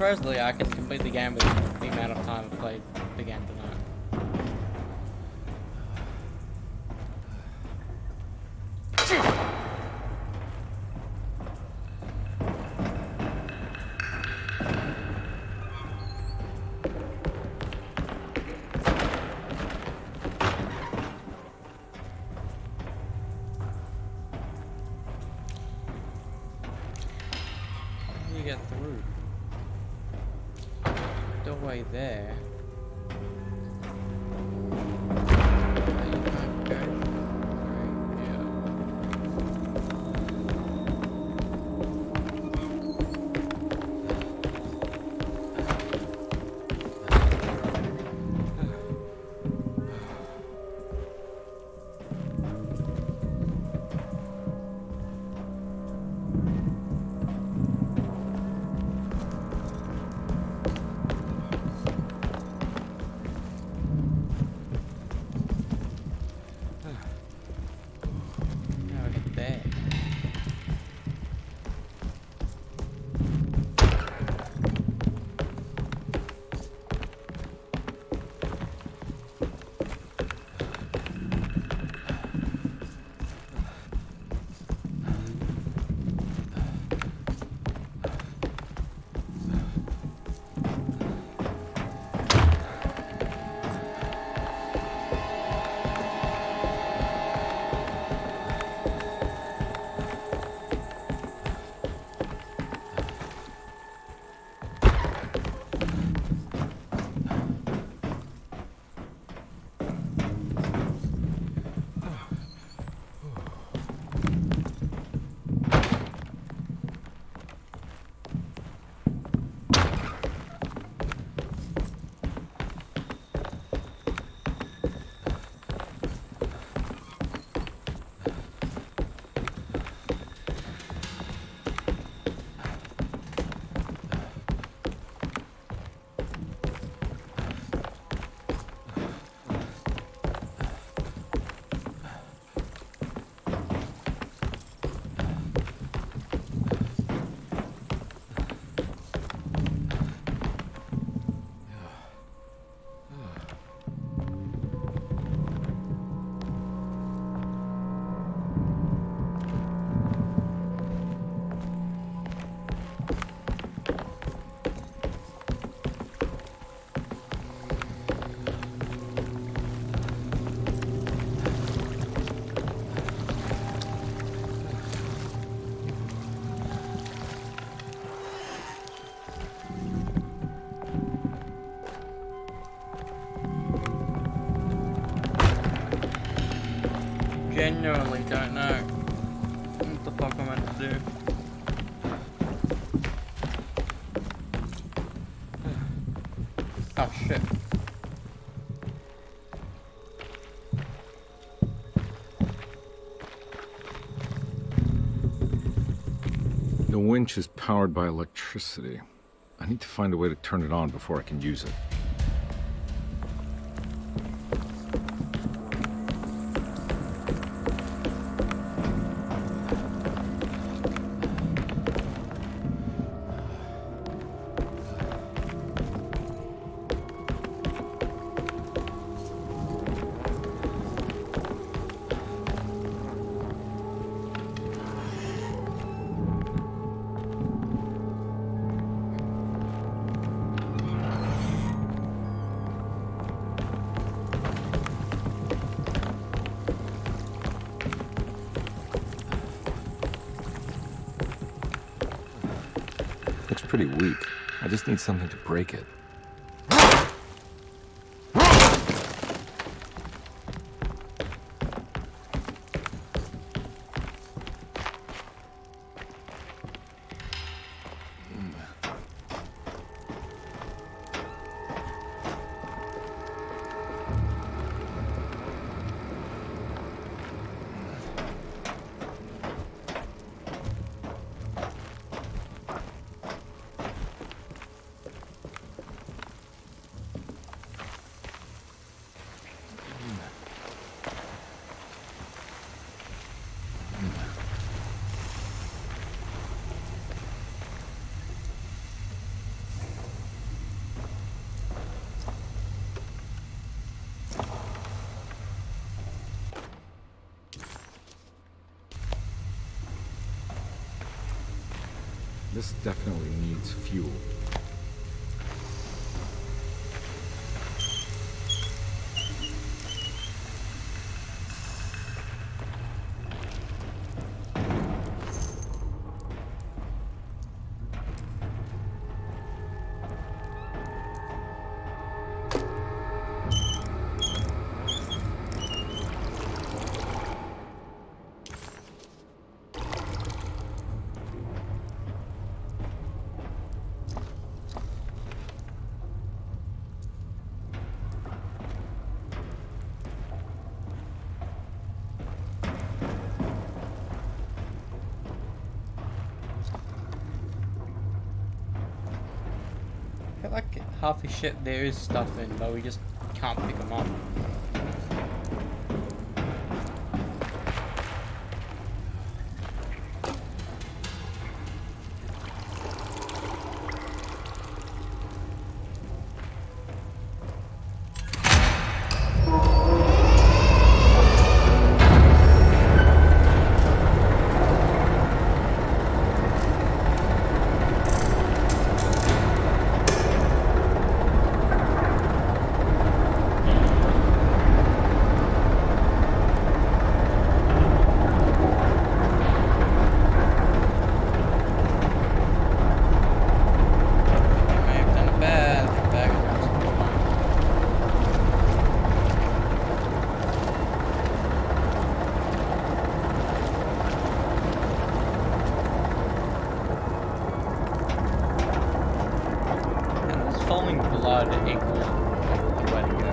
Supposedly, I can complete the game with the amount of time I've played the game tonight. You get through. Doorway there. You can't go. Now we get there. Genuinely don't know what the fuck I'm meant to do. Oh shit. The winch is powered by electricity. I need to find a way to turn it on before I can use it. Looks pretty weak. I just need something to break it. This definitely needs fuel. I feel like half the shit there is stuff in, but we just can't pick them up. Falling blood equal the way to go.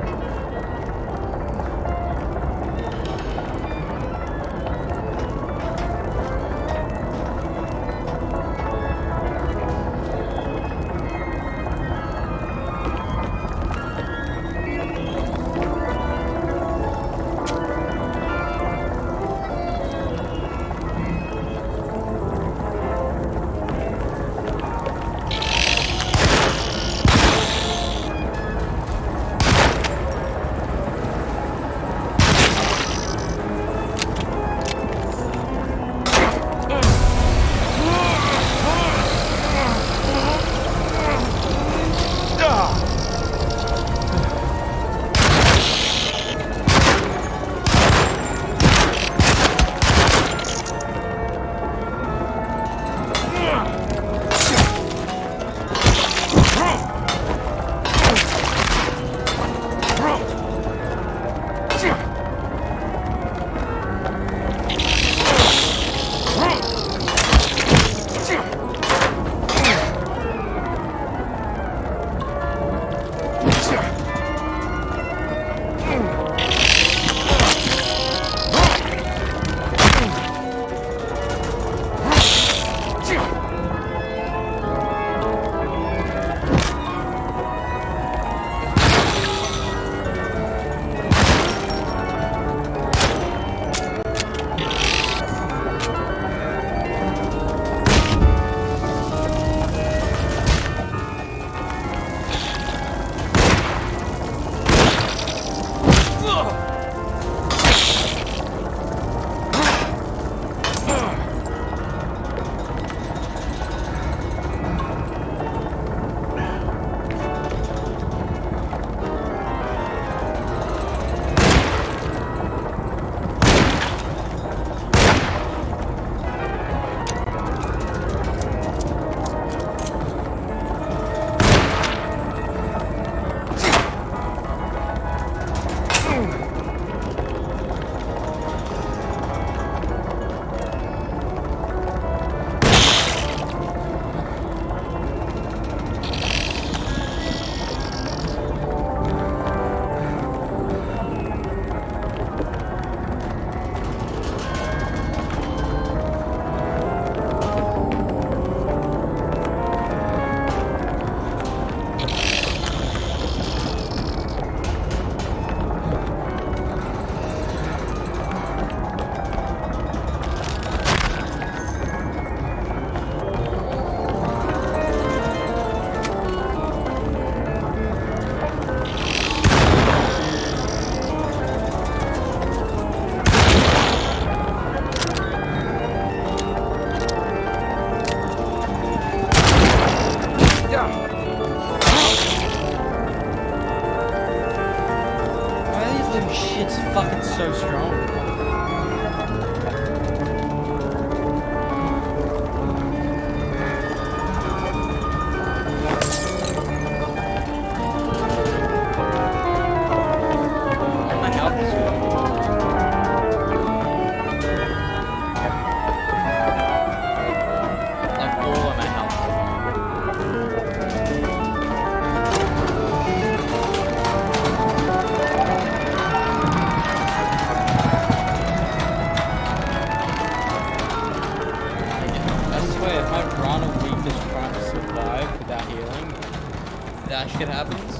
that shit happens,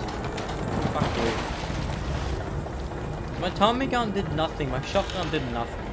fuck you. My Tommy gun did nothing. My shotgun did nothing.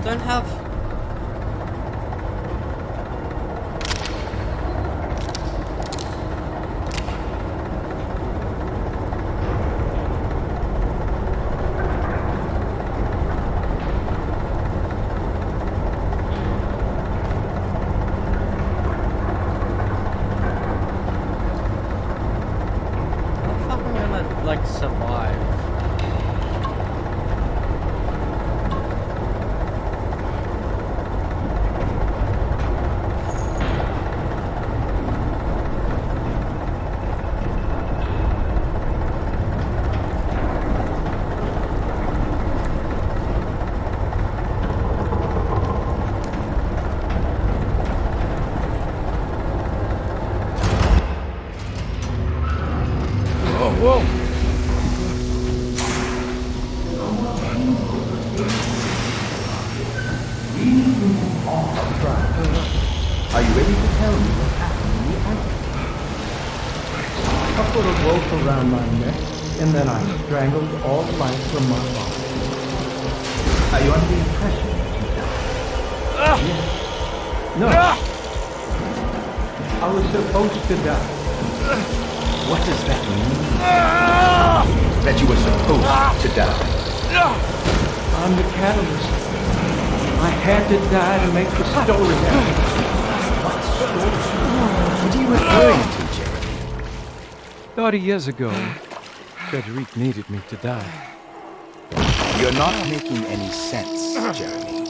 Don't have... How fucking am I gonna, like, survive? Whoa! Are you ready to tell me what happened in the attic? I put a rope around my neck, and then I strangled all life from my body. Are you under the impression that you died? Yes. No. I was supposed to die. What does that mean? That you were supposed to die? I'm the catalyst. I had to die to make the story happen. What are you referring to, Jeremy? 30 years ago, Frederic needed me to die. You're not making any sense, Jeremy.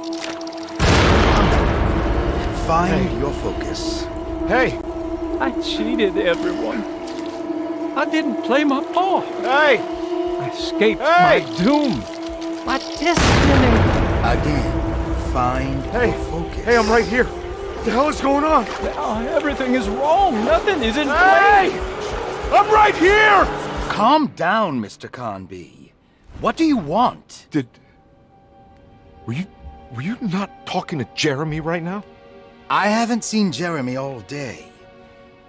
Find your focus. Hey! I cheated everyone. I didn't play my part. Hey! I escaped my doom. My destiny. Again, find your focus. Hey, I'm right here. What the hell is going on? Everything is wrong. Nothing is in Hey! place. I'm right here! Calm down, Mr. Conby. What do you want? Were you not talking to Jeremy right now? I haven't seen Jeremy all day.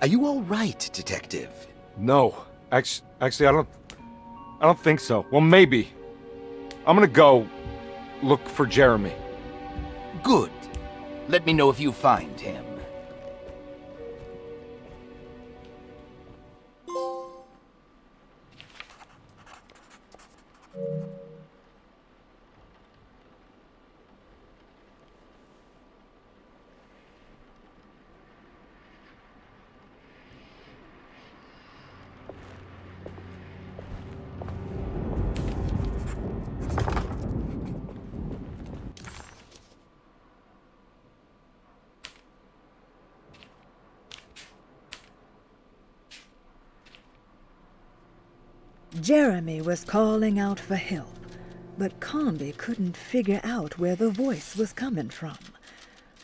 Are you all right, Detective? No. Actually, I don't think so. Well, maybe. I'm gonna go look for Jeremy. Good. Let me know if you find him. Jeremy was calling out for help, but Conby couldn't figure out where the voice was coming from.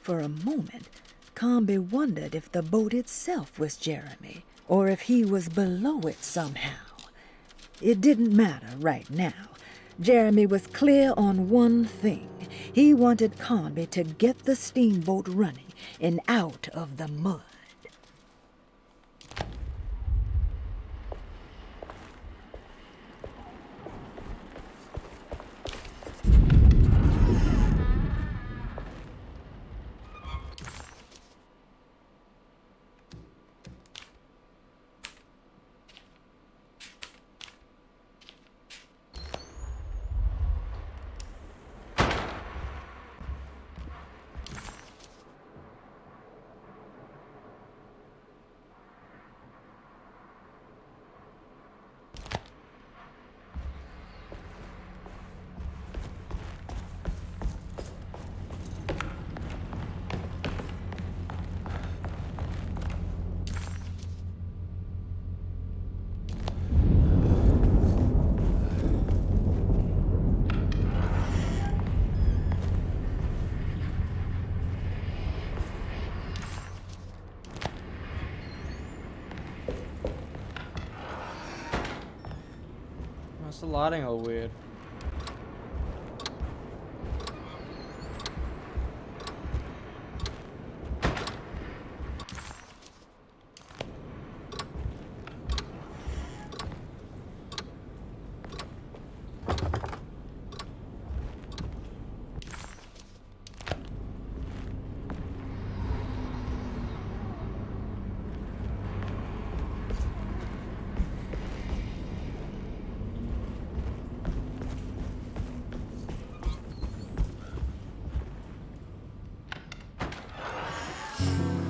For a moment, Comby wondered if the boat itself was Jeremy, or if he was below it somehow. It didn't matter right now. Jeremy was clear on one thing. He wanted Comby to get the steamboat running and out of the mud. What's the lighting all weird?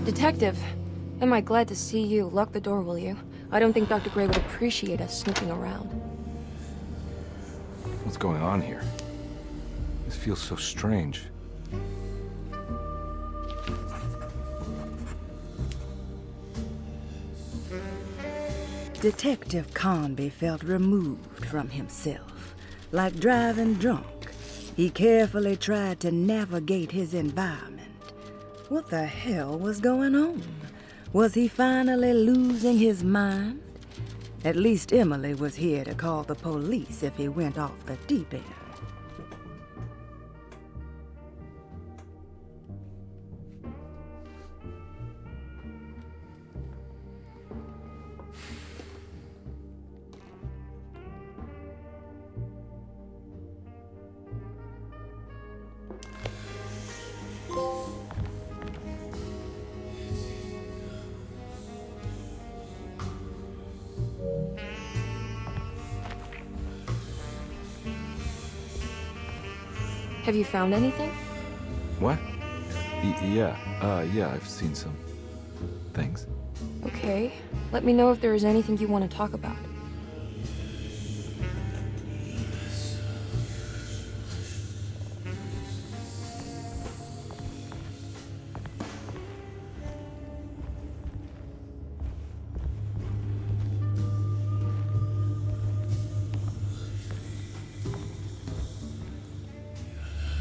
Detective, am I glad to see you. Lock the door, will you? I don't think Dr. Gray would appreciate us snooping around. What's going on here? This feels so strange. Detective Comby felt removed from himself, like driving drunk. He carefully tried to navigate his environment. What the hell was going on? Was he finally losing his mind? At least Emily was here to call the police if he went off the deep end. Have you found anything? What? Yeah, I've seen some things. Okay. Let me know if there is anything you want to talk about.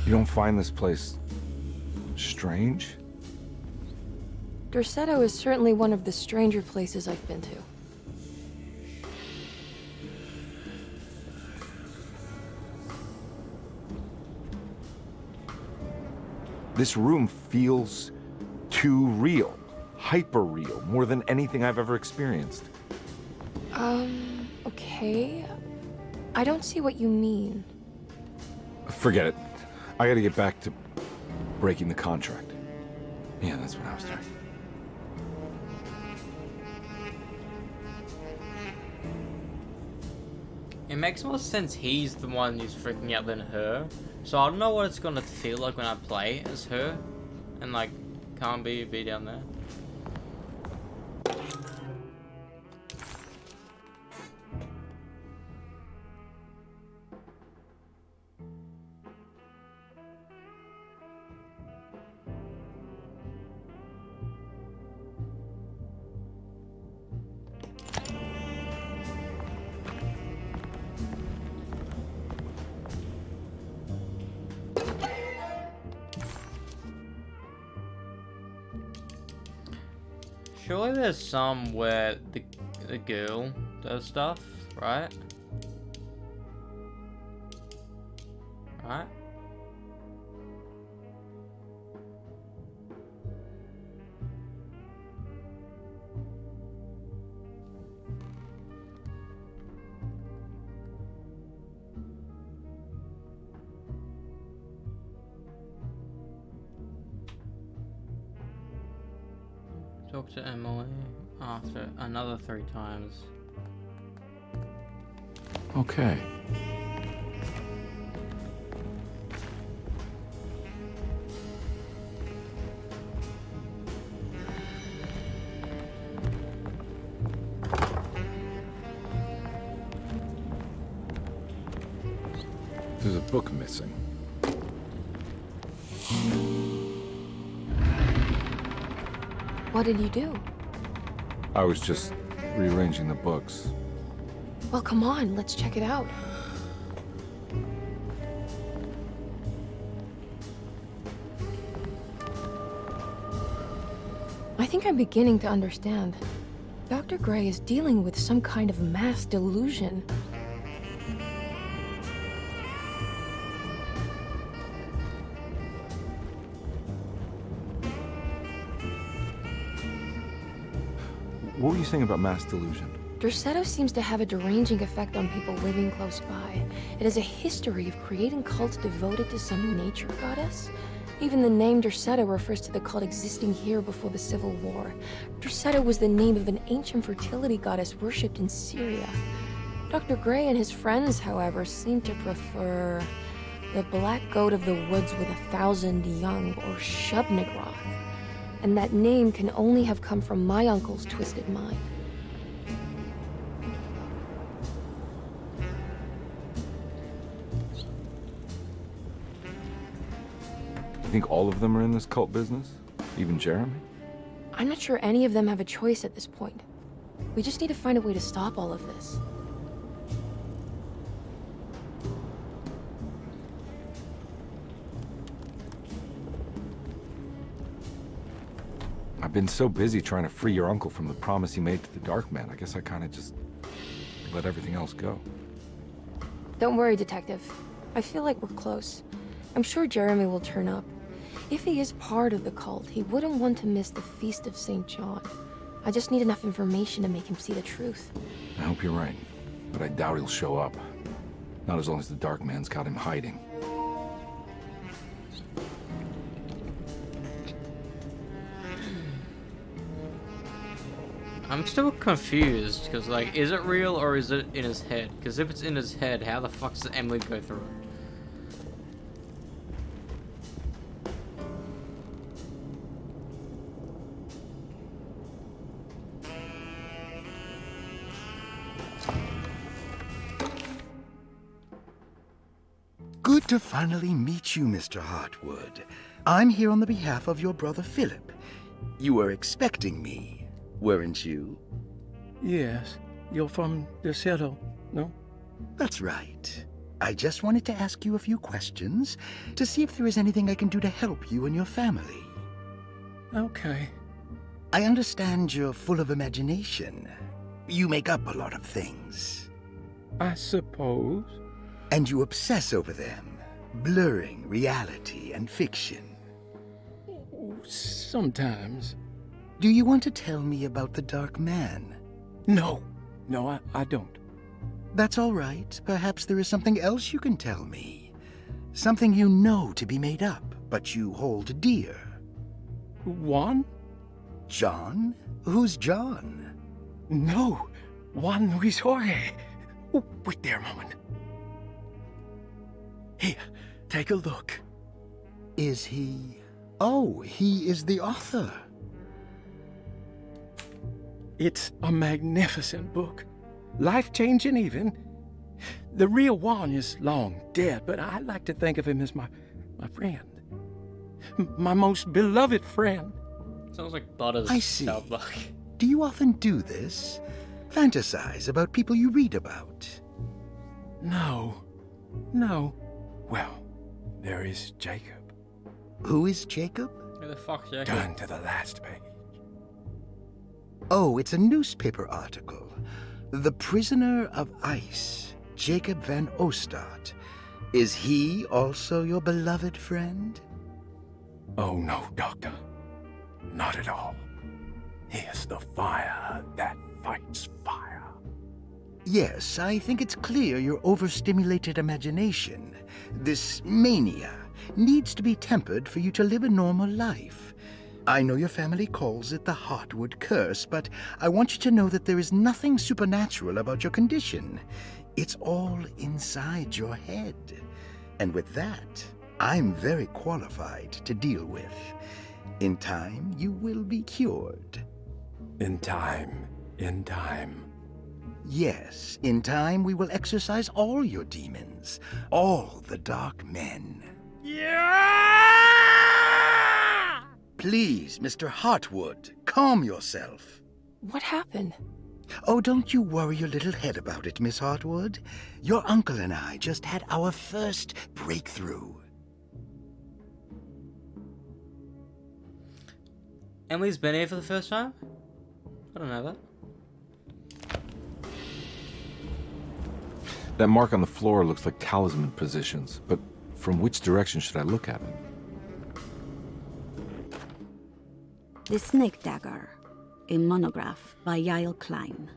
You don't find this place strange? Derceto is certainly one of the stranger places I've been to. This room feels too real, hyper real, more than anything I've ever experienced. Okay. I don't see what you mean. Forget it. I gotta get back to breaking the contract. Yeah, that's what I was doing. It makes more sense he's the one who's freaking out than her. So I don't know what it's gonna feel like when I play as her. And like, can't be down there. Surely there's some where the girl does stuff, right? Right? Talk to Emily after another 3 times. Okay. There's a book missing. What did you do? I was just rearranging the books. Well, come on, let's check it out. I think I'm beginning to understand. Dr. Gray is dealing with some kind of mass delusion. What were you saying about mass delusion? Derceto seems to have a deranging effect on people living close by. It has a history of creating cults devoted to some nature goddess. Even the name Derceto refers to the cult existing here before the Civil War. Derceto was the name of an ancient fertility goddess worshipped in Syria. Dr. Gray and his friends, however, seem to prefer the black goat of the woods with 1,000 young, or Shub-Nigroth. And that name can only have come from my uncle's twisted mind. You think all of them are in this cult business? Even Jeremy? I'm not sure any of them have a choice at this point. We just need to find a way to stop all of this. I've been so busy trying to free your uncle from the promise he made to the Dark Man. I guess I kind of just let everything else go. Don't worry, Detective. I feel like we're close. I'm sure Jeremy will turn up. If he is part of the cult, he wouldn't want to miss the Feast of St. John. I just need enough information to make him see the truth. I hope you're right, but I doubt he'll show up. Not as long as the Dark Man's got him hiding. I'm still confused, because, like, is it real or is it in his head? Because if it's in his head, how the fuck does Emily go through it? Good to finally meet you, Mr. Hartwood. I'm here on the behalf of your brother Philip. You were expecting me, weren't you? Yes. You're from Derceto, no? That's right. I just wanted to ask you a few questions to see if there is anything I can do to help you and your family. Okay. I understand you're full of imagination. You make up a lot of things. I suppose. And you obsess over them, blurring reality and fiction. Sometimes. Do you want to tell me about the Dark Man? No. No, I don't. That's all right. Perhaps there is something else you can tell me. Something you know to be made up, but you hold dear. Juan? John? Who's John? No. Juan Luis Jorge. Oh, wait there a moment. Here, take a look. Is he... Oh, he is the author. It's a magnificent book. Life-changing even. The real Juan is long dead, but I like to think of him as my friend. My most beloved friend. Sounds like Butters' I see. notebook. Do you often do this? Fantasize about people you read about? No. No. Well, there is Jacob. Who is Jacob? Who the fuck's Jacob? Turn to the last page. Oh, it's a newspaper article. The prisoner of ice, Jacob van Ostad. Is he also your beloved friend? Oh no, Doctor. Not at all. He is the fire that fights fire. Yes, I think it's clear your overstimulated imagination, this mania, needs to be tempered for you to live a normal life. I know your family calls it the Heartwood Curse, but I want you to know that there is nothing supernatural about your condition. It's all inside your head. And with that, I'm very qualified to deal with. In time, you will be cured. In time. Yes, in time we will exorcise all your demons, all the dark men. Yeah! Please, Mr. Heartwood, calm yourself. What happened? Oh, don't you worry your little head about it, Miss Heartwood. Your uncle and I just had our first breakthrough. Emily's been here for the first time? I don't know that. That mark on the floor looks like talisman positions, but from which direction should I look at it? The Snake Dagger, a monograph by Yael Klein.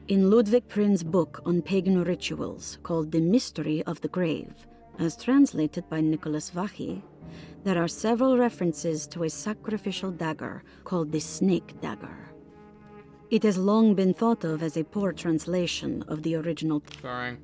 In Ludwig Prin's book on pagan rituals called The Mystery of the Grave, as translated by Nicholas Vachy, there are several references to a sacrificial dagger called the Snake Dagger. It has long been thought of as a poor translation of the original. Boring.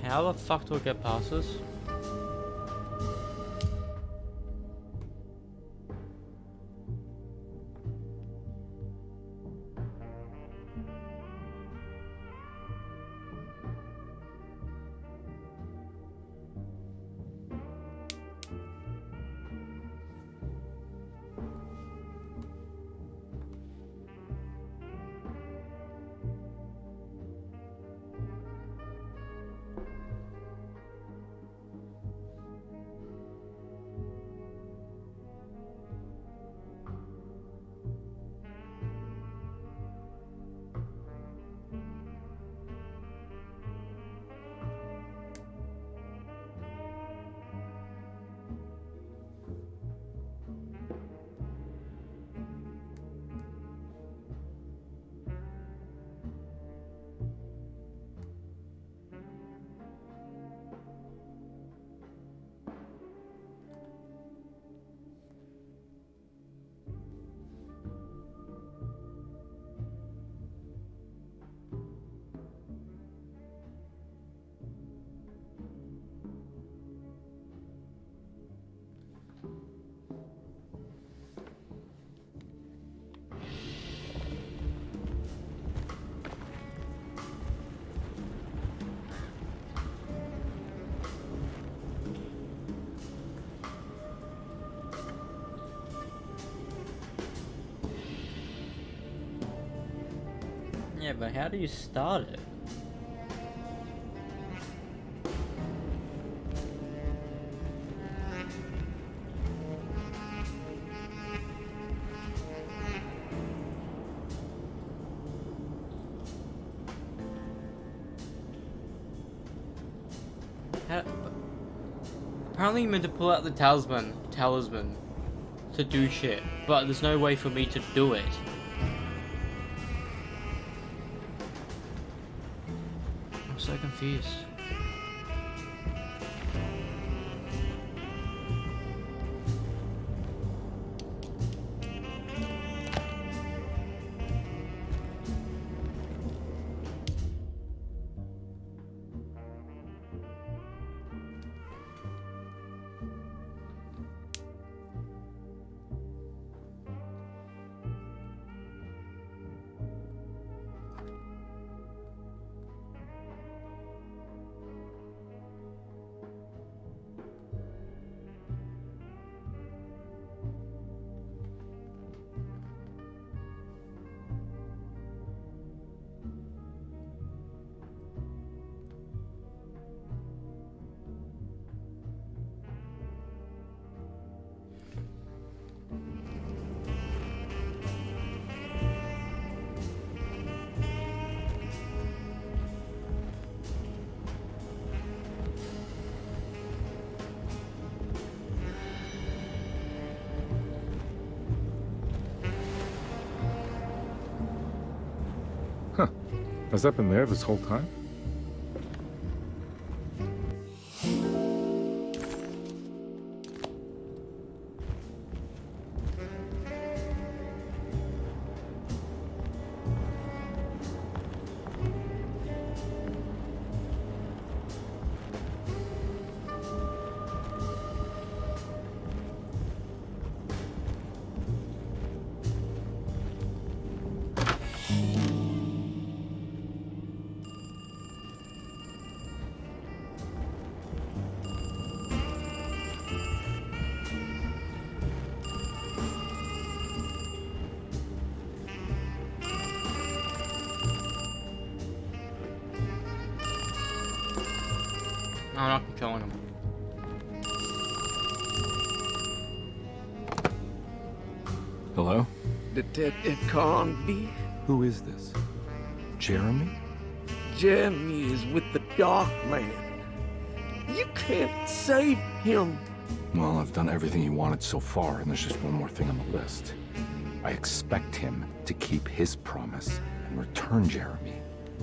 How the fuck do I get past this? Yeah, but how do you start it? Apparently you're meant to pull out the talisman to do shit, but there's no way for me to do it. I'm so confused. Has that been there this whole time? I'm not controlling him. Hello? Detective Conby? Who is this? Jeremy? Jeremy is with the Dark Man. You can't save him. Well, I've done everything he wanted so far, and there's just one more thing on the list. I expect him to keep his promise and return Jeremy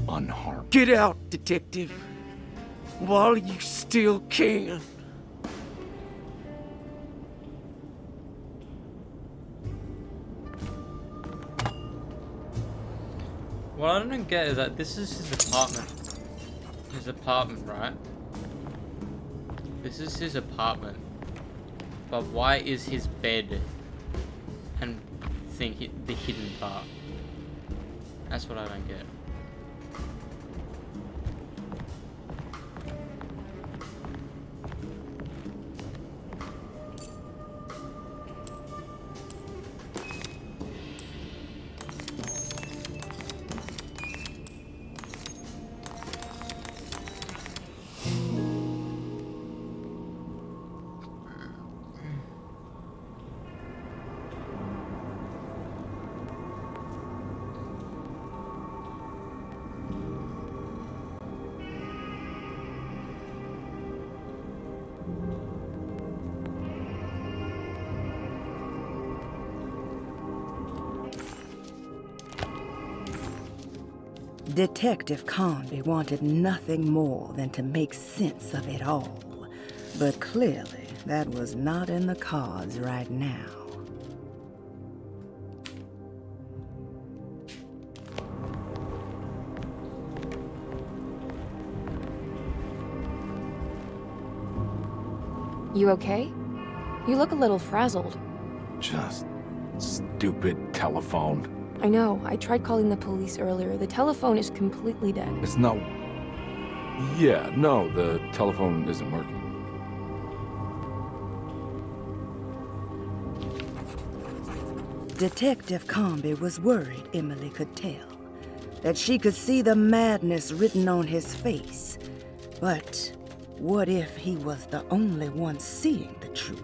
unharmed. Get out, Detective. While you still can. What I don't get is that this is his apartment. His apartment, right? This is his apartment. But why is his bed and the hidden part? That's what I don't get. Detective Conby wanted nothing more than to make sense of it all. But clearly, that was not in the cards right now. You okay? You look a little frazzled. Just stupid telephone. I know. I tried calling the police earlier. The telephone is completely dead. It's not... Yeah, no, the telephone isn't working. Detective Conby was worried Emily could tell. that she could see the madness written on his face. But what if he was the only one seeing the truth?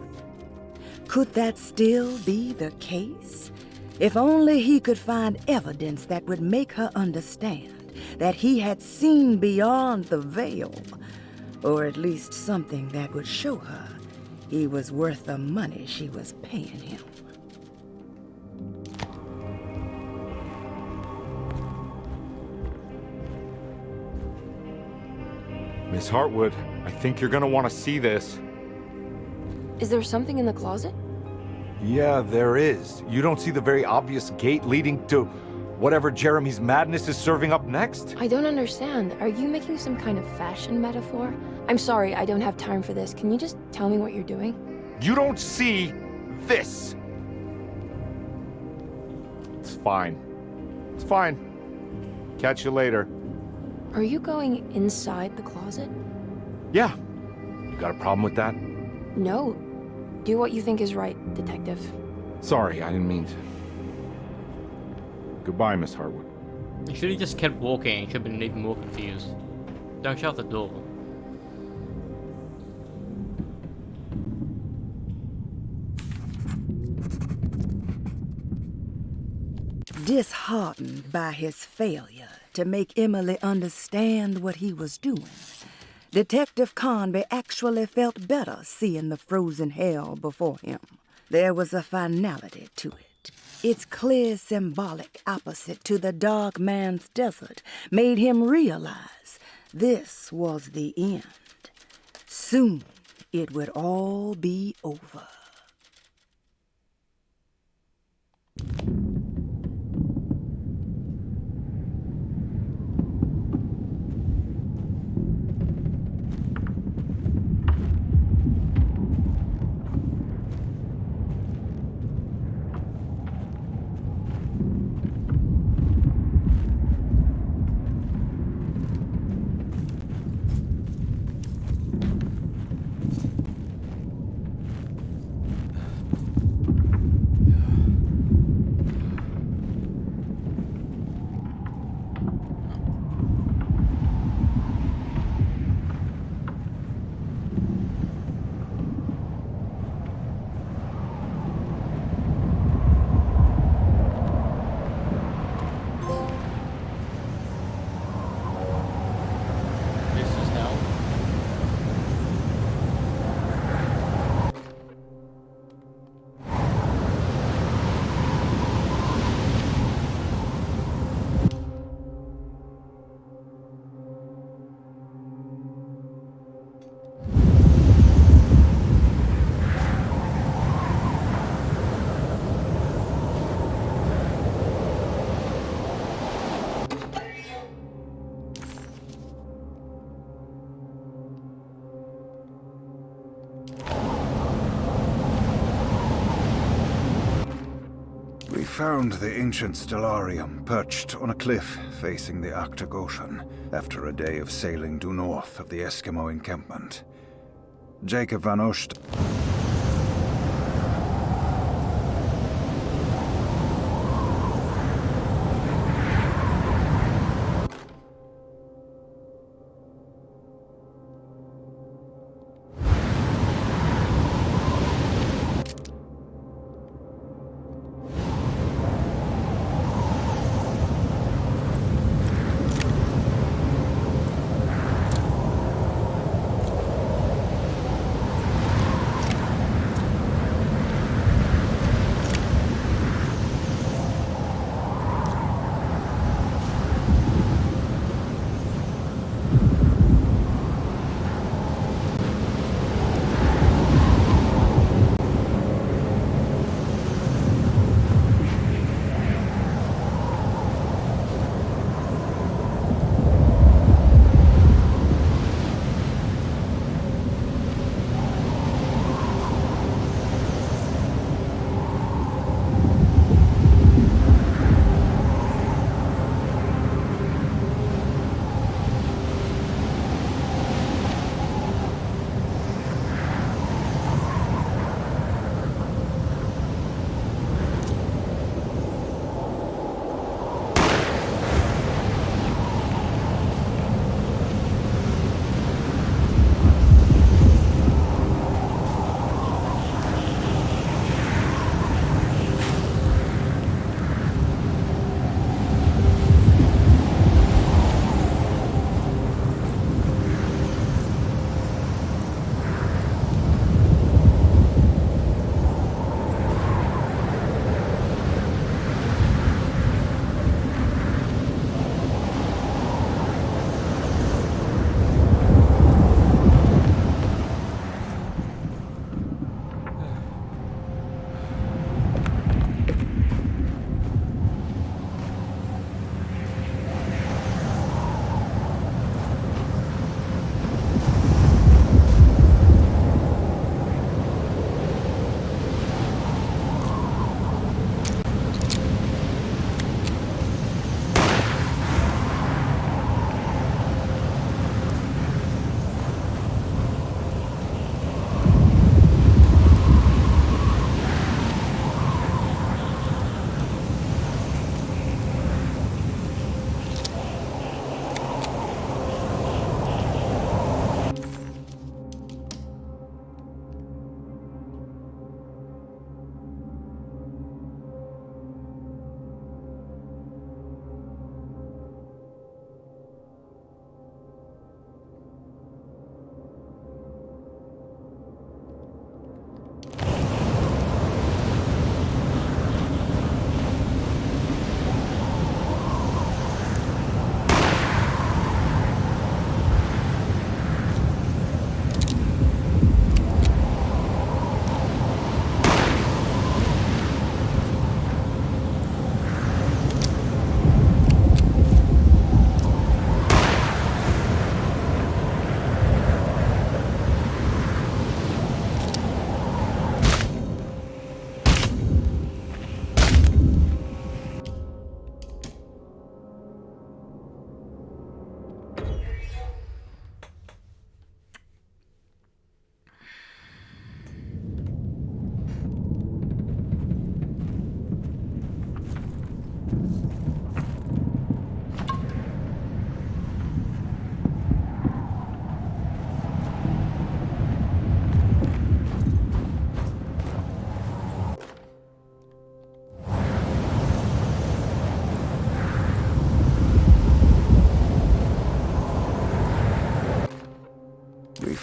Could that still be the case? If only he could find evidence that would make her understand that he had seen beyond the veil, or at least something that would show her he was worth the money she was paying him. Miss Hartwood, I think you're gonna want to see this. Is there something in the closet? Yeah, there is. You don't see the very obvious gate leading to whatever Jeremy's madness is serving up next? I don't understand. Are you making some kind of fashion metaphor? I'm sorry, I don't have time for this. Can you just tell me what you're doing? You don't see this. It's fine. It's fine. Catch you later. Are you going inside the closet? Yeah. You got a problem with that? No. Do what you think is right, Detective. Sorry, I didn't mean to. Goodbye, Miss Hartwood. You should have just kept walking. You should have been even more confused. Don't shut the door. Disheartened by his failure to make Emily understand what he was doing, Detective Conby actually felt better seeing the frozen hell before him. There was a finality to it. Its clear symbolic opposite to the dark man's desert made him realize this was the end. Soon it would all be over. Found the ancient stellarium perched on a cliff facing the Arctic Ocean after a day of sailing due north of the Eskimo encampment. Jacob van Oost...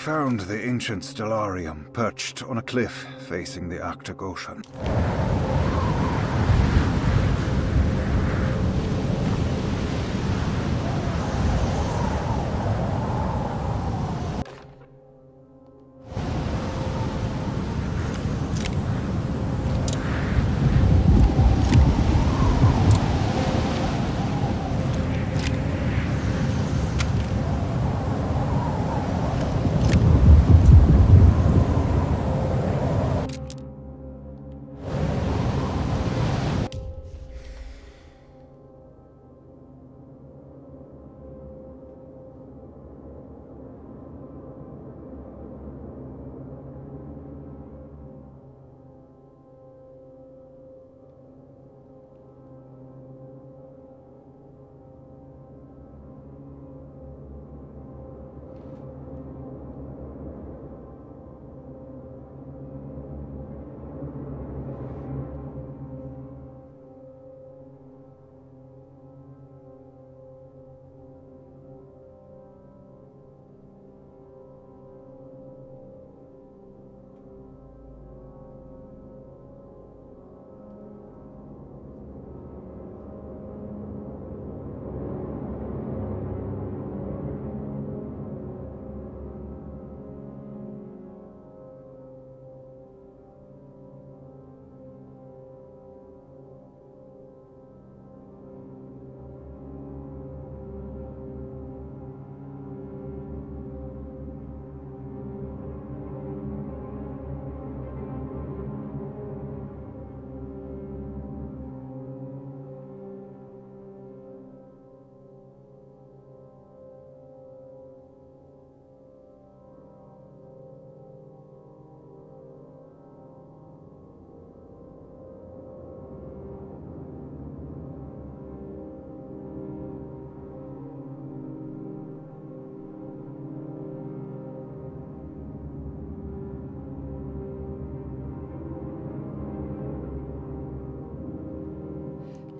found the ancient Stellarium perched on a cliff facing the Arctic Ocean.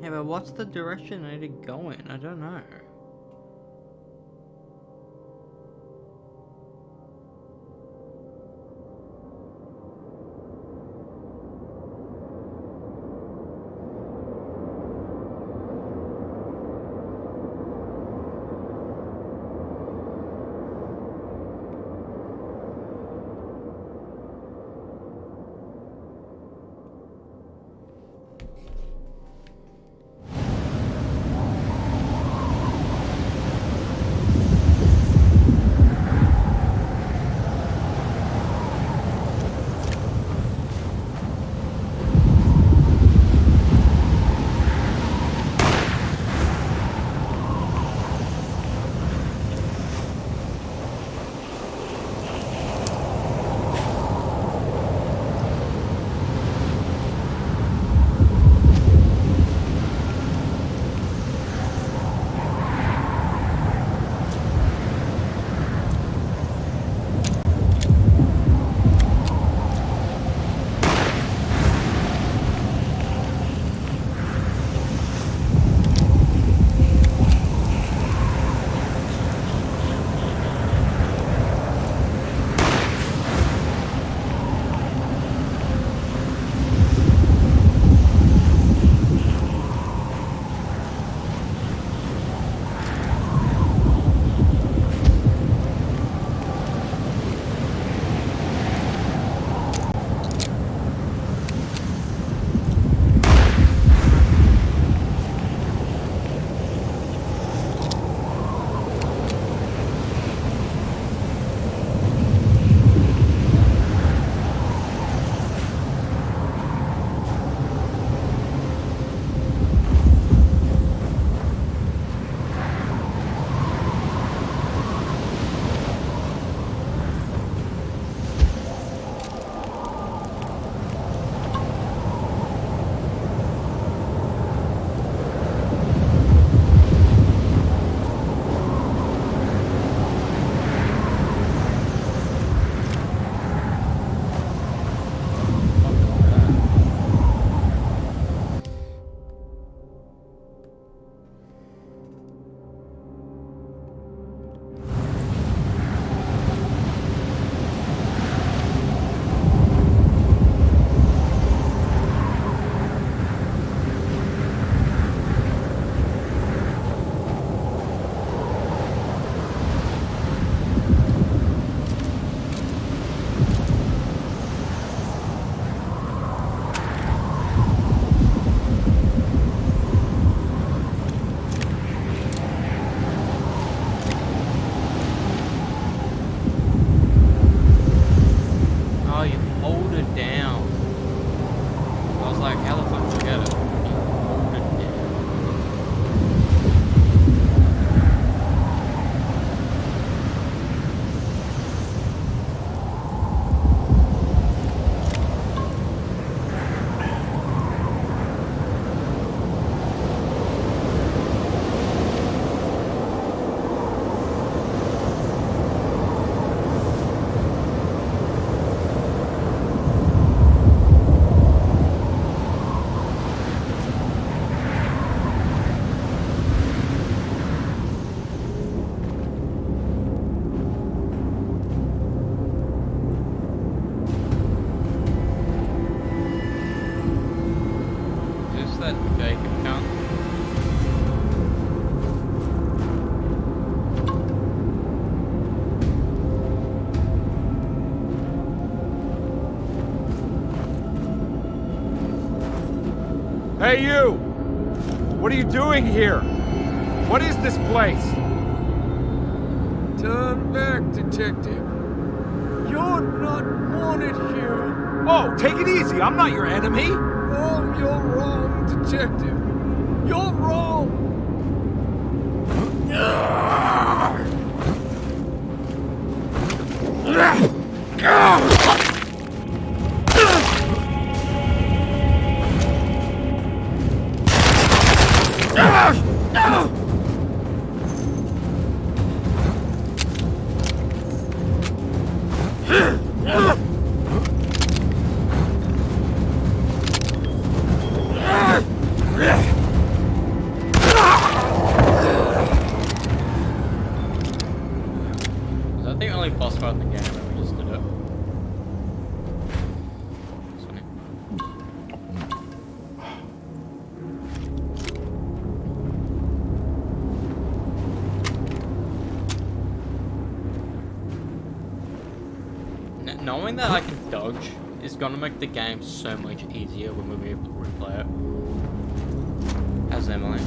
Yeah, but what's the direction I need to go in? I don't know. Hey, you! What are you doing here? What is this place? Turn back, detective. You're not wanted here. Oh, take it easy. I'm not your enemy. Oh, you're wrong, detective. You're wrong. Is that the only boss fight in the game that we just did it? It's funny. Knowing that I can dodge is gonna make the game so much easier when we'll be able to replay it as Emily.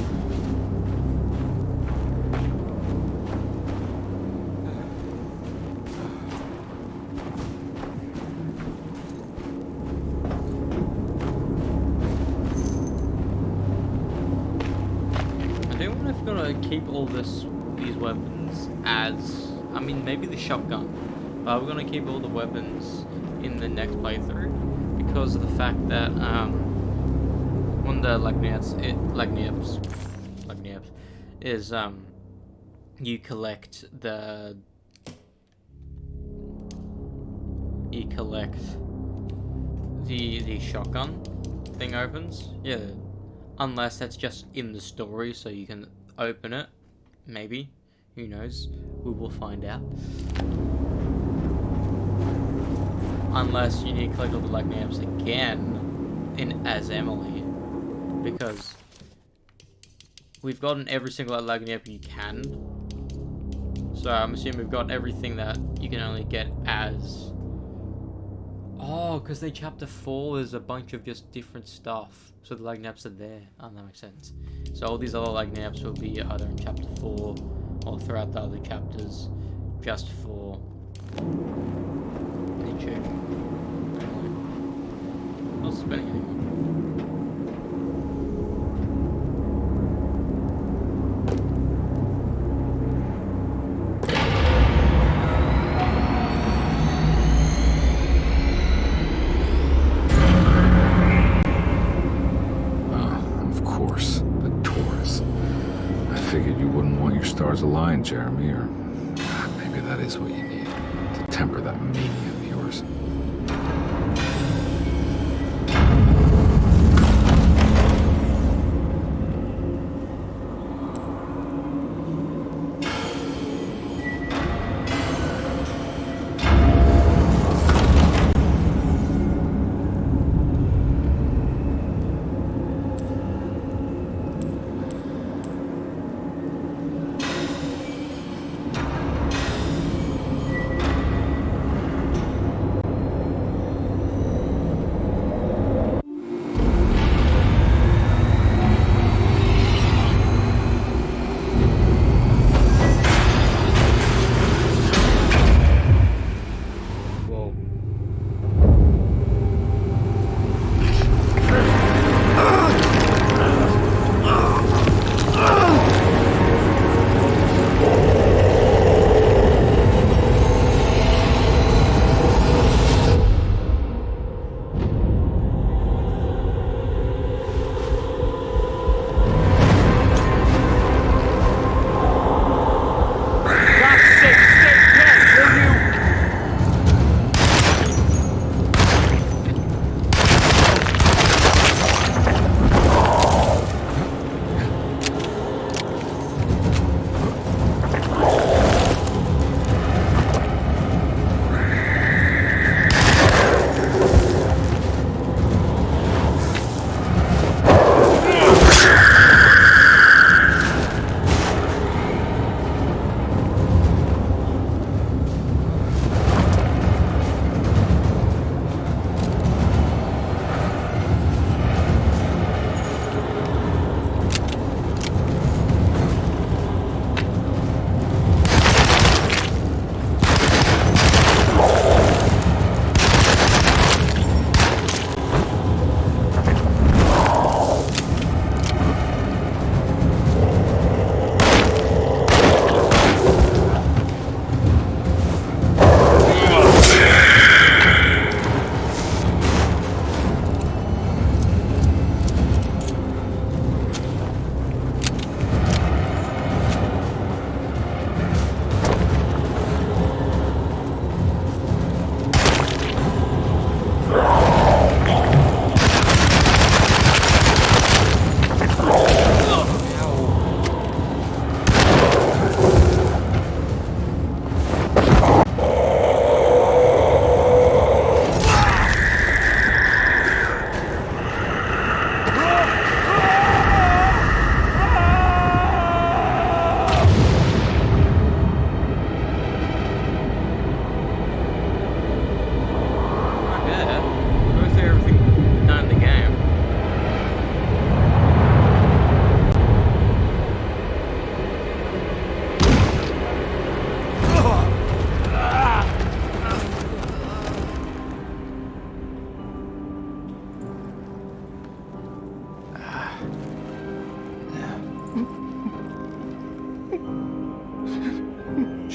I do wonder if we're gonna keep all these weapons as, I mean, maybe the shotgun. We're going to keep all the weapons in the next playthrough because of the fact that one of the Lagniaps is you collect the shotgun thing opens. Yeah, unless that's just in the story, so you can open it. Maybe, who knows? We will find out. Unless you need to collect all the Lagniaps again as Emily, because we've gotten every single Lagniap you can. So I'm assuming we've got everything that you can only get as. Oh, because in chapter 4 there's a bunch of just different stuff, so the Lagniaps are there. Oh, that makes sense. So all these other Lagniaps will be either in chapter 4 or throughout the other chapters, just for Nietzsche. Not spinning anymore. Of course, the Taurus. I figured you wouldn't want your stars aligned, Jeremy, or maybe that is what you need to temper that mania of yours.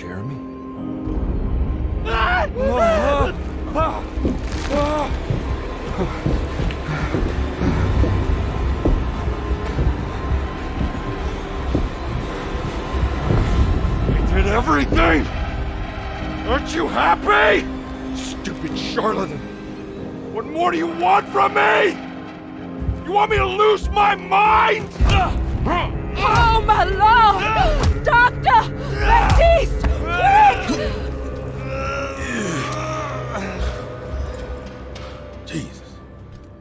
Jeremy? I did everything! Aren't you happy? Stupid charlatan! What more do you want from me? You want me to lose my mind? Oh, my Lord! Doctor! Baptiste! Quick! Jesus.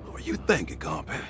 What were you thinking, compadre?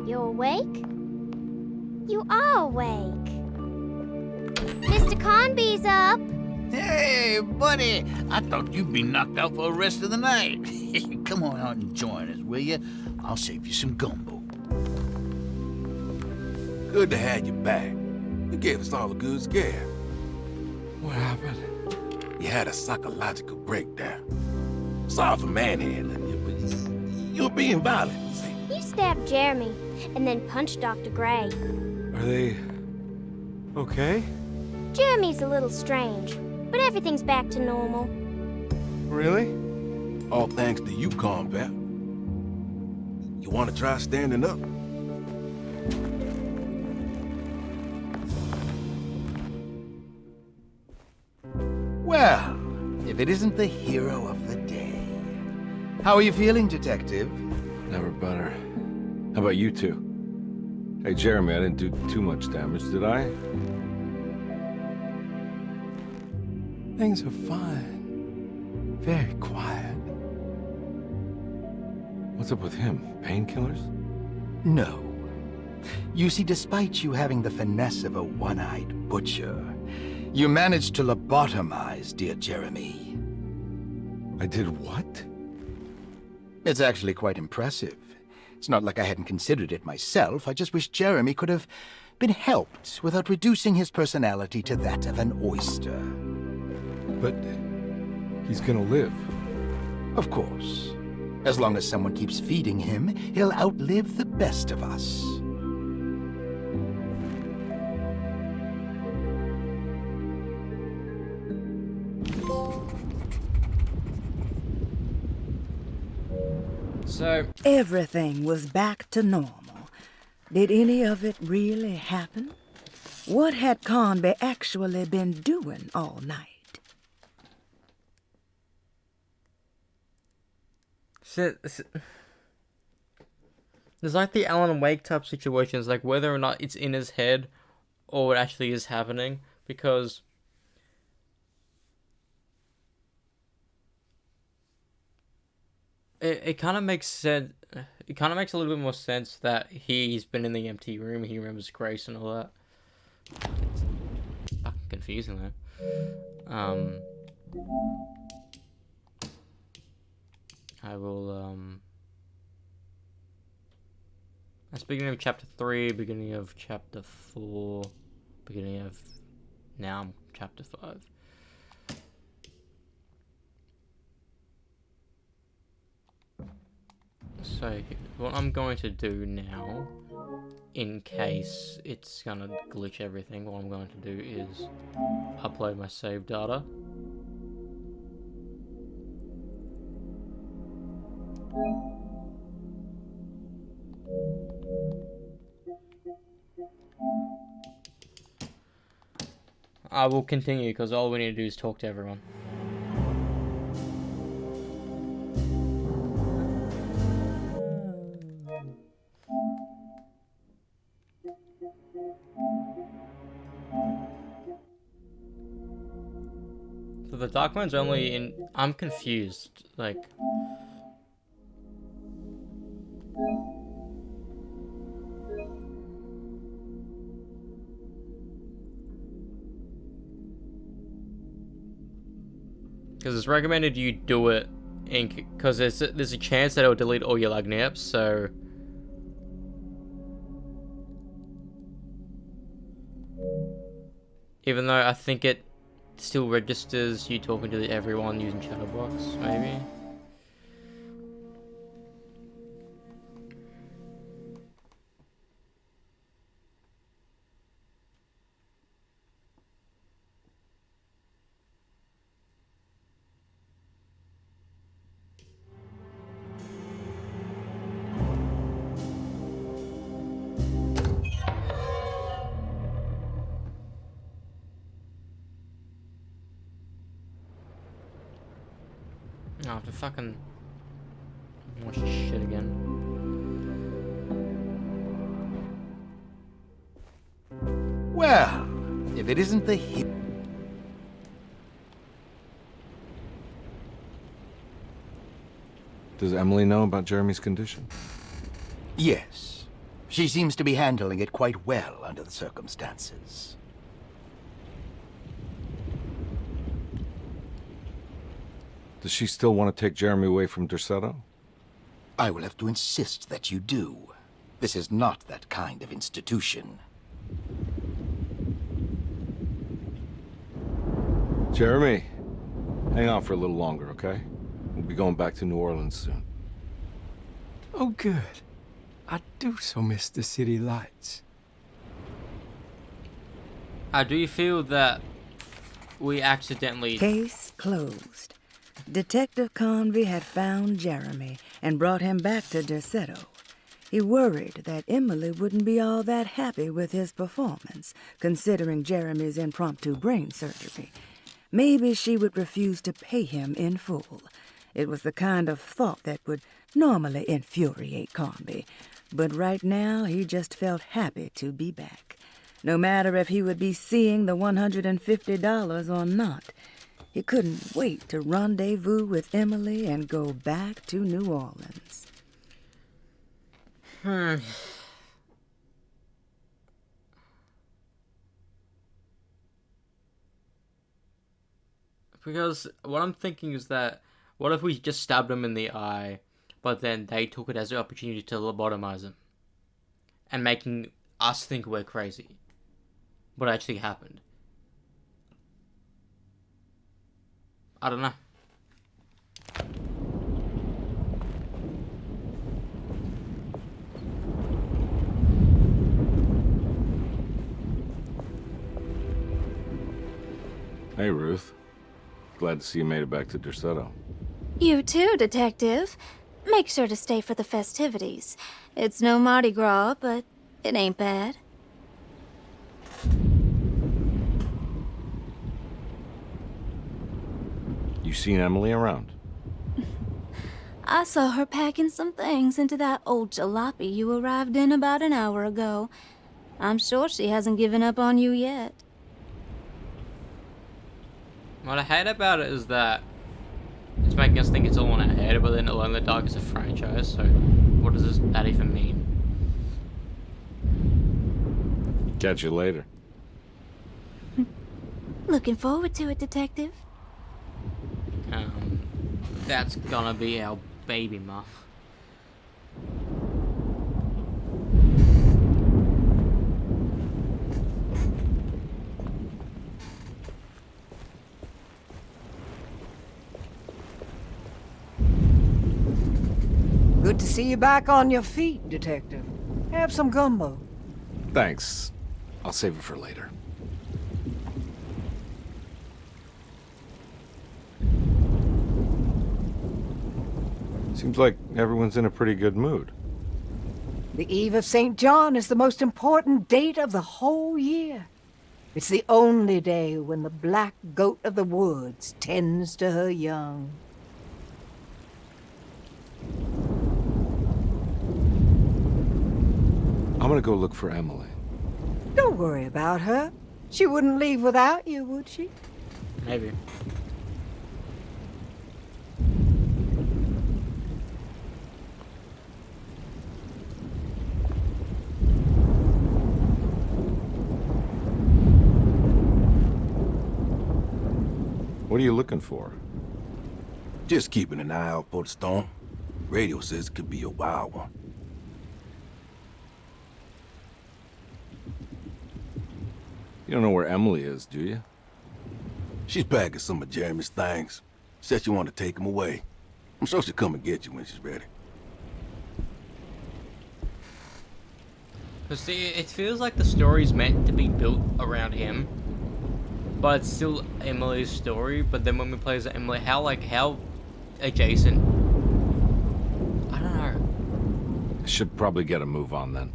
You awake? You are awake. Mr. Conby's up. Hey, buddy. I thought you'd be knocked out for the rest of the night. Come on out and join us, will you? I'll save you some gumbo. Good to have you back. You gave us all a good scare. What happened? You had a psychological breakdown. Sorry for manhandling you, but you're being violent, you see. You stabbed Jeremy and then punched Dr. Gray. Are they okay? Jeremy's a little strange, but everything's back to normal. Really? All thanks to you, combat. You want to try standing up? Well, if it isn't the hero of the day. How are you feeling, Detective? Never better. How about you two? Hey, Jeremy, I didn't do too much damage, did I? Things are fine. Very quiet. What's up with him? Painkillers? No. You see, despite you having the finesse of a one-eyed butcher, you managed to lobotomize dear Jeremy. I did what? It's actually quite impressive. It's not like I hadn't considered it myself. I just wish Jeremy could have been helped without reducing his personality to that of an oyster. But he's gonna live. Of course. As long as someone keeps feeding him, he'll outlive the best of us. So everything was back to normal. Did any of it really happen? What had Conby actually been doing all night? There's like the Alan Wake type situations, like whether or not it's in his head or it actually is happening, because it kind of makes sense. It kind of makes a little bit more sense that he's been in the empty room, he remembers Grace and all that. It's fucking confusing though. I will, that's beginning of chapter 3, beginning of chapter 4, beginning of, now chapter 5. So, what I'm going to do now, in case it's gonna glitch everything, what I'm going to do is upload my save data. I will continue because all we need to do is talk to everyone. So the dark one's only in... I'm confused, like... Because it's recommended you do it because there's a chance that it'll delete all your lag naps, so... Even though I think it still registers you talking to everyone using Chatterbox, maybe? I have to fucking watch this shit again. Well, if it isn't the hip. Does Emily know about Jeremy's condition? Yes. She seems to be handling it quite well under the circumstances. Does she still want to take Jeremy away from Derceto? I will have to insist that you do. This is not that kind of institution. Jeremy, hang on for a little longer, okay? We'll be going back to New Orleans soon. Oh, good. I do so miss the city lights. Do you feel that we accidentally... Case closed. Detective Convey had found Jeremy and brought him back to Derceto. He worried that Emily wouldn't be all that happy with his performance, considering Jeremy's impromptu brain surgery. Maybe she would refuse to pay him in full. It was the kind of thought that would normally infuriate Convey, but right now he just felt happy to be back. No matter if he would be seeing the $150 or not, he couldn't wait to rendezvous with Emily and go back to New Orleans. Because what I'm thinking is that, what if we just stabbed him in the eye, but then they took it as an opportunity to lobotomize him? And making us think we're crazy. What actually happened? I don't know. Hey, Ruth. Glad to see you made it back to Derceto. You too, Detective. Make sure to stay for the festivities. It's no Mardi Gras, but it ain't bad. You seen Emily around? I saw her packing some things into that old jalopy you arrived in about an hour ago. I'm sure she hasn't given up on you yet. What I hate about it is that it's making us think it's all in our head, but then Alone in the Dark is a franchise, so what does that even mean? Catch you later. Looking forward to it, Detective. That's gonna be our baby muff. Good to see you back on your feet, Detective. Have some gumbo. Thanks. I'll save it for later. Seems like everyone's in a pretty good mood. The Eve of St. John is the most important date of the whole year. It's the only day when the black goat of the woods tends to her young. I'm gonna go look for Emily. Don't worry about her. She wouldn't leave without you, would she? Maybe. What are you looking for? Just keeping an eye out for the storm. Radio says it could be a wild one. You don't know where Emily is, do you? She's packing some of Jeremy's things. Said she wanted to take them away. I'm sure she'll come and get you when she's ready. Because it feels like the story's meant to be built around him, but it's still Emily's story. But then when we play as Emily, how adjacent? I don't know. Should probably get a move on then.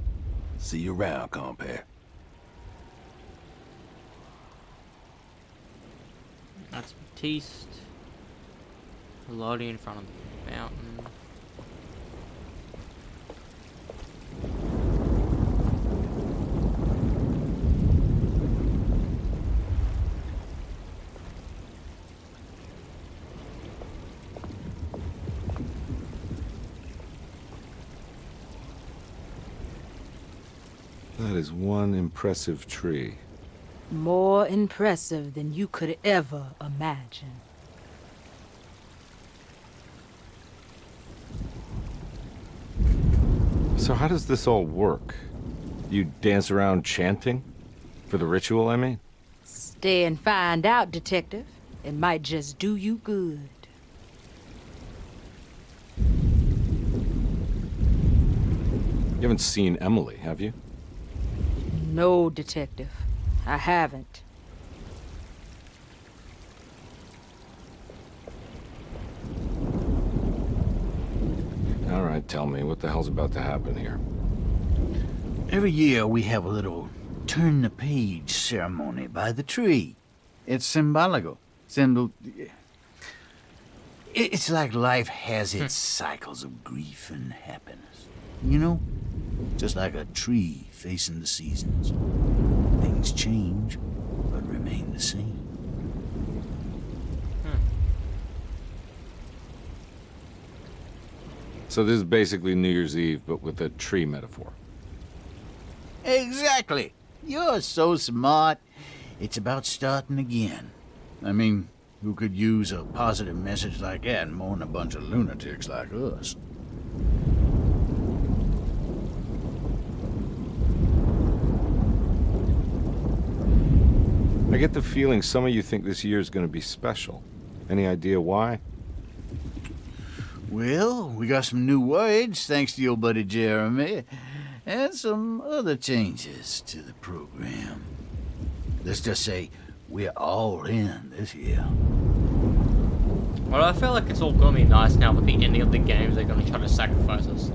See you around, compare. That's Baptiste. Lottie in front of the fountain. That is one impressive tree. More impressive than you could ever imagine. So how does this all work? You dance around chanting? For the ritual, I mean? Stay and find out, detective. It might just do you good. You haven't seen Emily, have you? No, detective. I haven't. All right, tell me, what the hell's about to happen here? Every year we have a little turn-the-page ceremony by the tree. It's symbolical. It's like life has its cycles of grief and happiness. You know? Just like a tree facing the seasons. Things change, but remain the same. So this is basically New Year's Eve, but with a tree metaphor. Exactly. You're so smart. It's about starting again. I mean, who could use a positive message like that more than a bunch of lunatics like us? I get the feeling some of you think this year is going to be special. Any idea why? Well, we got some new words, thanks to your buddy Jeremy, and some other changes to the program. Let's just say we're all in this year. Well, I feel like it's all gonna be nice now with the ending of the games. They're gonna try to sacrifice us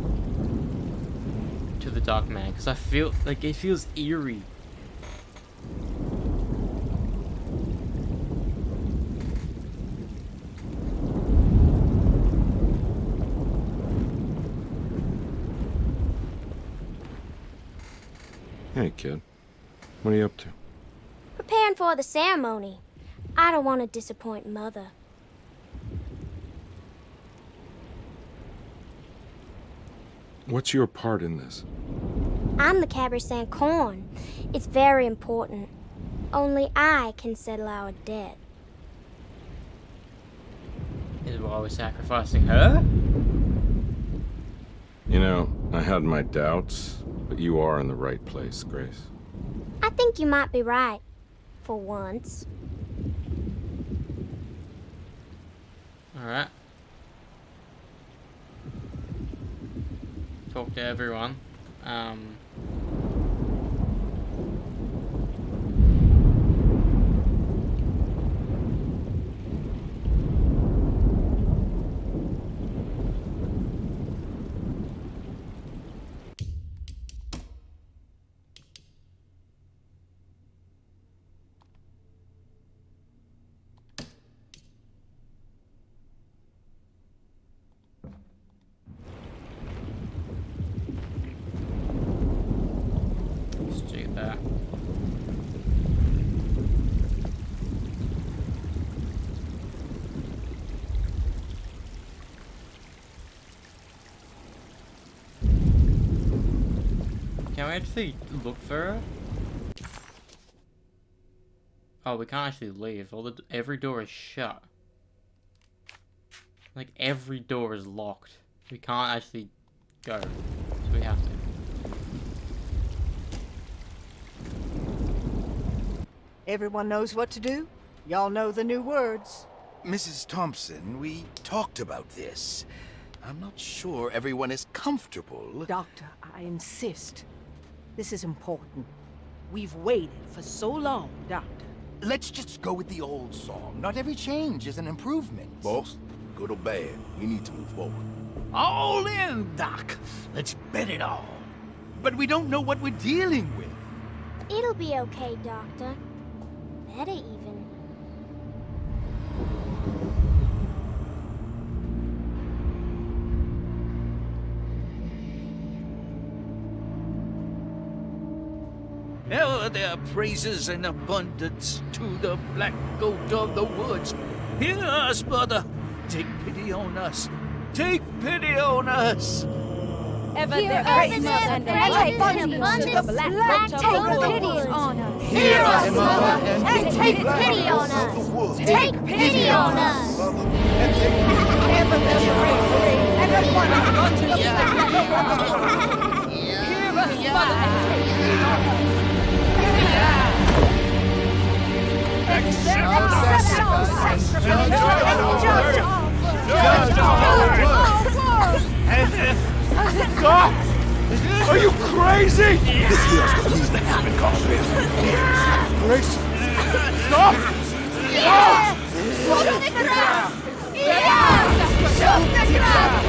to the Dark Man, because I feel like it feels eerie. Hey, kid. What are you up to? Preparing for the ceremony. I don't want to disappoint Mother. What's your part in this? I'm the Cabri Corn. It's very important. Only I can settle our debt. Is why we're sacrificing her? You know, I had my doubts, but you are in the right place, Grace. I think you might be right. For once. Alright. Talk to everyone. Let's do that. Can we actually look for her? Oh, we can't actually leave. Every door is shut. Like, every door is locked. We can't actually go. So we have to. Everyone knows what to do? Y'all know the new words. Mrs. Thompson, we talked about this. I'm not sure everyone is comfortable. Doctor, I insist. This is important. We've waited for so long, Doctor. Let's just go with the old song. Not every change is an improvement. Boss, good or bad, we need to move forward. All in, Doc. Let's bet it all. But we don't know what we're dealing with. It'll be okay, Doctor. Better even. Ever there praises and abundance to the black goat of the woods. Hear us, brother. Take pity on us. Take pity on us. Ever Hear there us, praises Mother, and praises abundance and to the black goat take of the pity woods. on us. Hear us, Mother, Mother, and take pity on us. Take pity on us. Ever there's bravery and abundance to the black goat of the woods. Hear us, Mother, and take pity on us. Accept our sacrifice. Stop! Are you crazy? This here's what needs to happen, Carson. Grace, stop! Stop! Shoot the ground! Yeah! Shoot the ground!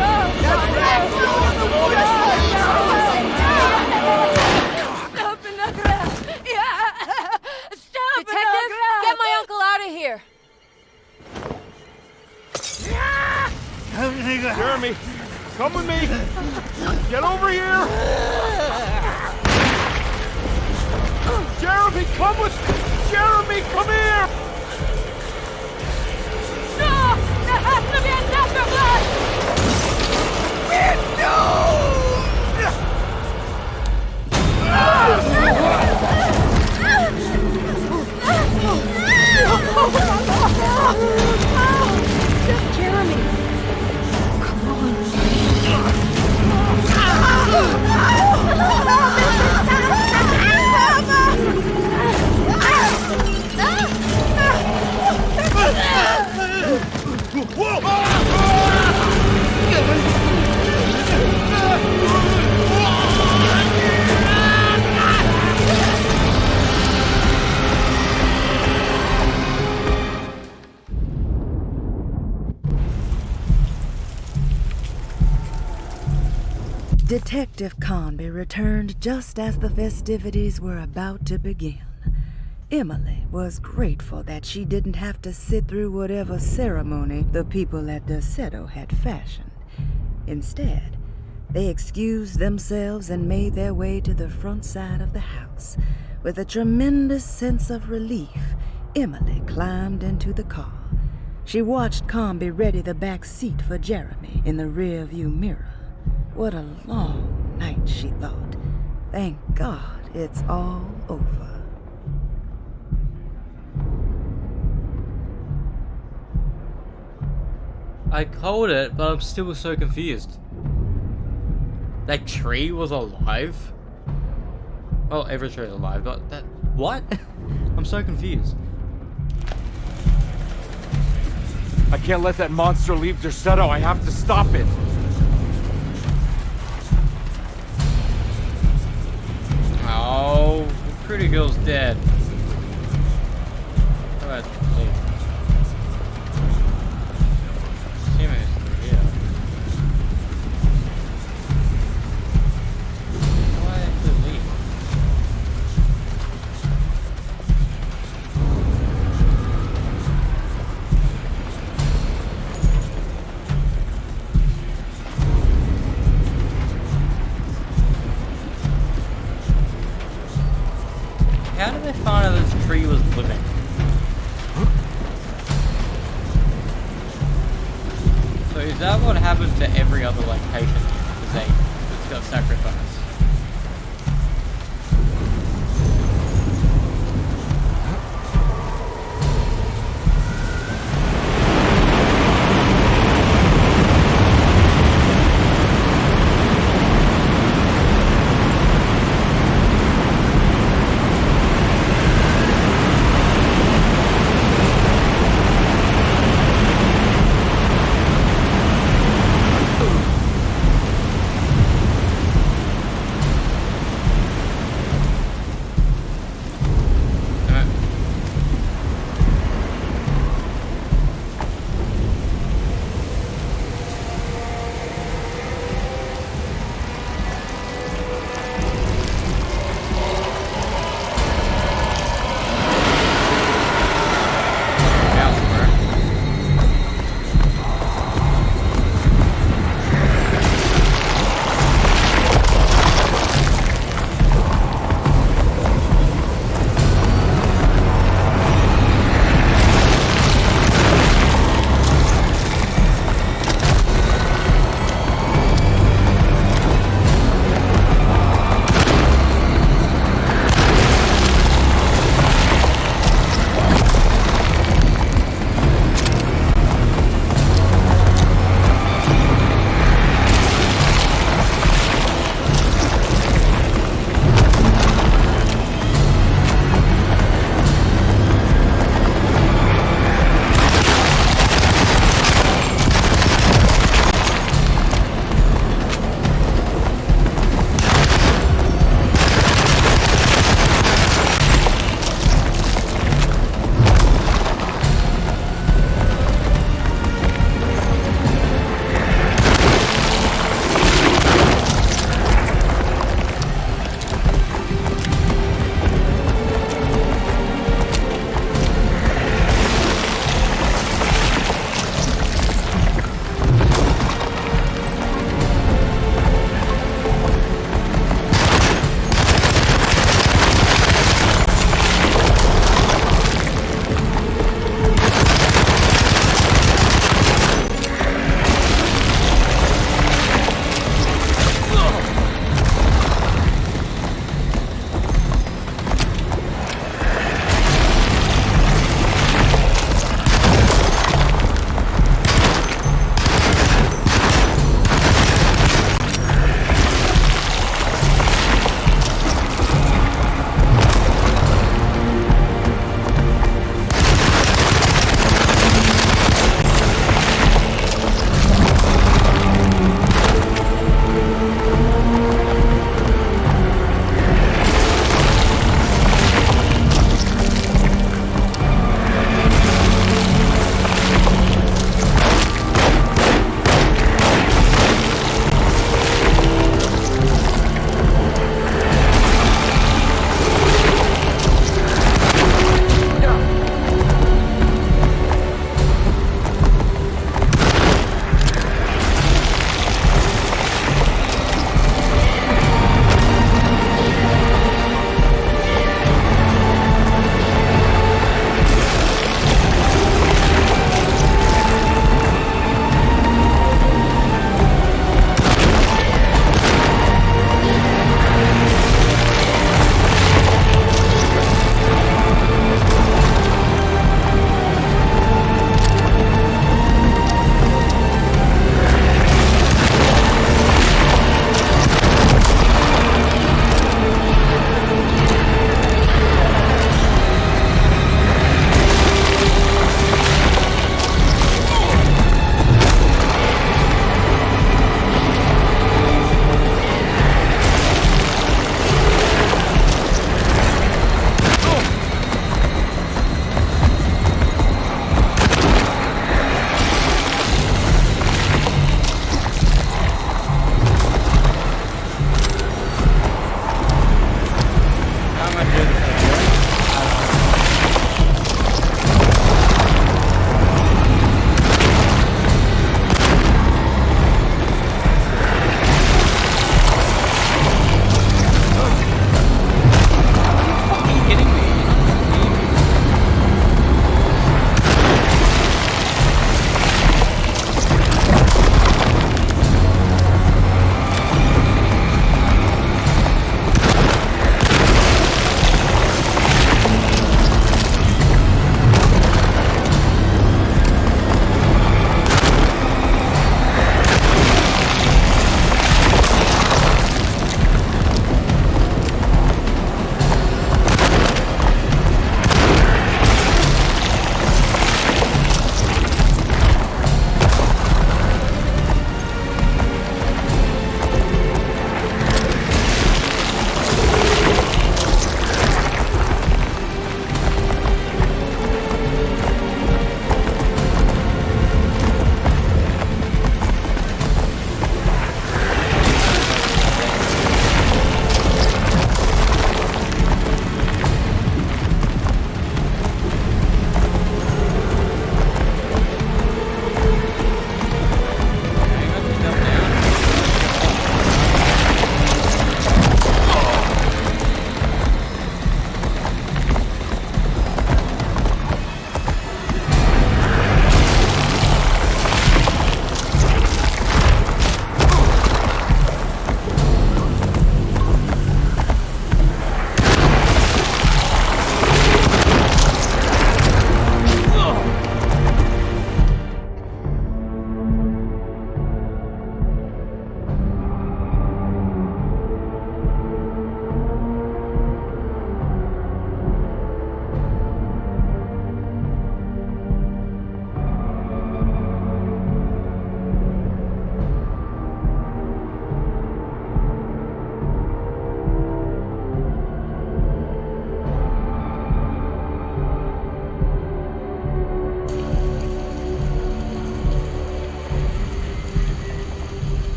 Stop in the ground! Yeah! Stop in the ground! Get my uncle out of here! Jeremy, come with me! Get over here! Jeremy, come with... Jeremy, come here! No! There has to be another one! No! Jeremy! Detective Conby returned just as the festivities were about to begin. Emily was grateful that she didn't have to sit through whatever ceremony the people at Derceto had fashioned. Instead, they excused themselves and made their way to the front side of the house. With a tremendous sense of relief, Emily climbed into the car. She watched Conby ready the back seat for Jeremy in the rearview mirror. What a long night, she thought. Thank God it's all over. I called it, but I'm still so confused. That tree was alive? Well, every tree is alive, but that... What? I'm so confused. I can't let that monster leave Derceto. I have to stop it. Oh, the pretty girl's dead. How about leave? Timmy's through here. Why did you leave? How did they find out this tree was living? So is that what happens to every other like patient? Because they just got sacrificed?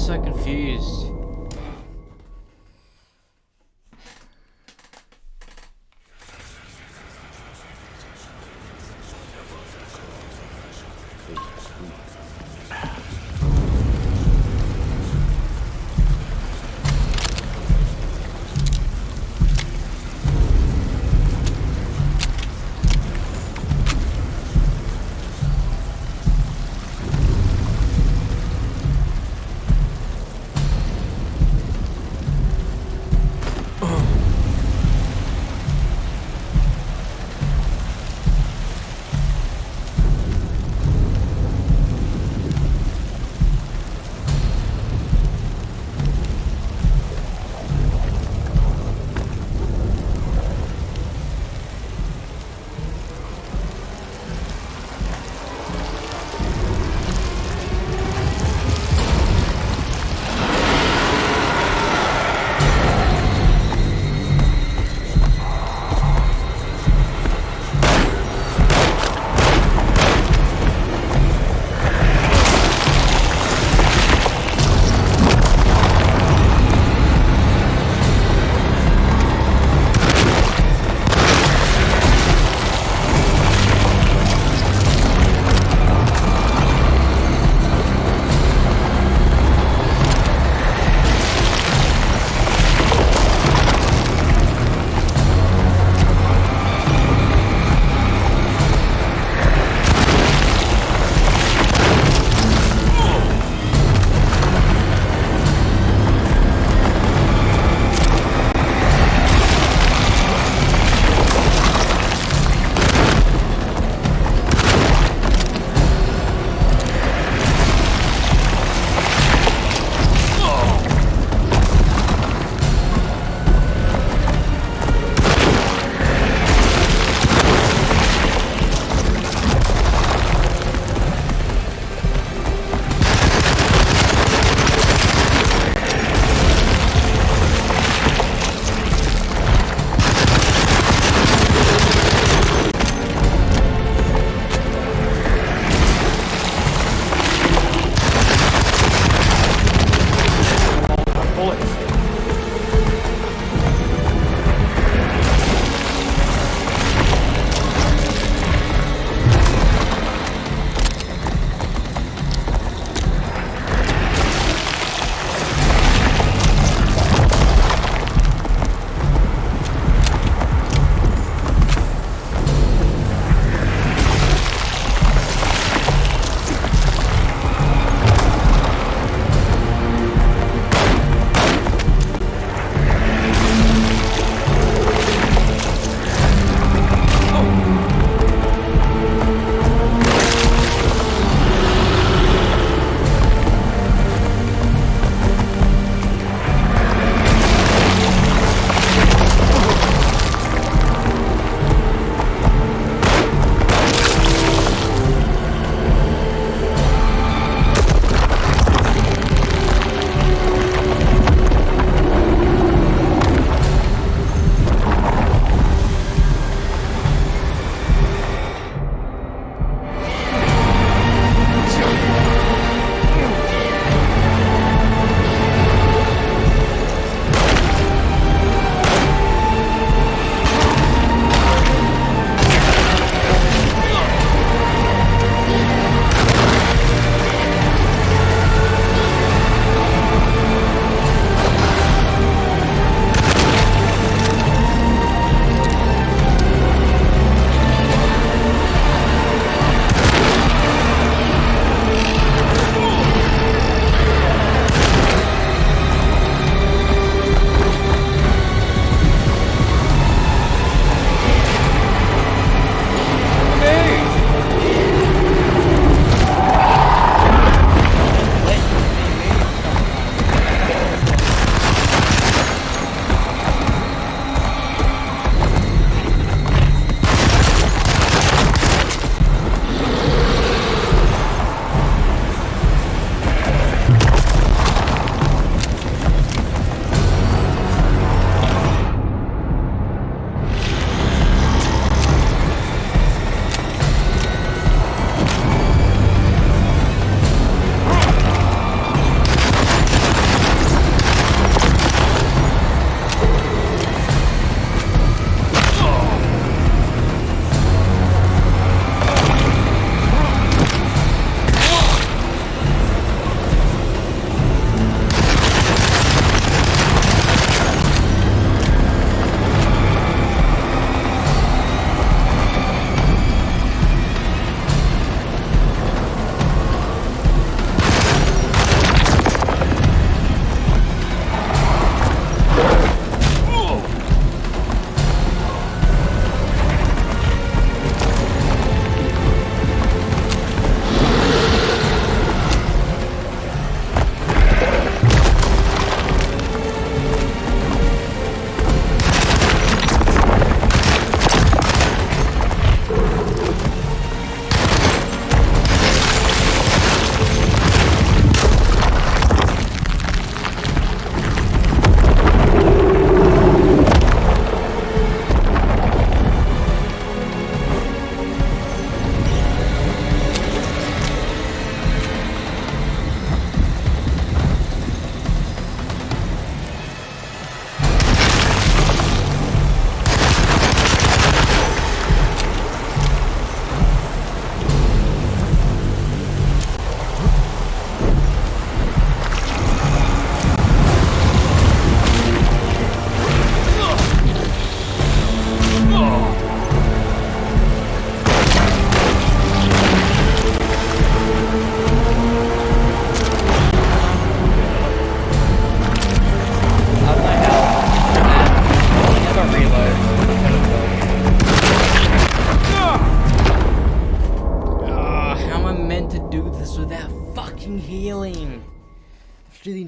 so confused.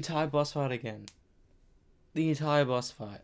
entire boss fight again. The entire boss fight.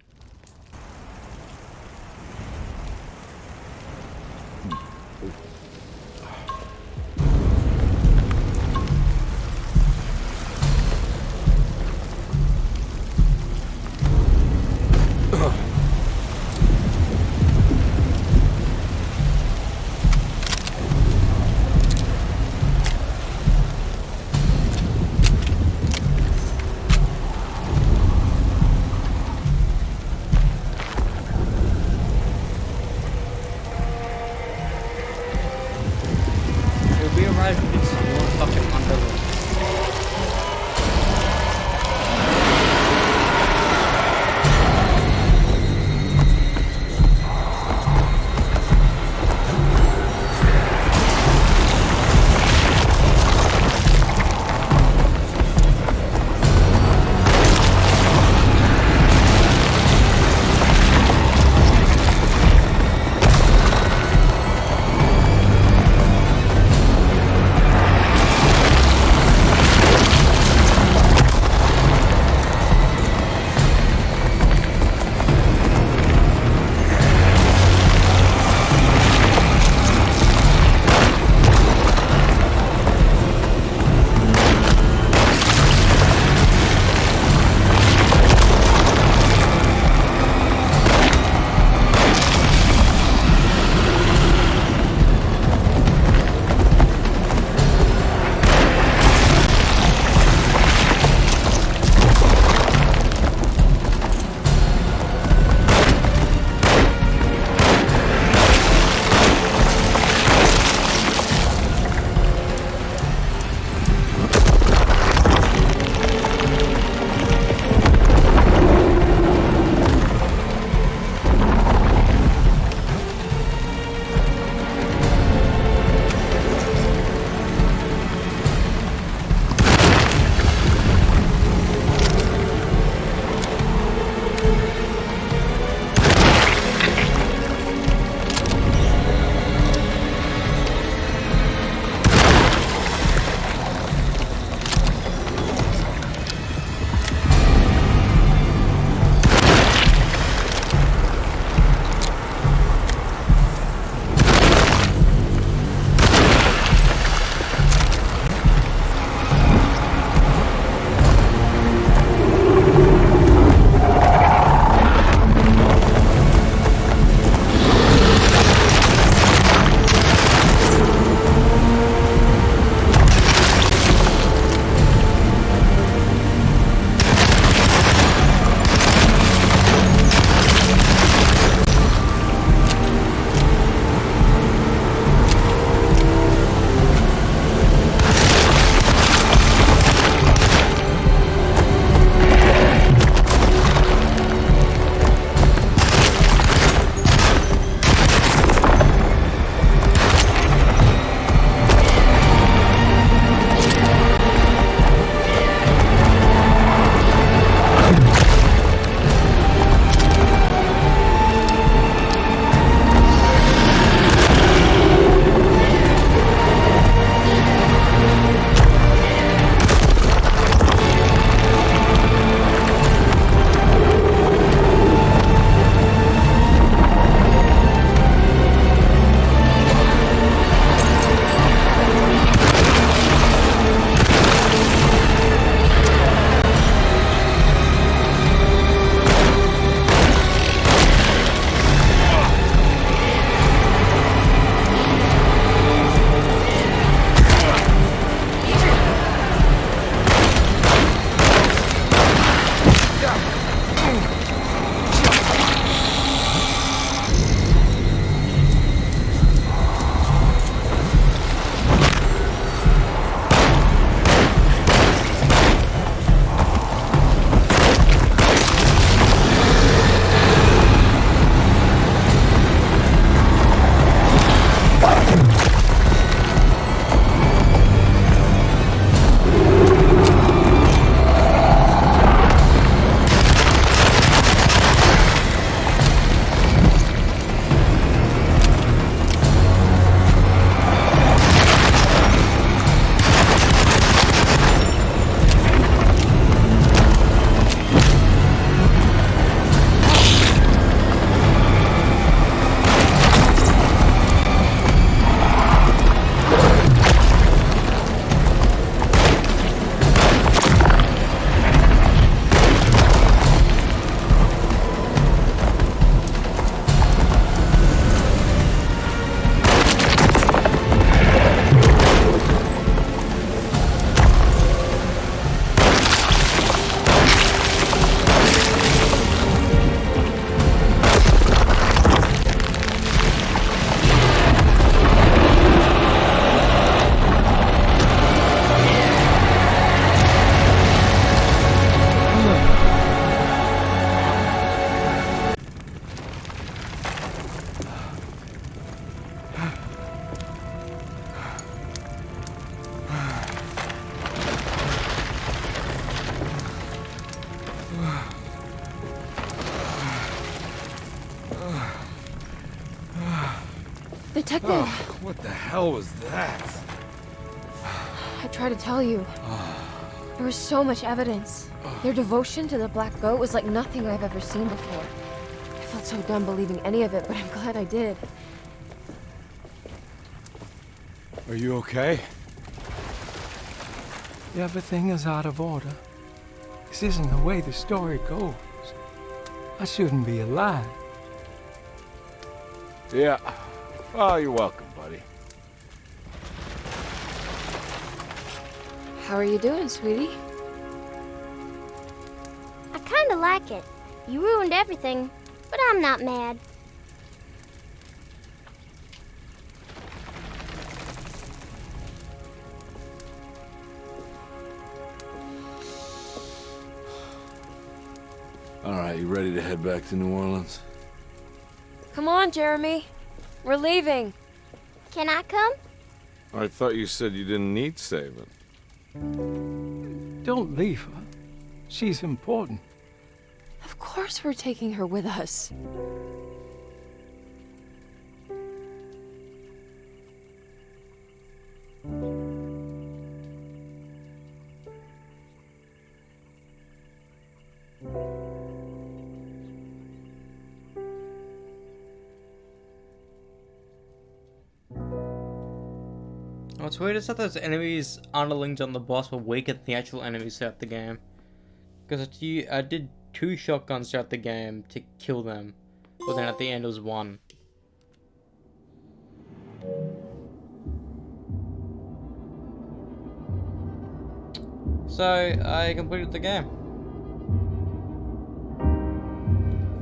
Detective! Oh, what the hell was that? I tried to tell you. There was so much evidence. Their devotion to the Black Goat was like nothing I've ever seen before. I felt so dumb believing any of it, but I'm glad I did. Are you okay? Everything is out of order. This isn't the way the story goes. I shouldn't be alive. Yeah. Well, you're welcome, buddy. How are you doing, sweetie? I kinda like it. You ruined everything, but I'm not mad. All right, you ready to head back to New Orleans? Come on, Jeremy. We're leaving. Can I come? I thought you said you didn't need saving. Don't leave her. She's important. Of course we're taking her with us. What's weird is that those enemies underlings on the boss were weaker than the actual enemies throughout the game. Because I did 2 shotguns throughout the game to kill them, but then at the end it was 1. So, I completed the game.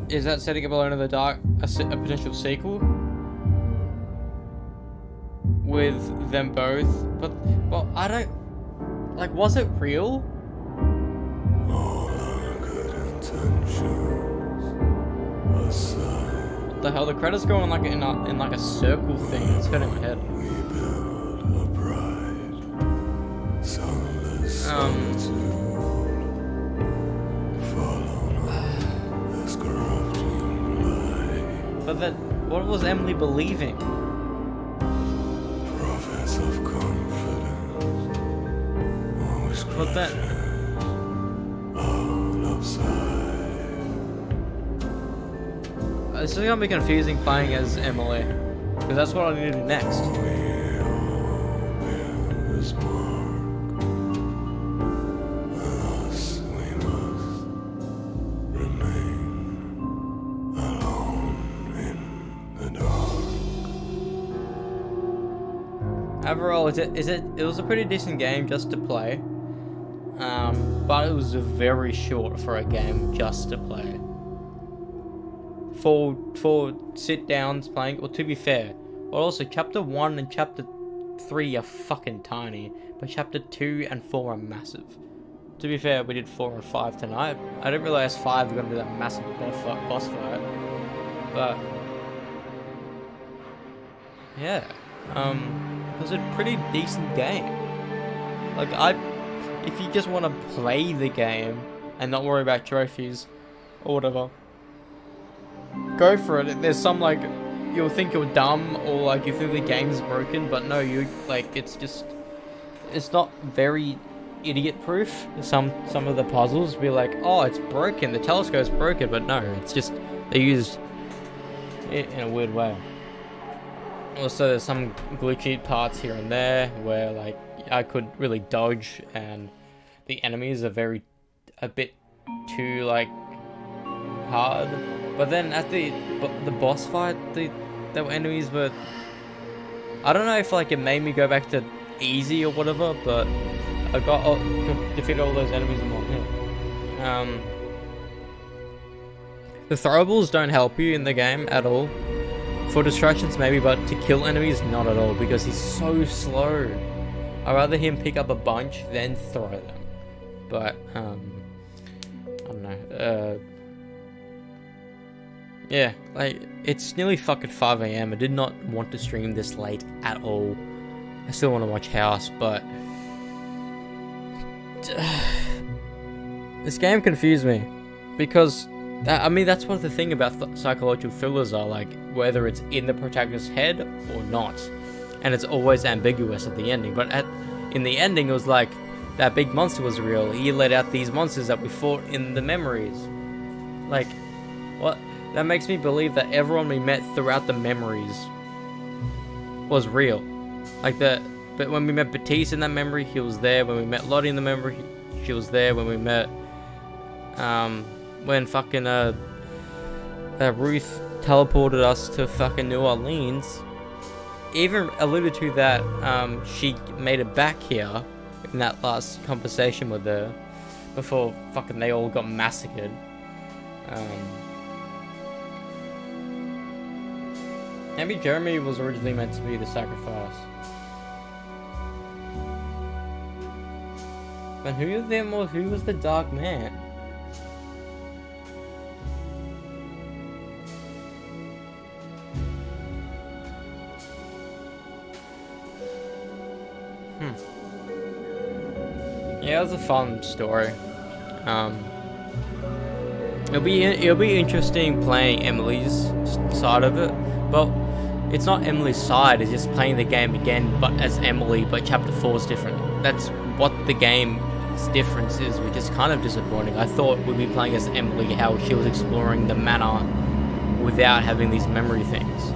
Is that setting up Alone in the Dark a potential sequel? With them both? But, well, I don't... Like, was it real? All our good intentions aside. What the hell? The credits go in like in like a circle thing. It's got in my head. We build a bright, sunless solitude. Follow this corrupting light. But then, what was Emily believing? Prophets of confidence. Always But then... all upside. This is gonna be confusing playing as Emily. Because that's what I need to do next. This mark. Thus we must remain alone in the dark. Overall, it was a pretty decent game just to play. But it was very short for a game just to play. For sit downs playing, well, to be fair, well, also chapter 1 and chapter 3 are fucking tiny, but chapter 2 and 4 are massive. To be fair, we did 4 and 5 tonight. I didn't realize 5 were gonna be that massive boss fight, but yeah, it was a pretty decent game. Like, if you just want to play the game and not worry about trophies or whatever, go for it. There's some, like, you'll think you're dumb or like you think the game's broken, but no, you like it's not very idiot proof. Some of the puzzles be like, oh, it's broken, the telescope's broken, but no, it's just they used it in a weird way. Also, there's some glitchy parts here and there where like I could really dodge, and the enemies are a bit too like hard. But then at the boss fight, the enemies were, I don't know if like it made me go back to easy or whatever, but I could defeat all those enemies in 1 hit. The throwables don't help you in the game at all. For distractions maybe, but to kill enemies, not at all, because he's so slow. I'd rather him pick up a bunch than throw them. But, I don't know, yeah, like, it's nearly fucking 5 AM. I did not want to stream this late at all. I still want to watch House, but this game confused me. because I mean that's what the thing about psychological thrillers are, like whether it's in the protagonist's head or not, and it's always ambiguous at the ending. But in the ending, it was like that big monster was real. He let out these monsters that we fought in the memories. Like, what? That makes me believe that everyone we met throughout the memories was real. Like but when we met Batiste in that memory, he was there. When we met Lottie in the memory, she was there. When we met, when fucking Ruth teleported us to fucking New Orleans, even alluded to that she made it back here in that last conversation with her before fucking they all got massacred. Maybe Jeremy was originally meant to be the sacrifice. But who was the Dark Man? Yeah, it was a fun story. It'll be interesting playing Emily's side of it, but it's not Emily's side. It's just playing the game again, but as Emily. But chapter 4 is different. That's what the game's difference is, which is kind of disappointing. I thought we'd be playing as Emily, how she was exploring the manor without having these memory things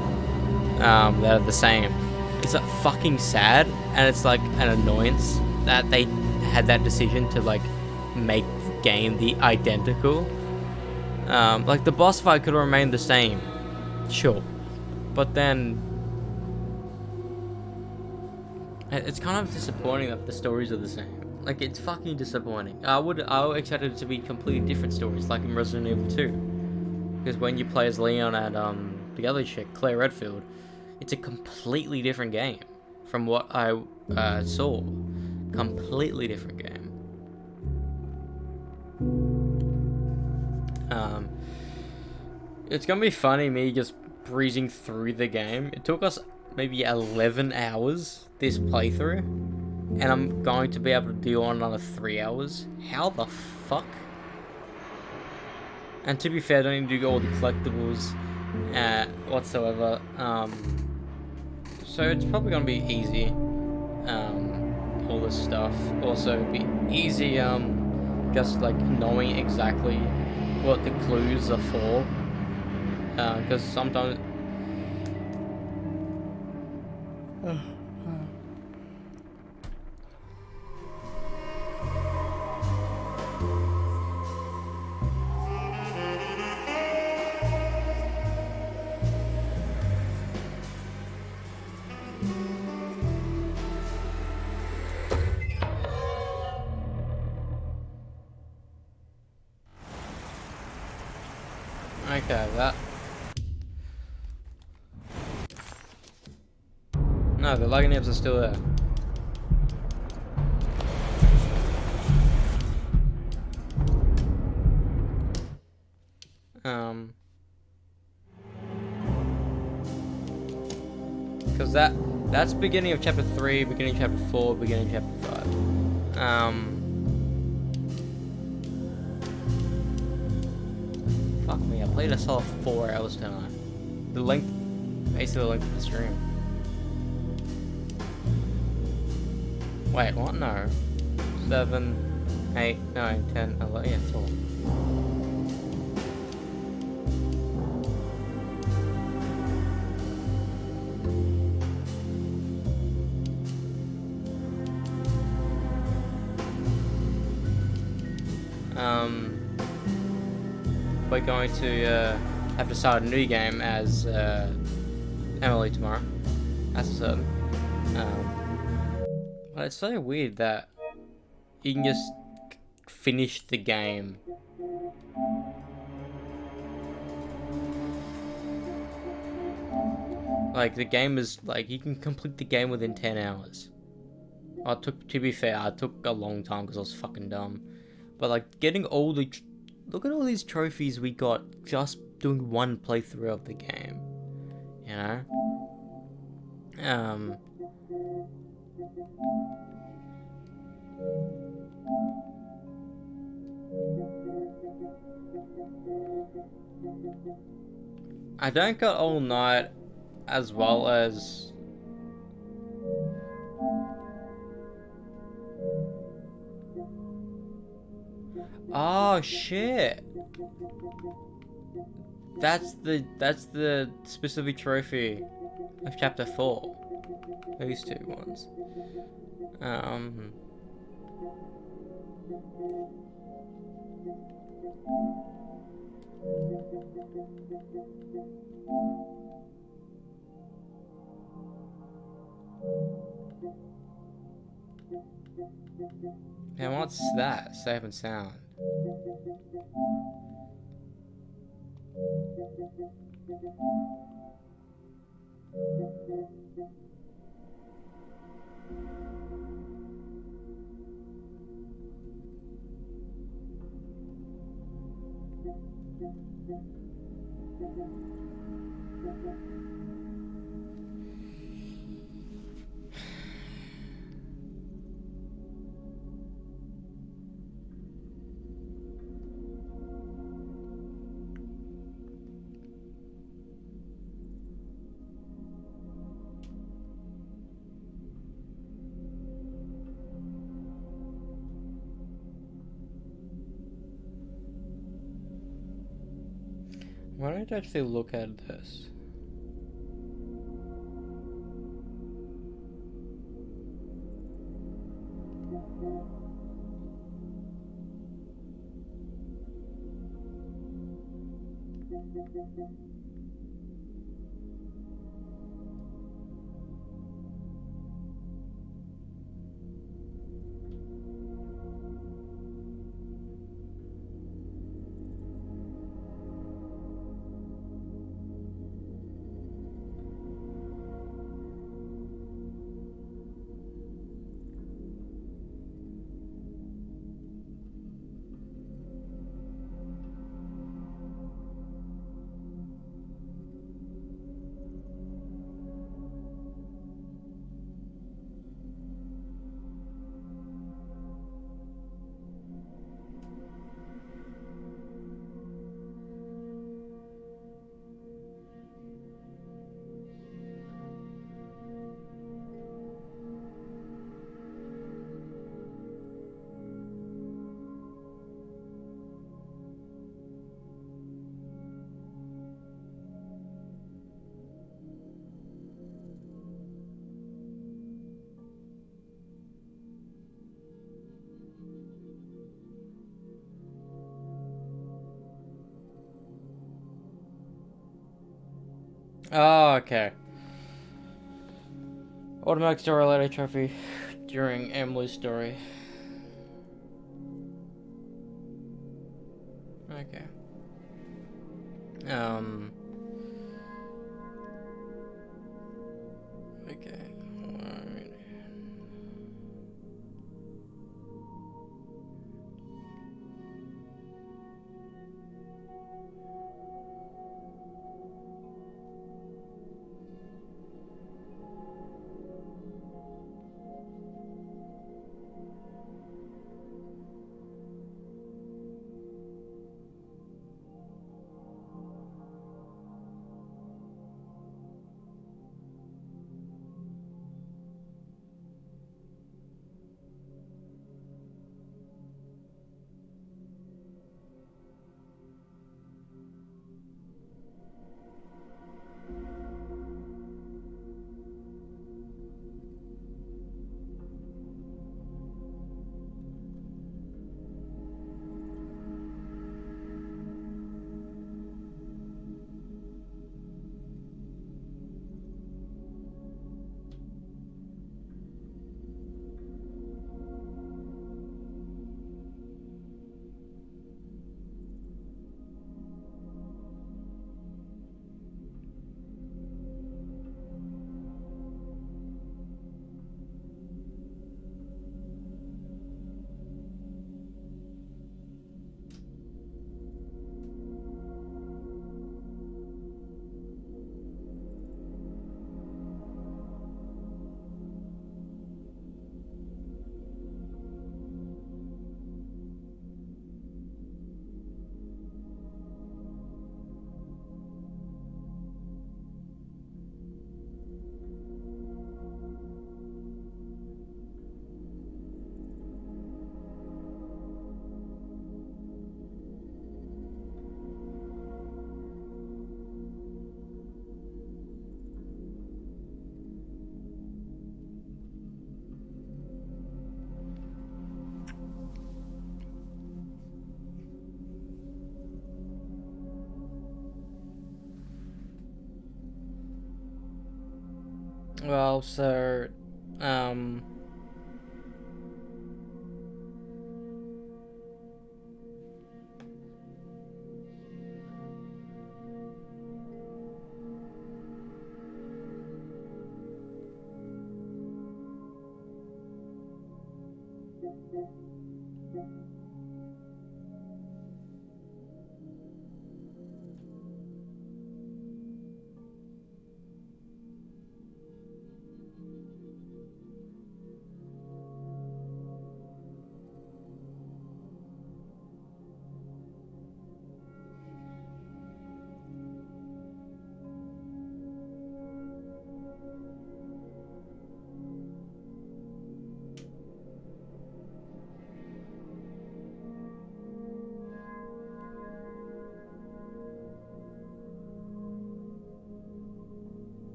that are the same. It's like fucking sad, and it's like an annoyance that they had that decision to like make the game the identical. Like the boss fight could have remained the same, sure, but then it's kind of disappointing that the stories are the same. Like, it's fucking disappointing. I expected it to be completely different stories, like in Resident Evil 2, because when you play as Leon and the other chick, Claire Redfield, it's a completely different game from what I saw. Completely different game. It's gonna be funny me just breezing through the game. It took us maybe 11 hours this playthrough, and I'm going to be able to do on another 3 hours. How the fuck? And to be fair, I don't need to do all the collectibles whatsoever. So it's probably gonna be easy. All this stuff. Also be easy. Just like knowing exactly what the clues are for. Because sometimes. Okay, that. No, the lagging nibs are still there. Because that's beginning of chapter 3, beginning of chapter 4, beginning of chapter 5. Fuck me, I played a solid 4 hours tonight. The length, basically the length of the stream. Wait, what? No. 7, 8, 9, 10, 11, yeah, 12. We're going to have to start a new game as Emily tomorrow. That's certain. But it's so weird that you can just finish the game. Like, the game is, like, you can complete the game within 10 hours. To be fair, I took a long time because I was fucking dumb. But, like, getting all the... Look at all these trophies we got just doing one playthrough of the game. You know? I don't got All Night as well as... Oh shit! That's the specific trophy of chapter 4. These two ones. And what's that? Safe and sound. Why don't I actually look at this? Oh, okay. Automatic story later trophy during Emily's story. Okay. Okay. Alright. Well, so,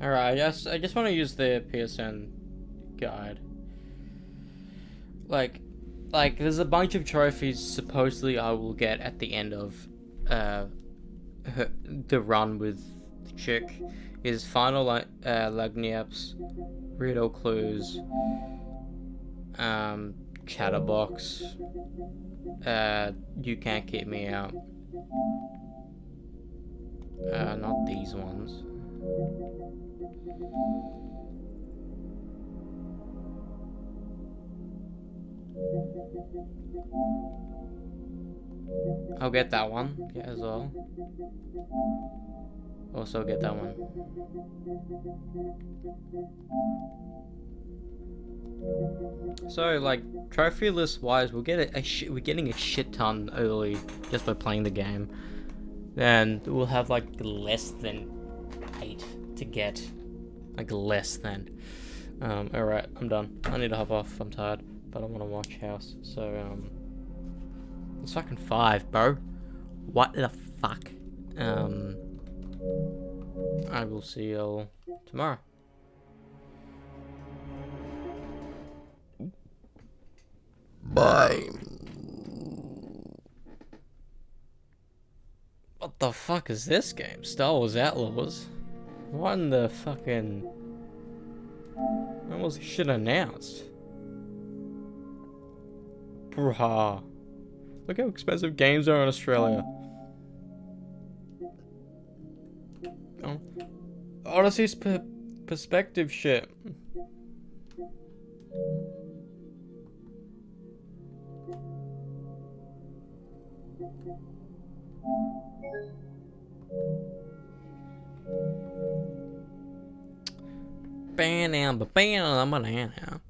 alright, I just want to use the PSN guide. Like, there's a bunch of trophies supposedly I will get at the end of the run with the chick. Is final Lagniaps, riddle clues, chatterbox, you can't keep me out. Not these ones. I'll get that one, yeah, as well. Also get that one. So, like, trophy list wise, we'll get we're getting a shit ton early just by playing the game. Then we'll have like less than 8 to get, like less than. Alright, I'm done. I need to hop off. I'm tired, but I want to watch House. So it's fucking 5, bro. What the fuck? I will see y'all tomorrow. Bye. What the fuck is this game? Star Wars Outlaws? What in the fucking... When was this shit announced? Bruh. Look how expensive games are in Australia. Oh. Odyssey's perspective shit. Bam, bam, bam, bam.